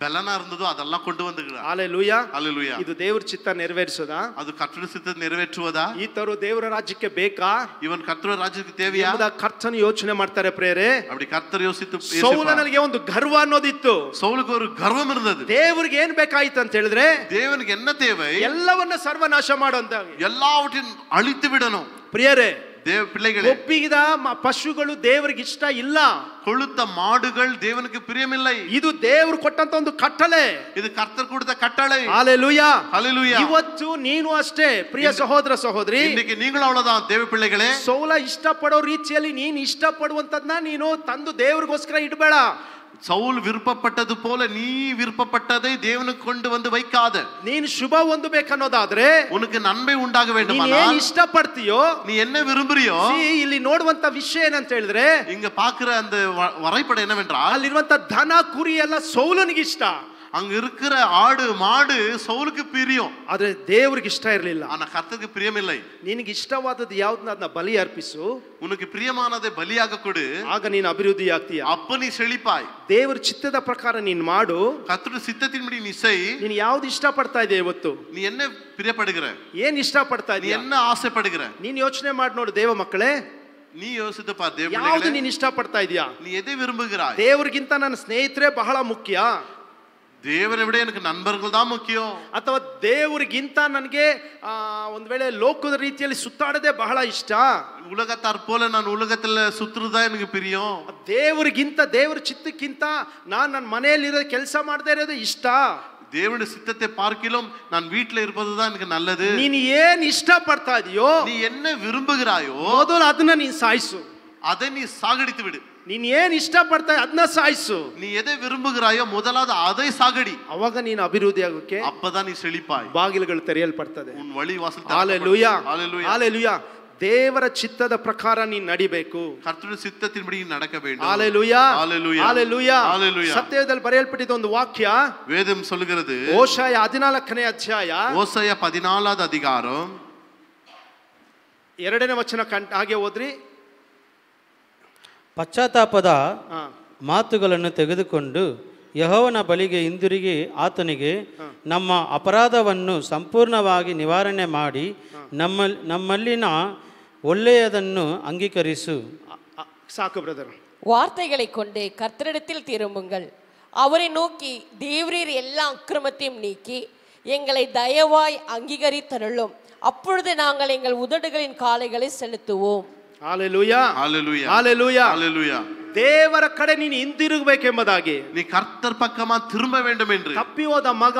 பலனா இருந்ததோ அதெல்லாம் கொண்டு வந்துகிறார். ஹalleluya, ஹalleluya. ಇದು ದೇವರ ಚಿತ್ತ ನೆರವೇರಿಸೋದಾ? அது கர்த்தருடைய சித்தத்தை நிறைவேற்றுவதா? ಈ ತರ ದೇವರ ರಾಜ್ಯಕ್ಕೆ ಬೇಕಾ? ಇವನ್ ಕರ್ತನ ರಾಜ್ಯಕ್ಕೆ தேவையா? ಎಂಬುದಾಗಿ ಕರ್ತನ ಯೋಚನೆ ಮಾಡ್ತಾರೆ ಪ್ರೇರೆ. அப்படி கர்த்தர் யோசித்து, ಸೌಲನಿಗೆ ಒಂದು ಗರ್ವ ಅನ್ನೋದಿತ್ತು. சவுலுக்கு ஒரு கர்வம் இருந்தது. ದೇವರಿಗೆ ಏನ್ ಬೇಕಾಯ್ತು ಅಂತ ಹೇಳಿದ್ರೆ, தேவனுக்கு என்ன தேவை? ಎಲ್ಲವನ್ನ ಸರ್ವನಾಶ ಮಾಡುವಂತ, எல்லாவற்றையும் அழித்து விடணும். ಪ್ರಿಯರೇ, தேவ பிள்ளைகளே, ಒಪ್ಪಿಗಿದ ಪಶುಗಳು ದೇವರಿಗೆ ಇಷ್ಟ ಇಲ್ಲ. கொழுத்த மாடுகள் தேவனுக்கு பிரியமில்லை. ಇದು ದೇವರು ಕೊಟ್ಟಂತ ಒಂದು ಕಟ್ಟಳೆ, இது கர்த்தர் கொடுத்த கட்டளை. ஹalleluya, ஹalleluya. ಇವತ್ತು ನೀನು ಅಷ್ಟೇ ಪ್ರಿಯ ಸಹೋದರ ಸಹೋದರಿ, இன்னைக்கு நீங்களும் அவ்வளவுதான் தேவ பிள்ளைகளே. ಸೌಲ ಇಷ್ಟಪಡೋ ರೀತಿಯಲ್ಲಿ ನೀನು ಇಷ್ಟಪಡುವಂತದ್ನ ನೀನು ತಂದು ದೇವರಿಗೋಸ್ಕರ ಇಡಬೇಡ. சவுல் விருப்பப்பட்டது போல நீ விருப்பப்பட்டதை தேவனுக்கு கொண்டு வந்து வைக்காத. ನೀನು ಶುಭ ಹೊಂದಬೇಕನ್ನೋದಾದ್ರೆ, உனக்கு நன்மை ಉಂಟಾಗ ನೀನು வேண்டுமானால், ಏನು ಇಷ್ಟಪಡ್ತೀಯೋ, நீ என்ன விரும்புறியோ, ಇಲ್ಲಿ ನೋಡುವಂತ ವಿಷಯ ಏನಂತ ಹೇಳಿದ್ರೆ, இங்க பாக்குற அந்த வரைபடம் என்னவென்றால், ಅಲ್ಲಿರುವಂತ ದನ ಕುರಿ ಎಲ್ಲ ಸೌಲನಿಗೆ ಇಷ್ಟ. அங்க இருக்கிற ஆடு மாடு சவுலுக்கு பிரியம், ಆದ್ರೆ ದೇವರಿಗೆ ಇಷ್ಟ ಇರಲಿಲ್ಲ. ஆனா கர்த்தருக்கு பிரியமில்லை. ನಿನಗೆ ಇಷ್ಟವಾದದ್ದು ಯಾವ್ದನ್ನ ಅದನ್ನ ಬಲಿ ಅರ್ಪಿಸು, உனக்கு பிரியமானதை பலியாக கொடு, ಆಗ ನೀನು ಅಭಿವೃದ್ಧಿ ಆಗ್ತೀಯ. அப்ப நீ செழிப்பாய். ದೇವರ ಚಿತ್ತದ ಪ್ರಕಾರ ನೀನು ಮಾಡು. கர்த்தருடைய சித்தத்தின்படி நீ செய். ನೀನು ಯಾವ್ದು ಇಷ್ಟ ಪಡ್ತಾ ಇದೆಯಾ ಇವತ್ತು? நீ என்ன பிரியப்படுகிற, ಏನ್ ಇಷ್ಟ ಪಡ್ತಾ நீ ಇದೆಯಾ? என்ன ஆசைப்படுகிற? ನೀನ್ ಯೋಚನೆ ಮಾಡಿ ನೋಡು ದೇವ ಮಕ್ಕಳೇ, நீ யோசித்து பார். ಯಾವ್ದು தேவனே, ನೀನ್ ಇಷ್ಟ ಪಡ್ತಾ ಇದೆಯಾ? நீ எதை விரும்புகிறாய்? ದೇವರಿಗಿಂತ ನನ್ನ ಸ್ನೇಹಿತರೇ ಬಹಳ ಮುಖ್ಯ, தேவனை விட எனக்கு நண்பர்கள் தான் முக்கியம், ಅಥವಾ ದೇವರಿಗಿಂತ ನನಗೆ ಒಂದ್ ವೇಳೆ ಲೋಕದ ರೀತಿಯಲ್ಲಿ ಸುತ್ತಾಡದೆ ಬಹಳ ಇಷ್ಟ, உலகத்தார் போல நான் உலகத்துல சுத்துறதா எனக்கு பிரியம், ದೇವರಿಗಿಂತ ದೇವರ ಚಿತ್ತಕ್ಕಿಂತ ನಾನು ನನ್ನ ಮನೆಯಲ್ಲಿರೋ ಕೆಲಸ ಮಾಡದೇ ಇರೋದು ಇಷ್ಟ. தேவனுடைய சித்தத்தை பார்க்கிலும் நான் வீட்டுல இருப்பதுதான் எனக்கு நல்லது. ನೀನು ಏನ್ ಇಷ್ಟ ಪಡ್ತಾ ಇದೆಯೋ, நீ என்ன விரும்புகிறாயோ ಮೊದಲು ಅದನ್ನ ನೀನ್ ಸಾಯಿಸು. அதை நீ சாகடித்து விடு. ನೀನ್ ಏನ್ ಇಷ್ಟ ಪಡ್ತಾ ಅದನ್ನ ಸಾಯಿಸು. நீ எதை விரும்புகிறாயோ முதலாவது அதை சாகடி. ಅವಾಗ ನೀನು ಅಭಿವೃದ್ಧಿ ಆಗೋಕೆ அப்பதான் நீ செழிப்பாய், ಬಾಗಿಲುಗಳು ತೆರೆಯಲ್ಪಡ್ತದೆ. உன் வழி வாசல் ಹಾಲೆಲೂಯಾ, ஹalleluya. ಹಾಲೆಲೂಯಾ. ದೇವರ ಚಿತ್ತದ ಪ್ರಕಾರ ನೀನು ನಡಿಬೇಕು. கர்த்தருடைய சித்தத்தின்படி நீ நடக்க வேண்டும். ಹಾಲೆಲೂಯಾ, ஹalleluya, ಹಾಲೆಲೂಯಾ. ஹalleluya. ಸತ್ಯದಲ್ಲಿ ಬರೆಯಲ್ಪಟ್ಟಿದ್ದ ಒಂದು ವಾಕ್ಯ வேதம் சொல்லுகிறது, ಓಷಾಯ 14ನೇ ಅಧ್ಯಾಯ ஓசையா 14வது அதிகாரம் 2ನೇ ವಚನ ಹಾಗೆ ಓದ್ರಿ. ಪಶ್ಚಾತ್ತಾಪದ ಹಾ, ಮಾತುಗಳನ್ನು ತೆಗೆದುಕೊಂಡು ಯೆಹೋವನ ಬಳಿಗೆ ಹಿಂದಿರುಗಿ ಆತನಿಗೆ ನಮ್ಮ ಅಪರಾಧವನ್ನು ಸಂಪೂರ್ಣವಾಗಿ ನಿವಾರಣೆ ಮಾಡಿ ನಮ್ಮಲ್ಲಿನ ಒಳ್ಳೆಯದನ್ನು ಅಂಗೀಕರಿಸು. ಸಾಕು ಬ್ರದರ್. வார்த்தைகளை கொண்டு கர்த்தரிடத்தில் திரும்புங்கள், அவரை நோக்கி தேவரீர் எல்லா அக்கிரமத்தையும் நீக்கி எங்களை தயவாய் அங்கீகரித்தருளும், அப்பொழுது நாங்கள் எங்கள் உதடுகளின் காளைகளை செலுத்துவோம். ಹಾಲೆಲೂಯಾ, ஹalleluya, ಹಾಲೆಲೂಯಾ. ஹalleluya. ದೇವರ ಕಡೆ ನೀನು ಹಿಂದಿರುಗಬೇಕೆಂಬುದಾಗಿ, நீ கர்த்தர் பக்கமா திரும்ப வேண்டும் என்று. ತಪ್ಪಿ ಹೋದ ಮಗ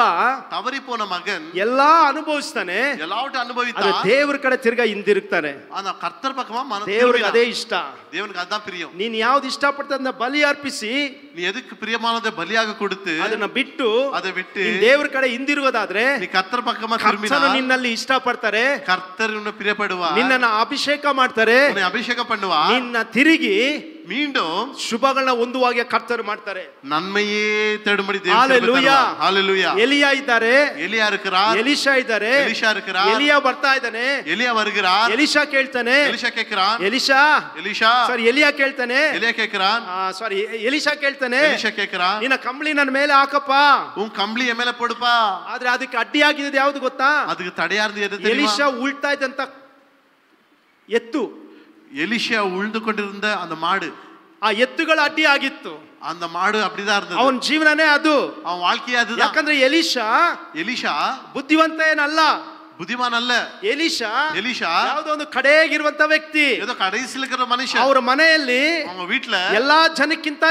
தவறி போன மகன் ಎಲ್ಲಾ ಅನುಭವಿಸ್ತಾನೆ, எல்லாவற்றையும் ಆದ್ರೆ அனுபவித்தான், ದೇವರ ಕಡೆ ತಿರ್ಗಾ ಹಿಂದಿರುಗ್ತಾನೆ. ஆனா கர்த்தர் பக்கமா மனம் ದೇವರಿಗೆ ಅದೇ திரும்பினான். ಇಷ್ಟ. தேவனுக்கு அதான் பிரியம். ನೀನ್ ಯಾವ್ದು ಇಷ್ಟಪಡ್ತ ಅದನ್ನ ಬಲಿ ಅರ್ಪಿಸಿ நீ எதுக்கு பிரியமானதை பலியாக கொடுத்து ಅದನ್ನ ಬಿಟ್ಟು அதை விட்டு ನೀನ್ ದೇವರ ಕಡೆ ಹಿಂದಿರುಗೋದಾದ್ರೆ நீ கர்த்தர் பக்கமா ಕರ್ತನು திரும்பினா ನಿನ್ನಲ್ಲಿ ಇಷ್ಟಪಡ್ತಾರೆ, கர்த்தர் உன்னை பிரியப்படுவார், ನಿನ್ನನ್ನ ಅಭಿಷೇಕ ಮಾಡ್ತಾರೆ, உன்னை அபிஷேகம் பண்ணுவார், ನಿನ್ನ ತಿರುಗಿ மீண்டும் ಶುಭಗಳನ್ನ ಹೊಂದುವಾಗೆ ಕರ್ತರು ಮಾಡ್ತಾರೆ. நன்மையே தேடும்படி ஹalleluya, ஹalleluya. ಎಲಿಯಾ ಇದ್ದಾರೆ, எலியா இருக்கிறார், ಎಲಿಶಾ ಇದ್ದಾರೆ, எலிஷா இருக்கிறார், ಎಲಿಯಾ ಬರ್ತಾ ಇದ್ದಾನೆ, எலியா வருகிறார், ಎಲಿಶಾ ಕೇಳ್ತಾನೆ, எலிஷா கேட்கிறான், ಎಲಿಶಾ எலிஷா ಸಾರಿ ಎಲಿಯಾ ಕೇಳ್ತಾನೆ, எலியா கேட்கிறான், ಸಾರಿ ಎಲಿಶಾ ಕೇಳ್ತಾನೆ, எலிஷா கேட்கிறான், ನಿನ್ನ ಕಂಬಳಿ ನನ್ನ ಮೇಲೆ ಹಾಕಪ್ಪ. உன் கம்பளி என் மேல போடுப்பா. ಆದ್ರೆ ಅದಕ್ಕೆ ಅಡ್ಡಿಯಾಗಿದ್ದು ಯಾವ್ದು ಗೊತ್ತಾ? அதுக்கு தடையா இருந்தது எது தெரியுமா? ಎಲಿಶಾ ಉಳ್ತಾ ಇದ್ದಂತ ಎತ್ತು, எலிஷா உழுந்து கொண்டிருந்த அந்த மாடு, ಆ ಎತ್ತುಗಳ ಅಡ್ಡಿ ಆಗಿತ್ತು. அந்த மாடு அப்படிதான் இருந்தது, ಅವನ ಜೀವನನೇ ಅದು. அவன் வாழ்க்கையே அதுதான். ಯಾಕಂದ್ರೆ ಎಲಿಶಾ எலிஷா ಬುದ್ಧಿವಂತ ಏನಲ್ಲ, புத்திமான் அல்ல. ಎಲಿಶಾ எலிஷா ಯಾವುದೋ ಒಂದು ಕಡೆಗಿರುವಂತ ವ್ಯಕ್ತಿ. ஏதோ கடைசியில் இருக்கிற மனுஷன். ಅವರ ಮನೆಯಲ್ಲಿ அவங்க வீட்டுல ಎಲ್ಲಾ ಜನಕ್ಕಿಂತ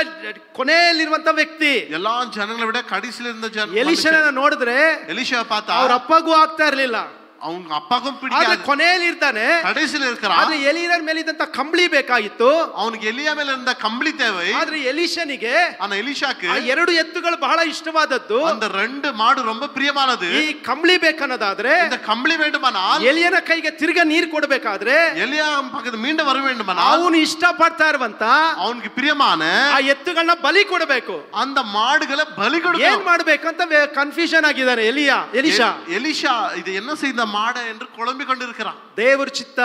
ಕೊನೆಯಲ್ಲಿರುವಂತ ವ್ಯಕ್ತಿ. எல்லா ஜனங்களை விட கடைசியில் இருந்த ಎಲಿಶಾನ ನೋಡಿದ್ರೆ எலிஷா பார்த்தா ಅವ್ರ ಅಪ್ಪಗೂ ಆಗ್ತಾ ಇರ್ಲಿಲ್ಲ, அவங்க அப்பாக்கும் ಆದ್ರೆ பிடிக்காது, ಕೊನೆಯಲ್ಲಿ ಇರ್ತಾನೆ. கடைசியில் இருக்கிறான். ಆದ್ರೆ ಎಲಿಯನ ಮೇಲೆ ಇದ್ದಂತ ಕಂಬಳಿ ಬೇಕಾಗಿತ್ತು, அவனுக்கு எலியா மேல இருந்த கம்பளி தேவை. ಆದ್ರೆ ಎಲಿಶನಿಗೆ ஆனா எலிஷாக்கு ಆ ಎರಡು ಎತ್ತುಗಳು ಬಹಳ ಇಷ್ಟವಾದದ್ದು. அந்த ரெண்டு மாடு ரொம்ப பிரியமானது. ಈ ಕಂಬಳಿ ಬೇಕನ್ನೋದಾದ್ರೆ இந்த கம்பளி வேண்டுமானால் ಎಲಿಯನ ಕೈಗೆ ತಿರ್ಗಾ ನೀರು ಕೊಡಬೇಕಾದ್ರೆ எலியா பக்கத்துல மீண்டும் வர வேண்டுமானால் ಅವನು ಇಷ್ಟ ಪಡ್ತಾ ಇರುವಂತ அவனுக்கு பிரியமான ಆ ಎತ್ತುಗಳನ್ನ ಬಲಿ ಕೊಡಬೇಕು. அந்த மாடுகளை பலி ಏನ್ கொடுக்கணும். ಮಾಡ್ಬೇಕಂತ ಕನ್ಫ್ಯೂಷನ್ ಆಗಿದ್ದಾನೆ ಎಲಿಶಾ. எலிஷா இது என்ன செய்த மாடை என்று குழம்பிக் கொண்டிருக்கிறான். ದೇವರ ಚಿತ್ತ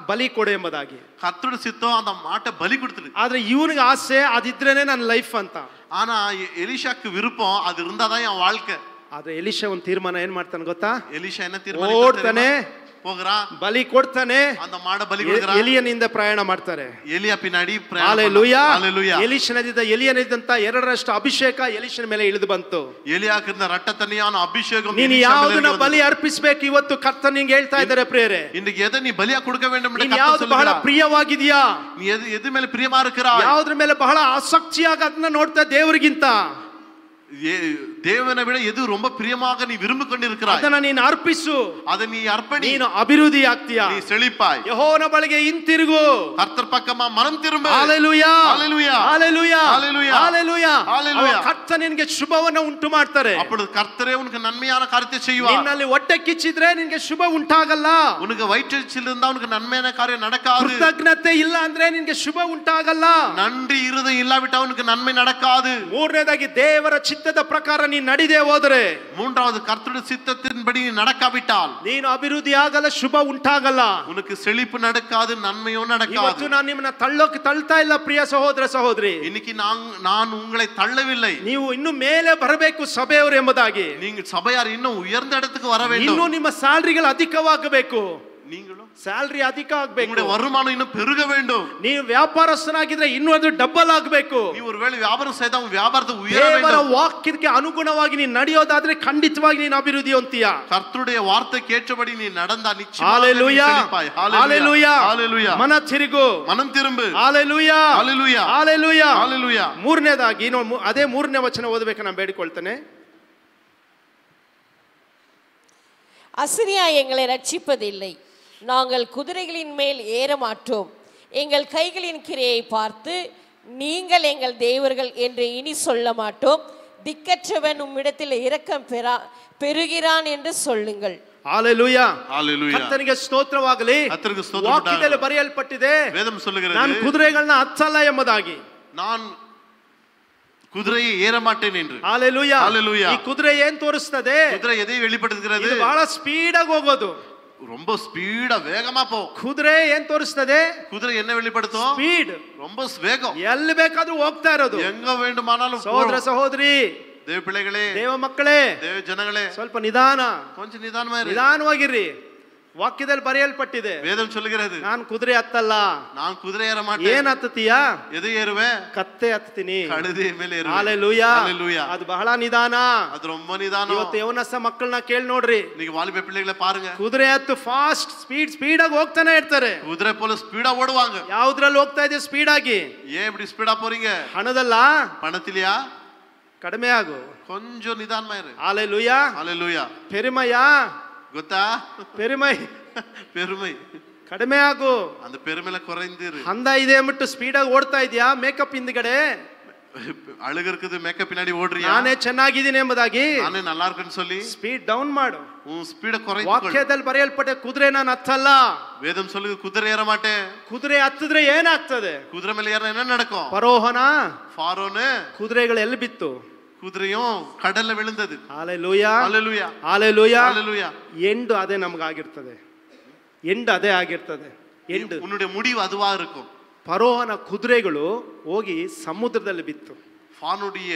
ಬಲಿ ಕೊಡು ಎಂಬುದಾಗಿ. கர்த்தருடைய சித்தம் அந்த மாட்டை பலி கொடுத்துரு. ಆದ್ರೆ ಇವನಿಗೆ ಆಸೆ ಅದಿದ್ರೇನೆ ನನ್ನ ಲೈಫ್ ಅಂತ. ஆனா எலிஷாக்கு விருப்பம் அது இருந்தாதான் என் வாழ்க்கை. ಆದ್ರೆ ಎಲಿಶಾ ಒಂದು ತೀರ್ಮಾನ ಏನ್ ಮಾಡ್ತಾನೆ ಗೊತ್ತಾ? எலிஷா என்ன ಓಡ್ತಾನೆ, போகிறான், ಬಲಿ ಕೊಡ್ತಾನೆ, அந்த மாடை பலி கொடுக்கிறான். ಎಲಿಯನಿಂದ ಪ್ರಯಾಣ ಮಾಡ್ತಾರೆ. எலியா பின்னாடி ಹಲ್ಲೆಲೂಯಾ. ஹalleluya. ಎಲಿಯನಿದ್ದಂತ 2ರಷ್ಟು ಅಭಿಷೇಕ ಎಲಿಶನ ಮೇಲೆ ಇಳಿದು ಬಂತು. எலியாக்கு இருந்த ரட்டத்தனியான அபிஷேகம் ನೀನು ಯಾವುದನ್ನ ಬಲಿ ಅರ್ಪಿಸಬೇಕು ಇವತ್ತು ಕರ್ತನು ನಿಂಗೆ ಹೇಳ್ತಾ ಇದ್ದಾರೆ ಪ್ರಿಯರೇ. இன்னைக்கு எதை நீ பலியா கொடுக்க வேண்டும் என்று ನೀನು கர்த்தர் ಯಾವುದು ಬಹಳ சொல்கிறார். ಪ್ರಿಯವಾಗಿದೆಯಾ, நீ எது மேல பிரியமா இருக்கிறாய், ಯಾವುದ್ರ ಮೇಲೆ ಬಹಳ ಆಸಕ್ತಿಯಾಗಿ ಅದನ್ನ ನೋಡ್ತಾ ದೇವರಿಗಿಂತ தேவனை விட எது ரொம்ப பிரியமாக நீ விரும்பி கொண்டிருக்கிறாய் ಅದನ್ನ ನೀನು ಅರ್ಪಿಸು. அதை நீ அர்ப்பணி, ನೀನು ಅಭಿವೃದ್ಧಿ ಆಗ್ತೀಯಾ. நீ செழிப்பாய். ಯೆಹೋವನ ಬಳಿಗೆ ಹಿಂತಿರುಗು. கர்த்தர் பக்கமா மனம் திரும்பு. ಹಲ್ಲೆಲೂಯಾ, ஹalleluya, ಹಲ್ಲೆಲೂಯಾ, ஹalleluya, ಹಲ್ಲೆಲೂಯಾ. ஹalleluya. ಕರ್ತನು ನಿನಗೆ ಶುಭವನ್ನ ಉಂಟು ಮಾಡ್ತಾರೆ. அப்பொழுது கர்த்தரே உனக்கு நன்மையான காரியத்தை செய்வார். ನಿನ್ನಲ್ಲಿ ಹೊಟ್ಟೆ ಕಿಚ್ಚಿದ್ರೆ ನಿನಗೆ ಶುಭ ಉಂಟಾಗಲ್ಲ. உனக்கு வயிற்றெரிச்சல் இருந்தா உனக்கு நன்மையான காரியம் நடக்காது. ಕೃತಜ್ಞತೆ ಇಲ್ಲ ಅಂದ್ರೆ ನಿನಗೆ ಶುಭ ಉಂಟಾಗಲ್ಲ. நன்றி இருதயம் இல்லாவிட்டா உனக்கு நன்மை நடக்காது. ಮೂರನೇದಾಗಿ ದೇವರ ಚಿತ್ತದ ಪ್ರಕಾರ ನೀನು ನಡಿದೆ ಹೋದರೆ, மூன்றாவது கர்த்தருடைய சித்தத்தின்படி நீ நடக்காவிட்டால் ನೀನು ಅಭಿವೃದ್ಧಿ ಆಗಲ್ಲ, ಶುಭ ಉಂಟಾಗಲ್ಲ. உனக்கு செழிப்பு நடக்காது, நன்மையோ நடக்காது. ಇವತ್ತು ನಾನು ನಿಮ್ಮನ್ನ ತಳ್ತಾ ಇಲ್ಲ ಪ್ರಿಯ ಸಹೋದರ ಸಹೋದರಿ. இன்னைக்கு நான் உங்களை தள்ளவில்லை. ನೀವು ಇನ್ನು ಮೇಲೆ ಬರಬೇಕು ಸಭೆಯವರು ಎಂಬುದಾಗಿ. நீங்கள் சபையார் இன்னும் உயர்ந்த இடத்துக்கு வர வேண்டும். ಇನ್ನು ನಿಮ್ಮ ಸ್ಯಾಲರಿಗಳು ಅಧಿಕವಾಗಬೇಕು. நீங்களும் ಸ್ಯಾಲರಿ ಅಧಿಕ ಆಗಬೇಕು. உங்களுடைய வருமானம் இன்னும் பெருக வேண்டும். ನೀವು ವ್ಯಾಪಾರಸ್ಥನಾಗಿದ್ರೆ ಇನ್ನೂ ಅದು ಡಬಲ್ ಆಗಬೇಕು. ನೀವು ஒருவேளை வியாபாரம் செய்தா உங்க வியாபாரத்தை உயர ದೇವರ வேண்டும். ವಾಕ್ಯಕ್ಕೆ ಅನುಗುಣವಾಗಿ ನೀನು ನಡೆಯೋದಾದ್ರೆ ಖಂಡಿತವಾಗಿ ನೀನು ಅಭಿವೃದ್ಧಿ ಹೊಂದ್ತೀಯ. கர்த்தருடைய வார்த்தைக்கு ஏற்றபடி நீ நடந்தா நிச்சயமாக ஹalleluya, நீ செழிப்பாய். ஹalleluya, ஹalleluya. ಮನ ತಿರುಗು, மனம் திரும்பு. ஹalleluya, ஹalleluya, ஹalleluya, ஹalleluya. ಮೂರನೇದಾಗಿ ಅದೇ ಮೂರನೇ ವಚನ ಓದಬೇಕು ನಾನು ಬೇಡಿಕೊಳ್ತೇನೆ. அசிரியா எங்களை ரட்சிப்பதில்லை, நாங்கள் குதிரைகளின் மேல் ஏற மாட்டோம், எங்கள் கைகளின் கிரையை பார்த்து நீங்கள் எங்கள் தேவர்கள் என்று இனி சொல்ல மாட்டோம், திக்கற்றவன் உம்மிடத்தில் இரக்கம் பெறுகிறான் என்று சொல்லுங்கள். ஹalleluya, ஹalleluya. ಕರ್ತನಿಗೆ ಸ್ತೋತ್ರವಾಗಲಿ. கர்த்தருக்கு ஸ்தோத்திரம். ವಾಕ್ಯದಲ್ಲಿ ಬರೆಯಲ್ಪಟ್ಟಿದೆ, வேதம் சொல்லுகிறது, ನಾನು ಕುದುರೆಗಳನ್ನ ಹತ್ತಲ್ಲ ಎಂಬುದಾಗಿ. நான் குதிரையை ஏற மாட்டேன் என்று. ஹalleluya, ஹalleluya. ಈ ಕುದುರೆ ಏನ್ ತೋರಿಸ್ತದೆ? குதிரை எதை வெளிப்படுத்துகிறது? ಇದು ಬಹಳ ಸ್ಪೀಡ್ ಆಗಿ ಹೋಗೋದು. ரொம்ப ஸ்பீடா வேகமா போ. ಕುದುರೆ ಏನ್ ತೋರಿಸ್ತದೆ? குதிரை என்ன வெளிப்படுத்தும்? ಸ್ಪೀಡ್. ரொம்ப வேகம். ಎಲ್ಲಿ ಬೇಕಾದ್ರೂ ಹೋಗ್ತಾ ಇರೋದು. எங்க வேண்டுமானாலும் ಸಹೋದರ ಸಹೋದರಿ, தேவ பிள்ளைகளே, ದೇವ ಮಕ್ಕಳೇ, தேவ ಜನಗಳೇ, ಸ್ವಲ್ಪ ನಿಧಾನ, கொஞ்சம் நிதானமா இரு. ನಿಧಾನವಾಗಿರ್ರಿ. ವಾಕ್ಯದಲ್ಲಿ ಬರೆಯಲ್ಪಟ್ಟಿದೆ, வேதம் சொல்லுகிறது, ನಾನು ಕುದುರೆ ಹತ್ತಲ್ಲ. நான் குதிரை ஏற மாட்டேன். ಏನ್ ಹತ್ತತೀಯಾ? எதை ஏறுவேன்? ಕತ್ತೆ ಹತ್ತೀನಿ. கழுதை ಮೇಲೆ ஏறுவேன். ಹalleluya, ஹalleluya. ಅದು ಬಹಳ ನಿಧಾನ. அது ரொம்ப நிதானம். ಇವತ್ತು ಯವನಸ ಮಕ್ಕಳನ್ನ ಕೇಳಿ ನೋಡ್ರಿ, நீங்க வாலிப பிள்ளைகளை பாருங்க, ಕುದುರೆ ಹತ್ತು ಫಾಸ್ಟ್ ಸ್ಪೀಡ್ ಆಗಿ ಹೋಗ್ತಾನೆ ಇರ್ತಾರೆ. குதிரை போல ஸ்பீடா ಓಡುவாங்க. ಯಾವ್ದ್ರಲ್ಲಿ ಹೋಗ್ತಾ ಇದೆ ಸ್ಪೀಡ್ ಆಗಿ? ஏன் இப்படி ஸ்பீடா போறீங்க? ಹಣದಲ್ಲ, பணத்திலையா? ಕಡಿಮೆ ಆಗು. கொஞ்சம் நிதானமா இரு. ஹalleluya, ஹalleluya. ಪೆರಿಮಯ, ಗೊತ್ತಾ? ಪೆರಿಮೈ, பெருமை. ಕಡಿಮೆ ಆಗು. அந்த பெருமையில குறைந்திரு. ಅಂದ ಇದೆ ಅಂದ್ಬಿಟ್ಟು ಸ್ಪೀಡ್ ಆಗಿ ಓಡ್ತಾ ಇದೆಯಾ? ಮೇಕಪ್ ಹಿಂದ್ಗಡೆ அழகு இருக்குது, ಮೇಕಪ್ பின்னாடி ஓடுறியா? ನಾನೇ ಚೆನ್ನಾಗಿದ್ದೀನಿ ಎಂಬುದಾಗಿ நானே நல்லா இருக்குன்னு சொல்லி ಸ್ಪೀಡ್ ಡೌನ್ ಮಾಡು. உன் ಸ್ಪೀಡ್ குறைத்து. ವಾಕ್ಯದಲ್ಲಿ ಬರೆಯಲ್ಪಟ್ಟ ಕುದುರೆ ನಾನು ಹತ್ತಲ್ಲ. வேதம் சொல்லுது, குதிரை ஏற மாட்டேன். ಕುದುರೆ ಹತ್ತಿದ್ರೆ ಏನಾಗ್ತದೆ? குதிரை மேல ஏற என்ன நடக்கும்? ಫರೋಹನ ஃபாரோனு ಕುದುರೆಗಳು ಎಲ್ಲಿ ಬಿತ್ತು? குதிரையும் கடல்ல விழுந்தது. ஹalleluya, ஹalleluya, ஹalleluya. ஹalleluya. ಎಂಡ್ ಅದೇ ನಮಗಾಗಿರ್ತದೆ. ಎಂಡ್ ಅದೇ ಆಗಿರ್ತದೆ. ಎಂಡ್ உன்னுடைய முடிவு அதுவா இருக்கும். ಫರೋಹನ ಕುದುರೆಗಳು ಹೋಗಿ ಸಮುದ್ರದಲ್ಲಿ ಬಿತ್ತು. ஃபானுடைய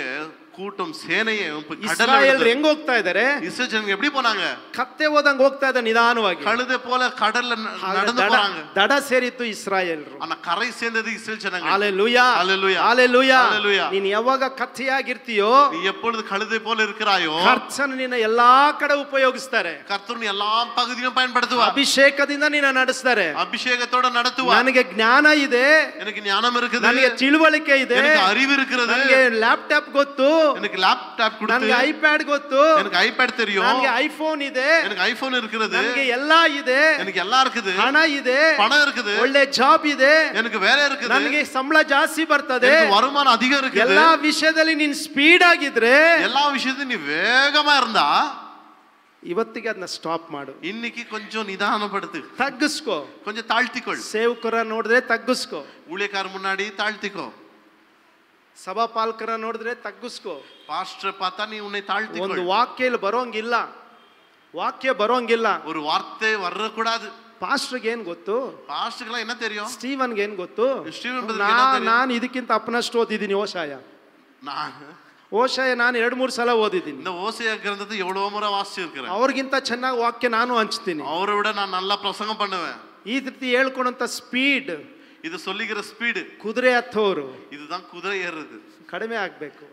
கூட்டம் சேனையை ಇಸ್ರಾಯೇಲ್ ಹೆಂಗ್ ಹೋಗ್ತಾ ಇದಾರೆ? இஸ்ரேல் ஜனங்க எப்படி போனாங்க? ಕತ್ತೆ ಹೋದಂಗ್ ಹೋಗ್ತಾ ಇದ್ದಾರೆ ನಿಧಾನವಾಗಿ. கழுதை போல கடல்ல நடந்து போறாங்க. ದಡ ಸೇರಿತ್ತು ಇಸ್ರಾಯೇಲ್ರು. ஆனா ಕரை சேர்ந்தது இஸ்ரேல் ஜனங்க. ஹalleluya, ஹalleluya, ஹalleluya. ஹalleluya. ನೀನು ಯಾವಾಗ ಕತ್ತೆಯಾಗಿರ್ತೀಯೋ, நீ எப்பொழுது கழுதை போல இருக்கிறாயோ, ಕರ್ತನು ನಿನ್ನ ಎಲ್ಲಾ ಕಡೆ ಉಪಯೋಗಿಸ್ತಾರೆ. கர்த்தர் எல்லா பகுதியிலும் பயன்படுத்துவார். ಅಭಿಷೇಕದಿಂದ ನಿನ್ನ ನಡೆಸ್ತಾರೆ. அபிஷேகத்தோட நடத்துவார். ನನಗೆ ಜ್ಞಾನ ಇದೆ, எனக்கு ஞானம் இருக்குது, ನನಗೆ ತಿಳುವಳಿಕೆ ಇದೆ, எனக்கு அறிவு இருக்கிறது, ನನಗೆ ಲ್ಯಾಪ್ಟಾಪ್ ಗೊತ್ತು, எனக்கு ಲ್ಯಾಪ್ಟಾಪ್ கொடுத்து, ನನಗೆ ಐಪ್ಯಾಡ್ ಗೊತ್ತು, எனக்கு ஐபேட் தெரியும், ನನಗೆ ಐಫೋನ್ ಇದೆ, எனக்கு ஐபோன் இருக்குது, ನನಗೆ ಎಲ್ಲಾ ಇದೆ, எனக்கு எல்லாம் இருக்குது, ಹಣ ಇದೆ, பணம் இருக்குது, ಒಳ್ಳೆ ಜಾಬ್ ಇದೆ, எனக்கு வேலை இருக்குது, ನನಗೆ ಸಂಬಳ ಜಾಸ್ತಿ ಬರ್ತದೆ, எனக்கு வருமானம் அதிகம் இருக்குது. ಎಲ್ಲಾ ವಿಷಯದಲ್ಲಿ ನೀನ್ ಸ್ಪೀಡ್ ಆಗಿದ್ರೆ, எல்லா விஷயத்தையும் நீ வேகமா இருந்தா, ಇವತ್ತಿಗೆ ಅದನ್ನ ಸ್ಟಾಪ್ ಮಾಡು. இன்னைக்கு கொஞ்சம் நிதானப்படுத்து, ತಗ್ಗಿಸ್ಕೋ. கொஞ்சம் தாழ்த்திக்கொள். ಸೇವಕರ ನೋಡಿದ್ರೆ ತಗ್ಗಿಸ್ಕೋ. ஊழியக்கார முன்னாடி தாழ்த்திக்கோ. ಸಭಾಪಾಲಕರ ನೋಡಿದ್ರೆ ತಗ್ಗಿಸ್ಕೋ. பாஸ்டர் பார்த்தா நீ உன்னை தாழ்த்திக்கொள். ಒಂದು ವಾಕ್ಯಲ್ಲಿ ಬರೋಂಗಿಲ್ಲ, ವಾಕ್ಯ ಬರೋಂಗಿಲ್ಲ. ஒரு வார்த்தை வரக்கூடாது. ಪಾಸ್ಟರ್ಗೆ ಏನ್ ಗೊತ್ತು? பாஸ்டர்க்கெல்லாம் என்ன தெரியும்? ಸ್ಟೀವನ್ಗೆ ಏನ್ ಗೊತ್ತು? ஸ்டீவன் பிரதருக்கு என்ன தெரியும்? ನಾನು ಇದಕ್ಕಿಂತ ಅಪ್ಪನಷ್ಟು ಓದಿದ್ದೀನಿ. ಓಶಾಯ ನಾನು 2-3 ಸಲ ಓದಿದ್ದೀನಿ. இந்த ஓசையா கிரந்தத்தை எவ்வளவு முறை வாசிச்சிருக்கிறேன். ಅವ್ರಿಗಿಂತ ಚೆನ್ನಾಗಿ ವಾಕ್ಯ ನಾನು ಹಂಚ್ತೀನಿ. அவரை விட நான் நல்லா பிரசங்கம் பண்ணுவேன். ಈ ರೀತಿ ಹೇಳ್ಕೊಳಂತ ಸ್ಪೀಡ್, இது சொல்லிக்கிற ஸ்பீடு, ಕುದುರೆ ಹತ್ತೋರು இதுதான் குதிரை ஏறுறது. ಕಡಿಮೆ ಆಗ್ಬೇಕು,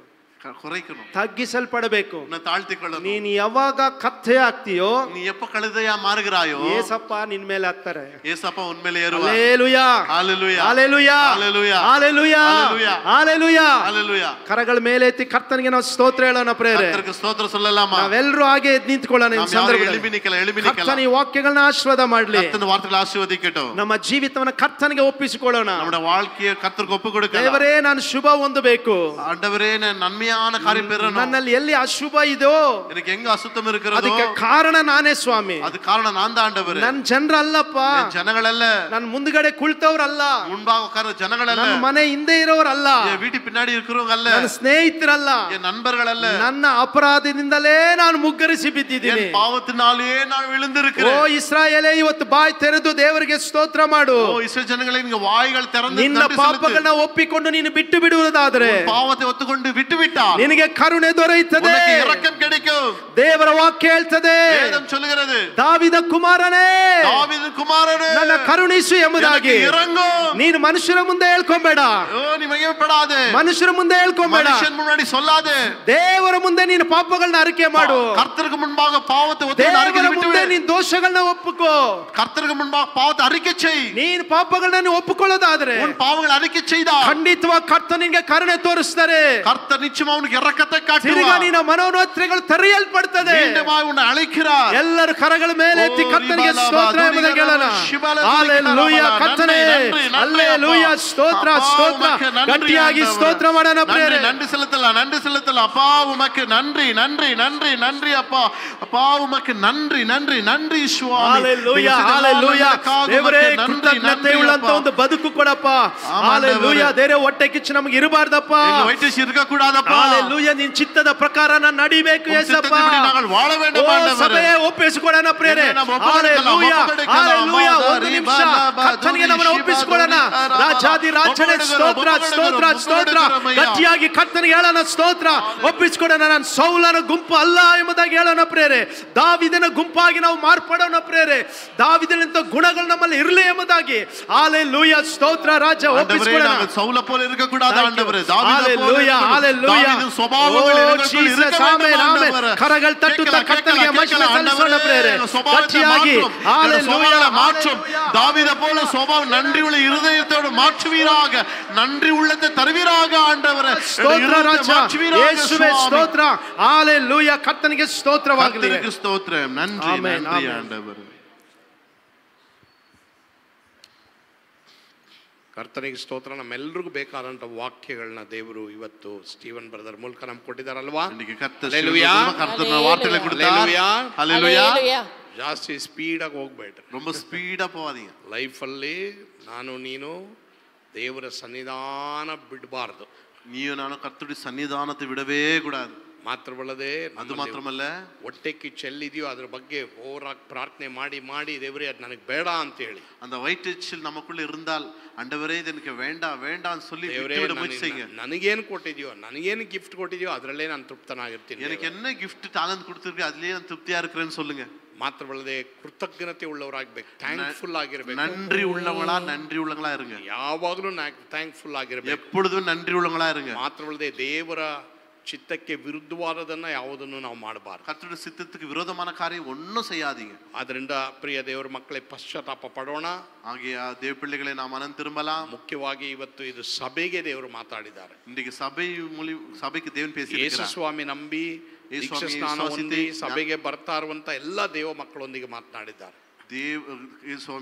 குறைக்கணும், ತಗ್ಗಿಸಲ್ಪಡಬೇಕು. தாழ்த்திಕೊಳ್ಳணும். ನೀನು ಯಾವಾಗ ಕತ್ತೆ ಆಗ್ತೀಯೋ, நீ எப்ப கழுதையா மாறுகிறாயோ, ಏಸಪ್ಪ ನಿನ್ ಮೇಲೆ ಹತ್ತಾರೆ. ஏசப்பா உண்மையிலே ஏறுவார். ஹalleluya, ஹalleluya, ஹalleluya, ஹalleluya, ஹalleluya, ஹalleluya, ஹalleluya. ஹalleluya. ಕರಗಳ ಮೇಲೆ ಎತ್ತಿ ಕರ್ತನಿಗೆ ನಾವು ಸ್ತೋತ್ರ ಹೇಳೋಣ. ಪ್ರೇರೆ கர்த்தருக்கு ஸ்தோத்திரம் சொல்லலாமா? ನಾವೆಲ್ಲರೂ ಹಾಗೆ ಎದ್ದು ನಿಂತ್ಕೊಳ್ಳೋಣ. ಈ ಸಂದರ್ಭದಲ್ಲಿ எழுப்பி நிக்கலாம். ಕರ್ತನ ಈ ವಾಕ್ಯಗಳನ್ನ ಆಶೀರ್ವಾದ ಮಾಡಲಿ. கர்த்தர் வார்த்தைகளை ஆசீர்வதிக்கட்டும். ನಮ್ಮ ಜೀವಿತವನ್ನ ಕರ್ತನಿಗೆ ಒಪ್ಪಿಸಿಕೊಳ್ಳೋಣ. நம்முடைய வாழ்க்கையை கர்த்தருக்கு ஒப்பு கொடுக்கலாம். ದೇವರೇ ನಾನು ಶುಭ ಹೊಂದಬೇಕು, ஆண்டவரே நான் நன்மை வல்லமையான காரியம் பெறணும். ನನ್ನಲ್ಲಿ ಎಲ್ಲಿ ಅಶುಭ ಇದೋ எனக்கு எங்க அசுத்தம் இருக்கிறதோ ಅದಕ್ಕೆ ಕಾರಣ ನಾನೇ ಸ್ವಾಮಿ. அது காரணம் நான் தான் ஆண்டவரே. ನನ್ನ ಜನರಲ್ಲಪ್ಪ, ಜನಗಳಲ್ಲ, ನನ್ನ ಮುಂದ್ಗಡೆ ಕುಳಿತವರಲ್ಲ, முன்பாக உட்கார ಜನಗಳಲ್ಲ, ನನ್ನ ಮನೆ ಹಿಂದೆ ಇರೋರಲ್ಲ, என் வீட்டு பின்னாடி இருக்கிறவங்க அல்ல, ನನ್ನ ಸ್ನೇಹಿತರಲ್ಲ, என் நண்பர்கள் அல்ல. ನನ್ನ ಅಪರಾಧದಿಂದಲೇ ನಾನು ಮುಗ್ಗರಿಸಿ ಬಿದ್ದಿದ್ದೀನಿ. என் பாவத்தினாலே நான் விழுந்திருக்கிறேன். ಓ ಇಸ್ರಾಯೇಲೇ, ಇವತ್ತು ಬಾಯಿ ತೆರೆದು ದೇವರಿಗೆ ಸ್ತೋತ್ರ ಮಾಡು. ஓ இஸ்ரவேல் ஜனங்களே, நீங்க வாய்கள் திறந்து ನಿನ್ನ ಪಾಪಗಳನ್ನ ಒಪ್ಪಿಕೊಂಡು ನೀನು ಬಿಟ್ಟು ಬಿಡುವುದಾದ್ರೆ, பாவத்தை ஒத்துக்கொண்டு விட்டு விட்டால் ನಿನಗೆ ಕರುಣೆ ದೊರೆಯುತ್ತದೆ, உனக்கு இரக்கம் கிடைக்கும். ದೇವರ ವಾಕ್ಯ ಹೇಳ್ತದೆ, வேதம் சொல்லுகிறது, ದಾವಿದ ಕುಮಾರನೇ, தாவீது குமாரனே, ನನ್ನ ಕರುಣಿಸು ಎಂಬುದಾಗಿ. இறங்கும். ನೀನು ಮನುಷ್ಯರ ಮುಂದೆ ಹೇಳ್ಕೊಂಬೇಡ, ஓ நீ மகிமைப்படாதே, ಮನುಷ್ಯರ ಮುಂದೆ ಹೇಳ್ಕೊಂಬೇಡ, மனுஷன் முன்னாடி சொல்லாதே, ದೇವರ ಮುಂದೆ ನೀನು ಪಾಪಗಳನ್ನ ಅರಿಕೆ ಮಾಡು. கர்த்தருக்கு முன்பாக பாவத்தை ஒத்துக்கொண்டு அறிக்கை ದೇವರ விட்டு ಮುಂದೆ விடு. ನೀನು ದೋಷಗಳನ್ನ ಒಪ್ಪುಕೋ. கர்த்தருக்கு முன்பாக பாவத்தை அறிக்கை செய். ನೀನು ಪಾಪಗಳನ್ನ ಒಪ್ಪಿಕೊಳ್ಳೋದಾದ್ರೆ உன் பாவங்களை அறிக்கை செய்தால் ಖಂಡಿತವಾಗಿ ಕರ್ತನು ನಿನಗೆ ಕರುಣೆ ತೋರಿಸ್ತಾರೆ. கர்த்தர் நிச்சயமா உனக்கு இரக்கத்தை ತಿರುಗಾ காட்டுவார். ನಿನ್ನ ಮನೋನೇತ್ರಗಳು ತೆರೆಯಲ್ಪಡ್ತದೆ. மீண்டுமாய் உன்னை அழைக்கிறார். ಎಲ್ಲರ ಕರಗಳ ಮೇಲೆ ಎತ್ತಿ ಕರ್ತನಿಗೆ ಸ್ತೋತ್ರ ಎಂಬುದಾಗಿ ಹೇಳೋಣ. ಹalleluya, ಕರ್ತನೇ, ಹalleluya, ಸ್ತೋತ್ರ, ಸ್ತೋತ್ರ, ಗಟ್ಟಿಯಾಗಿ ಸ್ತೋತ್ರ ಮಾಡೋಣ ಪ್ರಿಯರೇ. நன்றி செலுத்தலாம், நன்றி செலுத்தலாம். அப்பா உமக்கு நன்றி, நன்றி, நன்றி, நன்றி அப்பா. அப்பா உமக்கு நன்றி, நன்றி, நன்றி சுவாமி. Hallelujah, hallelujah. ದೇವರೇ, ಕೃತಜ್ಞತೆ ಉಳ್ಳಂತ ಒಂದು ಬದುಕು ಕೊಡಪ್ಪ. ಹalleluya. ದೇವರೇ, ಹೊಟ್ಟೆ ಕಿಚ್ಚು ನಮಗೆ ಇರಬಾರ್ದಪ್ಪ. ವೈಟೇಶ್ ಇರಕ ಕೂಡಾದಪ್ಪ. ಹalleluya. ನಿನ್ನ ಚಿತ್ತದ ಪ್ರಕಾರ ನಾನು ನಡಿಬೇಕು ಯೇಸಪ್ಪ. ನಾವು ವಾಳ வேண்டும் ಆಂಡವರೇ. ಸಭೆಯೇ ಒಪ್ಪಿಸಿಕೊಳ್ಳೋಣ ಪ್ರಿಯರೇ. Hallelujah, hallelujah. ಒಂದು ನಿಮಿಷ ಕರ್ತನಿಗೆ ನಮ್ಮನ್ನು ಒಪ್ಪಿಸಿಕೊಳ್ಳೋಣ. ರಾಜಾದಿ ರಾಜನೇ ಸ್ತೋತ್ರ, ಸ್ತೋತ್ರ, ಸ್ತೋತ್ರ. ಗಟ್ಟಿಯಾಗಿ ಕರ್ತನಿಗೆ ಹೇಳೋಣ ಸ್ತೋತ್ರ. ಒಪ್ಪಿಸಿಕೊಳ್ಳೋಣ. ನಾನು ಸೌಲನ ಗುಂಪು ಅಲ್ಲ ಎಂಬುದಾಗಿ ಹೇಳೋಣ ಪ್ರಿಯರೇ. ದಾವೀದನ ಗುಂಪಾಗಿ ನಾವು ಮಾರ್ಪಡೋಣ ಪ್ರಿಯರೇ. ದಾವೀದನಂತ ಗುಣಗಳು ನಮ್ಮಲ್ಲಿ ಇರಲಿ ಎಂಬುದಾಗಿ. ಹalleluya, ಸ್ತೋತ್ರ. ರಾಜ ಒಪ್ಪಿಸಿಕೊಳ್ಳೋಣ. ಸೌಲ ಪೋಲ ಇರಕ ಕೂಡಾದ ಆಂಡವರೇ. ಹalleluya, ಹalleluya. ದಾವೀದನ ಸ್ವಭಾವಗಳು ಇರಕ ಆಮೆನ್. ಕರಗಳು ತಟ್ಟುತ್ತಾ ಕರ್ತನಿಗೆ ಮಹಿಮೆ ಸಲ್ಲಿಸೋಣ ಪ್ರಿಯರೇ. ಗಟ್ಟಿಯಾಗಿ ಹalleluya, மாற்றும். தாவீதை போல சுபாவம் நன்றி உள்ள இருதயத்தோடு மாற்றுவீராக. நன்றி உள்ளத்தை தருவீராக ஆண்டவரே. ಸ್ತೋತ್ರ ರಾಜ ಯೇಸುವೇ ಸ್ತೋತ್ರ. ಹalleluya, ಕರ್ತನಿಗೆ ಸ್ತೋತ್ರವಾಗಲಿ. ಕರ್ತನಿಗೆ ಸ್ತೋತ್ರ. நன்றி, நன்றி ஆண்டவரே. ಕರ್ತನಿಗೆ ಸ್ತೋತ್ರ. ನಮ್ಮೆಲ್ಲರಿಗೂ ಬೇಕಾದಂತ ವಾಕ್ಯಗಳನ್ನ ದೇವರು ಇವತ್ತು ಸ್ಟೀವನ್ ಬ್ರದರ್ ಮೂಲಕ ನಮ್ಗೆ ಕೊಟ್ಟಿದ್ದಾರಲ್ವಾ? ಕರ್ತನ ವಾರ್ತೆகளை கொடுத்தார். ஹalleluya. ಜಾಸ್ತಿ ಸ್ಪೀಡಾಗಿ ಹೋಗ್ಬೇಡ್ರಿ, ரொம்ப ஸ்பீடா போவாதீங்க. ಲೈಫಲ್ಲಿ ನಾನು ನೀನು ದೇವರ ಸನ್ನಿಧಾನ ಬಿಡಬಾರ್ದು. ನೀವು ನಾನು ಕರ್ತುಡಿ ಸನ್ನಿಧಾನத்தை விடவே கூடாது. ಮಾತ್ರವಲ್ಲದೆ ಅದು ಮಾತ್ರವಲ್ಲ, ಹೊಟ್ಟೆ ಕಿಚ್ಚು ಎಲ್ಲಿದೆಯೋ ಅದ್ರ ಬಗ್ಗೆ ಹೋರಾಗಿ ಪ್ರಾರ್ಥನೆ ಮಾಡಿ ಮಾಡಿ ದೇವರೇ ಅದು ನನಗೆ ಬೇಡ ಅಂತ ಹೇಳಿ, அந்த வயிற்றெரிச்சல் நமக்குள்ள இருந்தால் ஆண்டவரே இது எனக்கு வேண்டாம் வேண்டாம் சொல்லி விட்டுவிட முயற்சி செய்யுங்க. ನನಗೇನು ಕೊಟ್ಟಿದ್ಯೋ, ನನಗೇನು ಗಿಫ್ಟ್ ಕೊಟ್ಟಿದ್ಯೋ ಅದರಲ್ಲೇ ನಾನು ತೃಪ್ತನಾಗಿರ್ತೀನಿ. எனக்கு என்ன gift ಟಾಲೆಂಟ್ கொடுத்திருக்கீங்க அதுலயே நான் திருப்தியா இருக்கிறேன்னு சொல்லுங்க. ಮಾತ್ರವಲ್ಲದೆ ಕೃತಜ್ಞತೆ ಉಳ್ಳವರಾಗಬೇಕು, ಥ್ಯಾಂಕ್ಫುಲ್ ಆಗಿರಬೇಕು. நன்றி உள்ளவங்களா, நன்றி உள்ளவங்களா இருங்க. ಯಾವಾಗಲೂ ಥ್ಯಾಂಕ್ಫುಲ್ ಆಗಿರಬೇಕು, எப்பொழுதும் நன்றி உள்ளவங்களா இருங்க. ಮಾತ್ರವಲ್ಲದೆ ದೇವರ ಚಿತ್ತಕ್ಕೆ ವಿರುದ್ಧವಾದದನ್ನ ಯಾವುದನ್ನು ನಾವು ಮಾಡಬಾರದು. கர்த்தருடைய சித்தத்துக்கு விரோதமான காரியம் ஒன்றும் செய்யாதீங்க. ಆದ್ದರಿಂದ ಪ್ರಿಯ ದೇವರ ಮಕ್ಕಳೇ ಪಶ್ಚಾತ್ತಾಪ ಪಡೋಣ. ಹಾಗೆ ಆ ದೇವ ಪಿಳ್ಳೆಗಳೇ ನಾವು ಮನಂ ತಿರುಮலாம். ಮುಖ್ಯವಾಗಿ ಇವತ್ತು ಇದು ಸಭೆಗೆ ದೇವರು ಮಾತಾಡಿದ್ದಾರೆ. ಇಂದಿಗೆ ಸಭೆಗೆ ದೇವನ್ ಪೇಸಿದ್ದಾರೆ. ಯೇಸು ಸ್ವಾಮಿ ನಂಬಿ ದೀಕ್ಷಾ ಸ್ನಾನ ಹೊಂದಿ ಸಭೆಗೆ ಬರ್ತಾ ಇರುವಂತ ಎಲ್ಲ ದೇವ ಮಕ್ಕಳೊಂದಿಗೆ ಮಾತನಾಡಿದ್ದಾರೆ.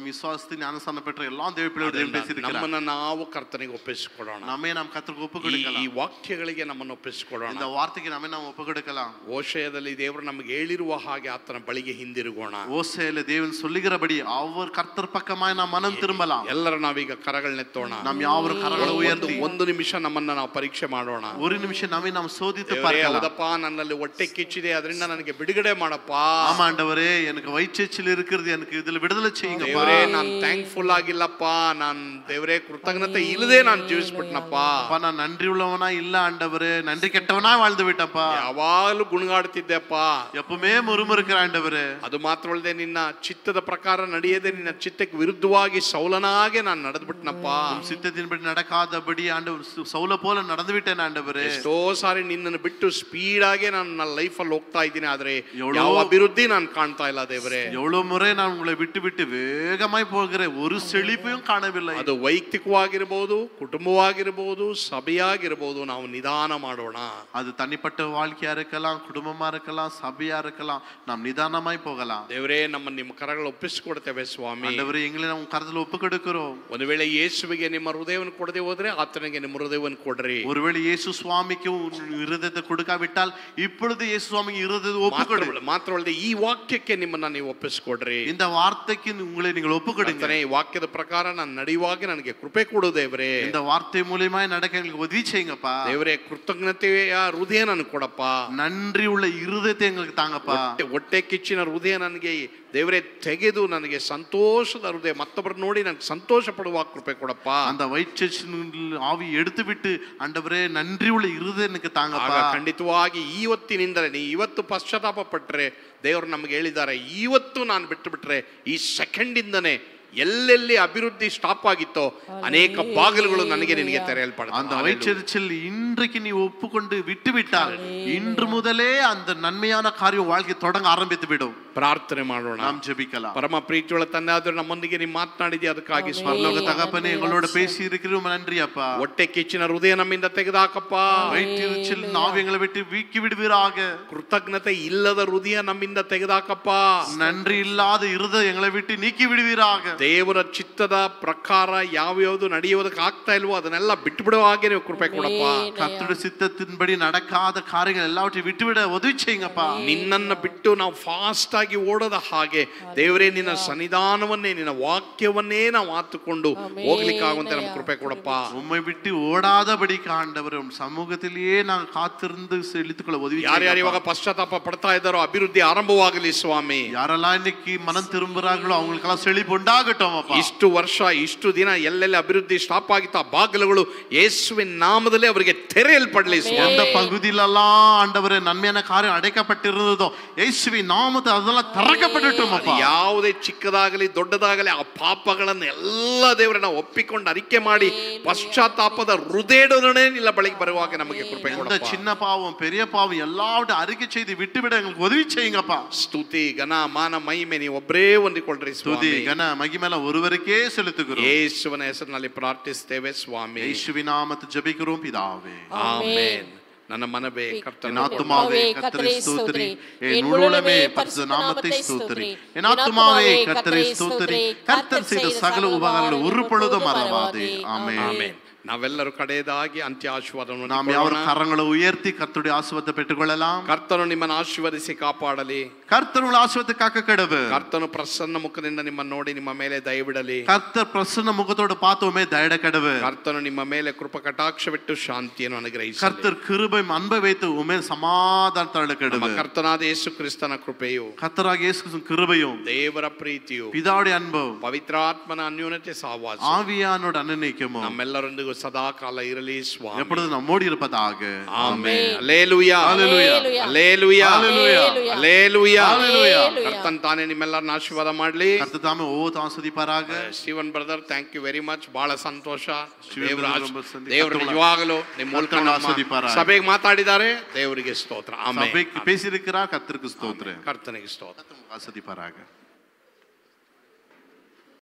ವಿಶ್ವಾಸದಿಂದ ಜ್ಞಾನಸ್ನಾನ ಪೆಟ್ಟ ಎಲ್ಲಾ ದೇವ ಪಿಳ್ಳೆಗಳು ನಮ್ಮನ್ನ ನಾವು ಕರ್ತನಿಗೆ ಒಪ್ಪಿಸಿಕೊಡೋಣ. ನಮ್ಮೇ ನಮ್ಮ ಕರ್ತನಿಗೆ ಒಪ್ಪುಕೊಡೋಣ. ಈ ವಾಕ್ಯಗಳಿಗೆ ನಮ್ಮನ್ನು ಒಪ್ಪಿಸಿಕೊಡೋಣ. இந்த ವಾರ್ತೆಗೆ ನಮ್ಮೇ ನಾವು ಒಪ್ಪುಕೊಡೋಣ. ಓಶಯದಲ್ಲಿ ದೇವರು ನಮಗೆ ಹೇಳಿರುವ ಹಾಗೆ ಆತನ ಬಳಿಗೆ ಹಿಂದಿರುಗೋಣ. ಓಶೆಯಲ್ಲಿ ದೇವನು சொல்லுகிறபடி அவர் கர்த்தர் பக்கமாய் நாம் மனம் திரும்பலாம். ಎಲ್ಲರೂ ನಾವೀಗ ಕರಗಳನ್ನೆತ್ತೋಣ. நாம் யாவரும் கரங்களை உயர்த்தி ಒಂದು ನಿಮಿಷ ನಮ್ಮನ್ನ ನಾವು ಪರೀಕ್ಷೆ ಮಾಡೋಣ. ஒரு நிமிஷம் நம்மை நாம் சோதித்து பார்க்கலாம். ಹೌದಪ್ಪ, ನನ್ನಲ್ಲಿ ಹೊಟ್ಟೆ ಕಿಚ್ಚಿದೆ, ಅದರಿಂದ ನನಗೆ ಬಿಡುಗಡೆ ಮಾಡಪ್ಪ. ஆமா ஆண்டவரே, எனக்கு வயிற்றெரிச்சல் இருக்கிறது, எனக்கு இதுல விடுதலை செய்யுங்க. ದೇವರೇ, ನಾನು ಥ್ಯಾಂಕ್ಫುಲ್ ಆಗಿಲ್ಲಪ್ಪ, ನಾನು ದೇವರೇ ಕೃತಜ್ಞತೆ ಇಲ್ಲದೆ ನಾನು ಜೀವಿಸ್ಬಿಟ್ನಪ್ಪ. ಅಪ್ಪ, ನಾನು ನன்றಿ ಉಳ್ಳವನಾ ಇಲ್ಲ ಆಂಡವರೇ, ನன்றಿ ಕೆಟ್ಟವನಾ வாழ்ந்து விட்டಪ್ಪ. ಯಾವಾಗಲೂ ಗುಣಗಾಡ್ತಿದ್ದೆಪ್ಪ, எப்பவுமே முறுமுறுக்கிற ஆண்டவரே. ಅದು ಮಾತ್ರವಲ್ಲದೆ ನಿನ್ನ ಚಿತ್ತದ ಪ್ರಕಾರ ನಡೆಯದೆ ನಿನ್ನ ಚಿತ್ತಕ್ಕೆ ವಿರುದ್ಧವಾಗಿ ಸೌಲನಾಗೆ ನಾನು ನಡೆದ್ಬಿಟ್ನಪ್ಪ. சித்தத்தின்படி நடக்காதபடி ஆண்டவர் சவுல போல நடந்து விட்டேன் ஆண்டவரே. ಎಷ್ಟೋ ಸಾರಿ ನಿನ್ನನ್ನು ಬಿಟ್ಟು ಸ್ಪೀಡ್ ಆಗಿ ನಾನು ನನ್ನ ಲೈಫ್ ಅಲ್ಲಿ ಹೋಗ್ತಾ ಇದ್ದೀನಿ, ಆದ್ರೆ ಯಾವ ಅಭಿವೃದ್ಧಿ ನಾನು ಕಾಣ್ತಾ ಇಲ್ಲ ದೇವರೇ. எவ்வளவு முறை நான் காரியங்களை விட்டு விட்டு வேகமாய் போகிற ஒரு செழிப்பையும் காணவில்லை. ಅದು ವೈಯಕ್ತಿಕವಾಗಿರಬಹುದು, ಕುಟುಂಬವಾಗಿರಬಹುದು, ಸಭೆಯಾಗಿರಬಹುದು, ನಾವು ನಿಧಾನ ಮಾಡೋಣ. அது தனிப்பட்ட வாழ்க்கையா இருக்கலாம், குடும்பமா இருக்கலாம், சபையா இருக்கலாம். நாம் நிதானமாய் போகலாம். ದೇವರೇ, ನಮ್ಮ ನಿಮ್ಮ ಕರಗಳು ಒಪ್ಪಿಸಿಕೊಡ್ತೇವೆ ಸ್ವಾಮಿ. ஆண்டவரே, எங்களை ನಾವು ಕರದಲ್ಲಿ ಒಪ್ಪಿಕೊಡುக்கிறோம். ಒಂದು ವೇಳೆ ಯೇಸುವಿಗೆ ನಿಮ್ಮ ಹೃದಯವನ್ನು ಕೊಡದೆ ಹೋದ್ರೆ ಆತನಿಗೆ ನಿಮ್ಮ ಹೃದಯವನ್ನು ಕೊಡ್ರಿ. ஒருவேளை இயேசு சுவாமிக்கு இருதயத்தை கொடுக்காவிட்டால் இப்பொழுது இயேசு சுவாமிக்கு இருதயத்தை ஒப்புக்கொடு. ಮಾತ್ರವಲ್ಲದೆ ಈ ವಾಕ್ಯಕ್ಕೆ ನಿಮ್ಮನ್ನ ನೀವು ಒಪ್ಪಿಸಿಕೊಡ್ರಿ. இந்த வார்த்தைக்கு உங்களை நீங்கள் ஒப்புக்கொடுங்க. ಈ ವಾಕ್ಯದ ಪ್ರಕಾರ ನಾನು ನಡೆಯುವಾಗ ನನಗೆ ಕೃಪೆ ಕೊಡು ದೇವರೇ. இந்த வார்த்தை மூலமாய் நடக்க எங்களுக்கு உதவி செய்யுங்கப்பா. ದೇವರೇ, ಕೃತಜ್ಞತೆಯ ಹೃದಯ ನನಗೆ ಕೊಡಪ್ಪ. நன்றி உள்ள இருதயத்தை எங்களுக்கு தாங்கப்பா. ಹೊಟ್ಟೆ ಕಿಚ್ಚಿನ ಹೃದಯ ನನಗೆ ದೇವರೇ ತೆಗೆದು ನನಗೆ ಸಂತೋಷದ ಹೃದಯ, ಮತ್ತೊಬ್ಬರು ನೋಡಿ ನನಗೆ ಸಂತೋಷ ಪಡುವ ಕೃಪೆ ಕೊಡಪ್ಪ. அந்த வயிற்றில் ஆவி எடுத்து விட்டு ஆண்டவரே நன்றி உள்ள இருதயம் எனக்கு தாங்கப்பா. ಖಂಡಿತವಾಗಿ ಇವತ್ತಿನಿಂದಲೇ ನೀ ಇವತ್ತು ಪಶ್ಚಾತ್ತಾಪ ಪಟ್ಟರೆ ದೇವರು ನಮಗೆ ಹೇಳಿದ್ದಾರೆ, ಇವತ್ತು ನಾನು ಬಿಟ್ಟು ಬಿಟ್ರೆ ಈ ಸೆಕೆಂಡಿಂದನೇ ಎಲ್ಲೆಲ್ಲಿ ಅಭಿವೃದ್ಧಿ ಸ್ಟಾಪ್ ಆಗಿತ್ತೋ ಅನೇಕ ಬಾಗಿಲುಗಳು ನನಗೆ ನಿನಗೆ ತೆರೆಯಲ್ಪಡುತ್ತೆ. அந்த வயிற்றெரிச்சல் இன்றைக்கு நீ ஒப்புக்கொண்டு விட்டு விட்டால் இன்று முதலே அந்த நன்மையான காரியம் வாழ்க்கை தொடங்க ஆரம்பித்து விடும். ಪ್ರಾರ್ಥನೆ ಮಾಡೋಣ, நாம் ஜெபிக்கலாம். ಪರಮ ಪ್ರೀತಿಯುಳ್ಳ ತಂದೆ ಆದರೂ ನಮ್ಮೊಂದಿಗೆ ನೀ ಮಾತನಾಡಿದ್ಯಾ, ಅದಕ್ಕಾಗಿ பரலோக தகப்பனே, எங்களோட பேசி இருக்கிறோம், நன்றி அப்பா. ಹೊಟ್ಟೆ ಕಿಚ್ಚಿನ ಹೃದಯ ನಮ್ಮಿಂದ ತೆಗೆದಾಕಪ್ಪ. வயிற்றெரிச்சல் நாவு எங்களை விட்டு வீக்கி விடுவீராக. ಕೃತಜ್ಞತೆ ಇಲ್ಲದ ಹೃದಯ ನಮ್ಮಿಂದ ತೆಗೆದಾಕಪ್ಪ. நன்றி இல்லாத இருதயம் எங்களை விட்டு நீக்கி விடுவீராக. ದೇವರ ಚಿತ್ತದ ಪ್ರಕಾರ ಯಾವ್ಯಾವುದು ನಡೆಯೋದಕ್ಕೆ ಆಗ್ತಾ ಇಲ್ವೋ ಅದನ್ನೆಲ್ಲ ಬಿಟ್ಟು ಬಿಡುವ ಹಾಗೆ ನೀವು ಕೃಪೆ ಕೊಡಪ್ಪ. கர்த்தருடைய சித்தத்தின்படி நடக்காத காரியங்கள் எல்லாவற்றையும் விட்டுவிட உதவி செய்யுங்கப்பா. ನಿನ್ನನ್ನ ಬಿಟ್ಟು ನಾವು ಫಾಸ್ಟ್ ಆಗಿ ಓಡೋದ ಹಾಗೆ ದೇವರೇ, ನಿನ್ನ ಸನ್ನಿಧಾನವನ್ನೇ, ನಿನ್ನ ವಾಕ್ಯವನ್ನೇ ನಾವು ಆತುಕೊಂಡು ಹೋಗ್ಲಿಕ್ಕಾಗುವಂತೆ ನಮ್ಗೆ ಕೃಪೆ ಕೊಡಪ್ಪ. உம்மை விட்டு ஓடாதபடி ஆண்டவரே, உம் சமூகத்திலேயே நாங்கள் காத்திருந்து செலுத்திக்கொள்ள உதவி. ಯಾರ್ಯಾರು ಇವಾಗ ಪಶ್ಚಾತ್ತಾಪ ಪಡ್ತಾ ಇದ್ದಾರೋ ಅಭಿವೃದ್ಧಿ ಆರಂಭವಾಗಲಿ ಸ್ವಾಮಿ. யாரெல்லாம் இன்னைக்கு மனம் திரும்புறாங்களோ அவங்களுக்கெல்லாம் செழிப்பு உண்டாகட்டும். ಇಷ್ಟು ವರ್ಷ ಇಷ್ಟು ದಿನ ಎಲ್ಲೆಲ್ಲಿ ಅಭಿವೃದ್ಧಿ ಸ್ಟಾಪ್ ಆಗಿತ್ತು ಆ ಬಾಗಿಲುಗಳು ಯೇಸುವಿನ ನಾಮದಲ್ಲಿ ಅವರಿಗೆ ತೆರೆಯಲ್ಪಡಲಿ. எந்த பகுதியிலெல்லாம் ஆண்டவரே நன்மையான காரியம் அடைக்கப்பட்டிருந்ததோ இயேசுவின் நாமத்தில் அதெல்லாம் திறக்கப்படட்டும் அப்பா. ಯಾವುದೇ ಚಿಕ್ಕದಾಗಲಿ ದೊಡ್ಡದಾಗಲಿ ಆ ಪಾಪಗಳನ್ನು ಎಲ್ಲ ದೇವರನ್ನ ಒಪ್ಪಿಕೊಂಡು ಅರಿಕೆ ಮಾಡಿ ಪಶ್ಚಾತ್ತಾಪದ ಹೃದಯದೊಡನೆ ನಿನ್ನ ಬಳಿಗೆ ಬರುವಾಗ ನಮಗೆ ಕೃಪೆ ಕೊಡಪ್ಪ. எந்த சின்ன பாவம் பெரிய பாவம் எல்லாவற்றையும் அறிக்கை செய்து விட்டுவிட எங்களுக்கு உதவி செய்யுங்கப்பா. ಸ್ತುತಿ ಘನ ಮಾನ ಮಹಿಮೆ ನೀವು ಒಬ್ಬರೇ ಹೊಂದಿಕೊಳ್ಳ್ರಿ. ಸ್ತುತಿ ಘನ ಮಹಿಮೆ ஒருவருக்கே செலுத்துகிறோம். ಯೇಸುವಿನ ಹೆಸರಿನಲ್ಲಿ ಪ್ರಾರ್ಥಿಸುತ್ತೇವೆ ಸ್ವಾಮಿ. ಯೇಸುವಿನ ನಾಮದಲ್ಲಿ ಜಪಿக்கிறோம் பிதாவே. ಆಮೆನ್. ನನ್ನ ಮನವೇ என் ஆத்துமாவே கர்த்தரை ஸ்தோத்திரி, என் முழுமே பரிசுத்த நாமத்தை ஸ்தோத்திரி. என் ஆத்துமாவே கர்த்தரை ஸ்தோத்திரி, கர்த்தர் செய்த சகல உபகாரங்களை ஒரு பொழுதும் மறவாதே. ஆமென். ನಾವೆಲ್ಲರೂ ಕಡೆಯದಾಗಿ ಅಂತ್ಯ ಆಶೀರ್ವಾದವನ್ನು நாம் யாவரும் கரங்களை உயர்த்தி கர்த்தருடைய ஆசீர்வாதத்தை பெற்றுக்கொள்ளலாம். ಕರ್ತನು ನಿಮ್ಮನ್ನು ಆಶೀರ್ವದಿಸಿ ಕಾಪಾಡಲಿ. கர்த்தர் உங்கள் ஆசீர்வாதத்தை காக்க கடவுள். ಕರ್ತನು ಪ್ರಸನ್ನ ಮುಖದಿಂದ ನಿಮ್ಮನ್ನು ನೋಡಿ ನಿಮ್ಮ ಮೇಲೆ ದಯವಿಡಲಿ. கர்த்தர் பிரசன்ன முகத்தோடு பார்த்தோமே தயட கடவுள். ಕರ್ತನು ನಿಮ್ಮ ಮೇಲೆ ಕೃಪಾ ಕಟಾಕ್ಷವಿಟ್ಟು ಶಾಂತಿಯನ್ನು ಅನುಗ್ರಹಿಸಲಿ. கர்த்தர் கிருபையும் அன்பை வைத்து உமே சமாதானத்தை அருள கடவுள். ಕರ್ತನಾದ ಯೇಸು ಕ್ರಿಸ್ತನ ಕೃಪೆಯು, கர்த்தராக இயேசு கிறிஸ்துவின் கிருபையும், ದೇವರ ಪ್ರೀತಿಯು, பிதாவுடைய அன்பும், ಪವಿತ್ರಾತ್ಮನ ಅನ್ಯೋನ್ಯತೆ ಸಹವಾಸ ஆவியானோட அன்னைக்குமோ ನಮ್ಮೆಲ್ಲರೊಂದಿಗೂ ಸದಾ ಕಾಲ ಇರಲಿ ಸ್ವಾಮಿ. எப்பொழுது நம்மோடு இருப்பதாக. Amen. Hallelujah, hallelujah, hallelujah, hallelujah, hallelujah. ಕರ್ತನ್ ತಾನೇ ನಿಮ್ಮೆಲ್ಲರನ್ನ ಆಶೀರ್ವಾದ ಮಾಡಲಿ. கர்த்தர் தாமே ஓத் ஆசீர்வதிப்பாராக. Steven brother, thank you very much. ಬಹಳ ಸಂತೋಷ. ದೇವರು ದೇವರು ನಿಜವಾಗಲೂ ನಿಮ್ಮ ಮೂಲಕ ಸಭೆಗೆ ಮಾತಾಡಿದ್ದಾರೆ. ದೇವರಿಗೆ ಸ್ತೋತ್ರ. ಆಮೆನ್. சபைக்கு பேசியிருக்கிறார். கர்த்தருக்கு ஸ்தோத்திரம். ಕರ್ತನಿಗೆ ಸ್ತೋತ್ರ. ஆசீர்வதிப்பாராக.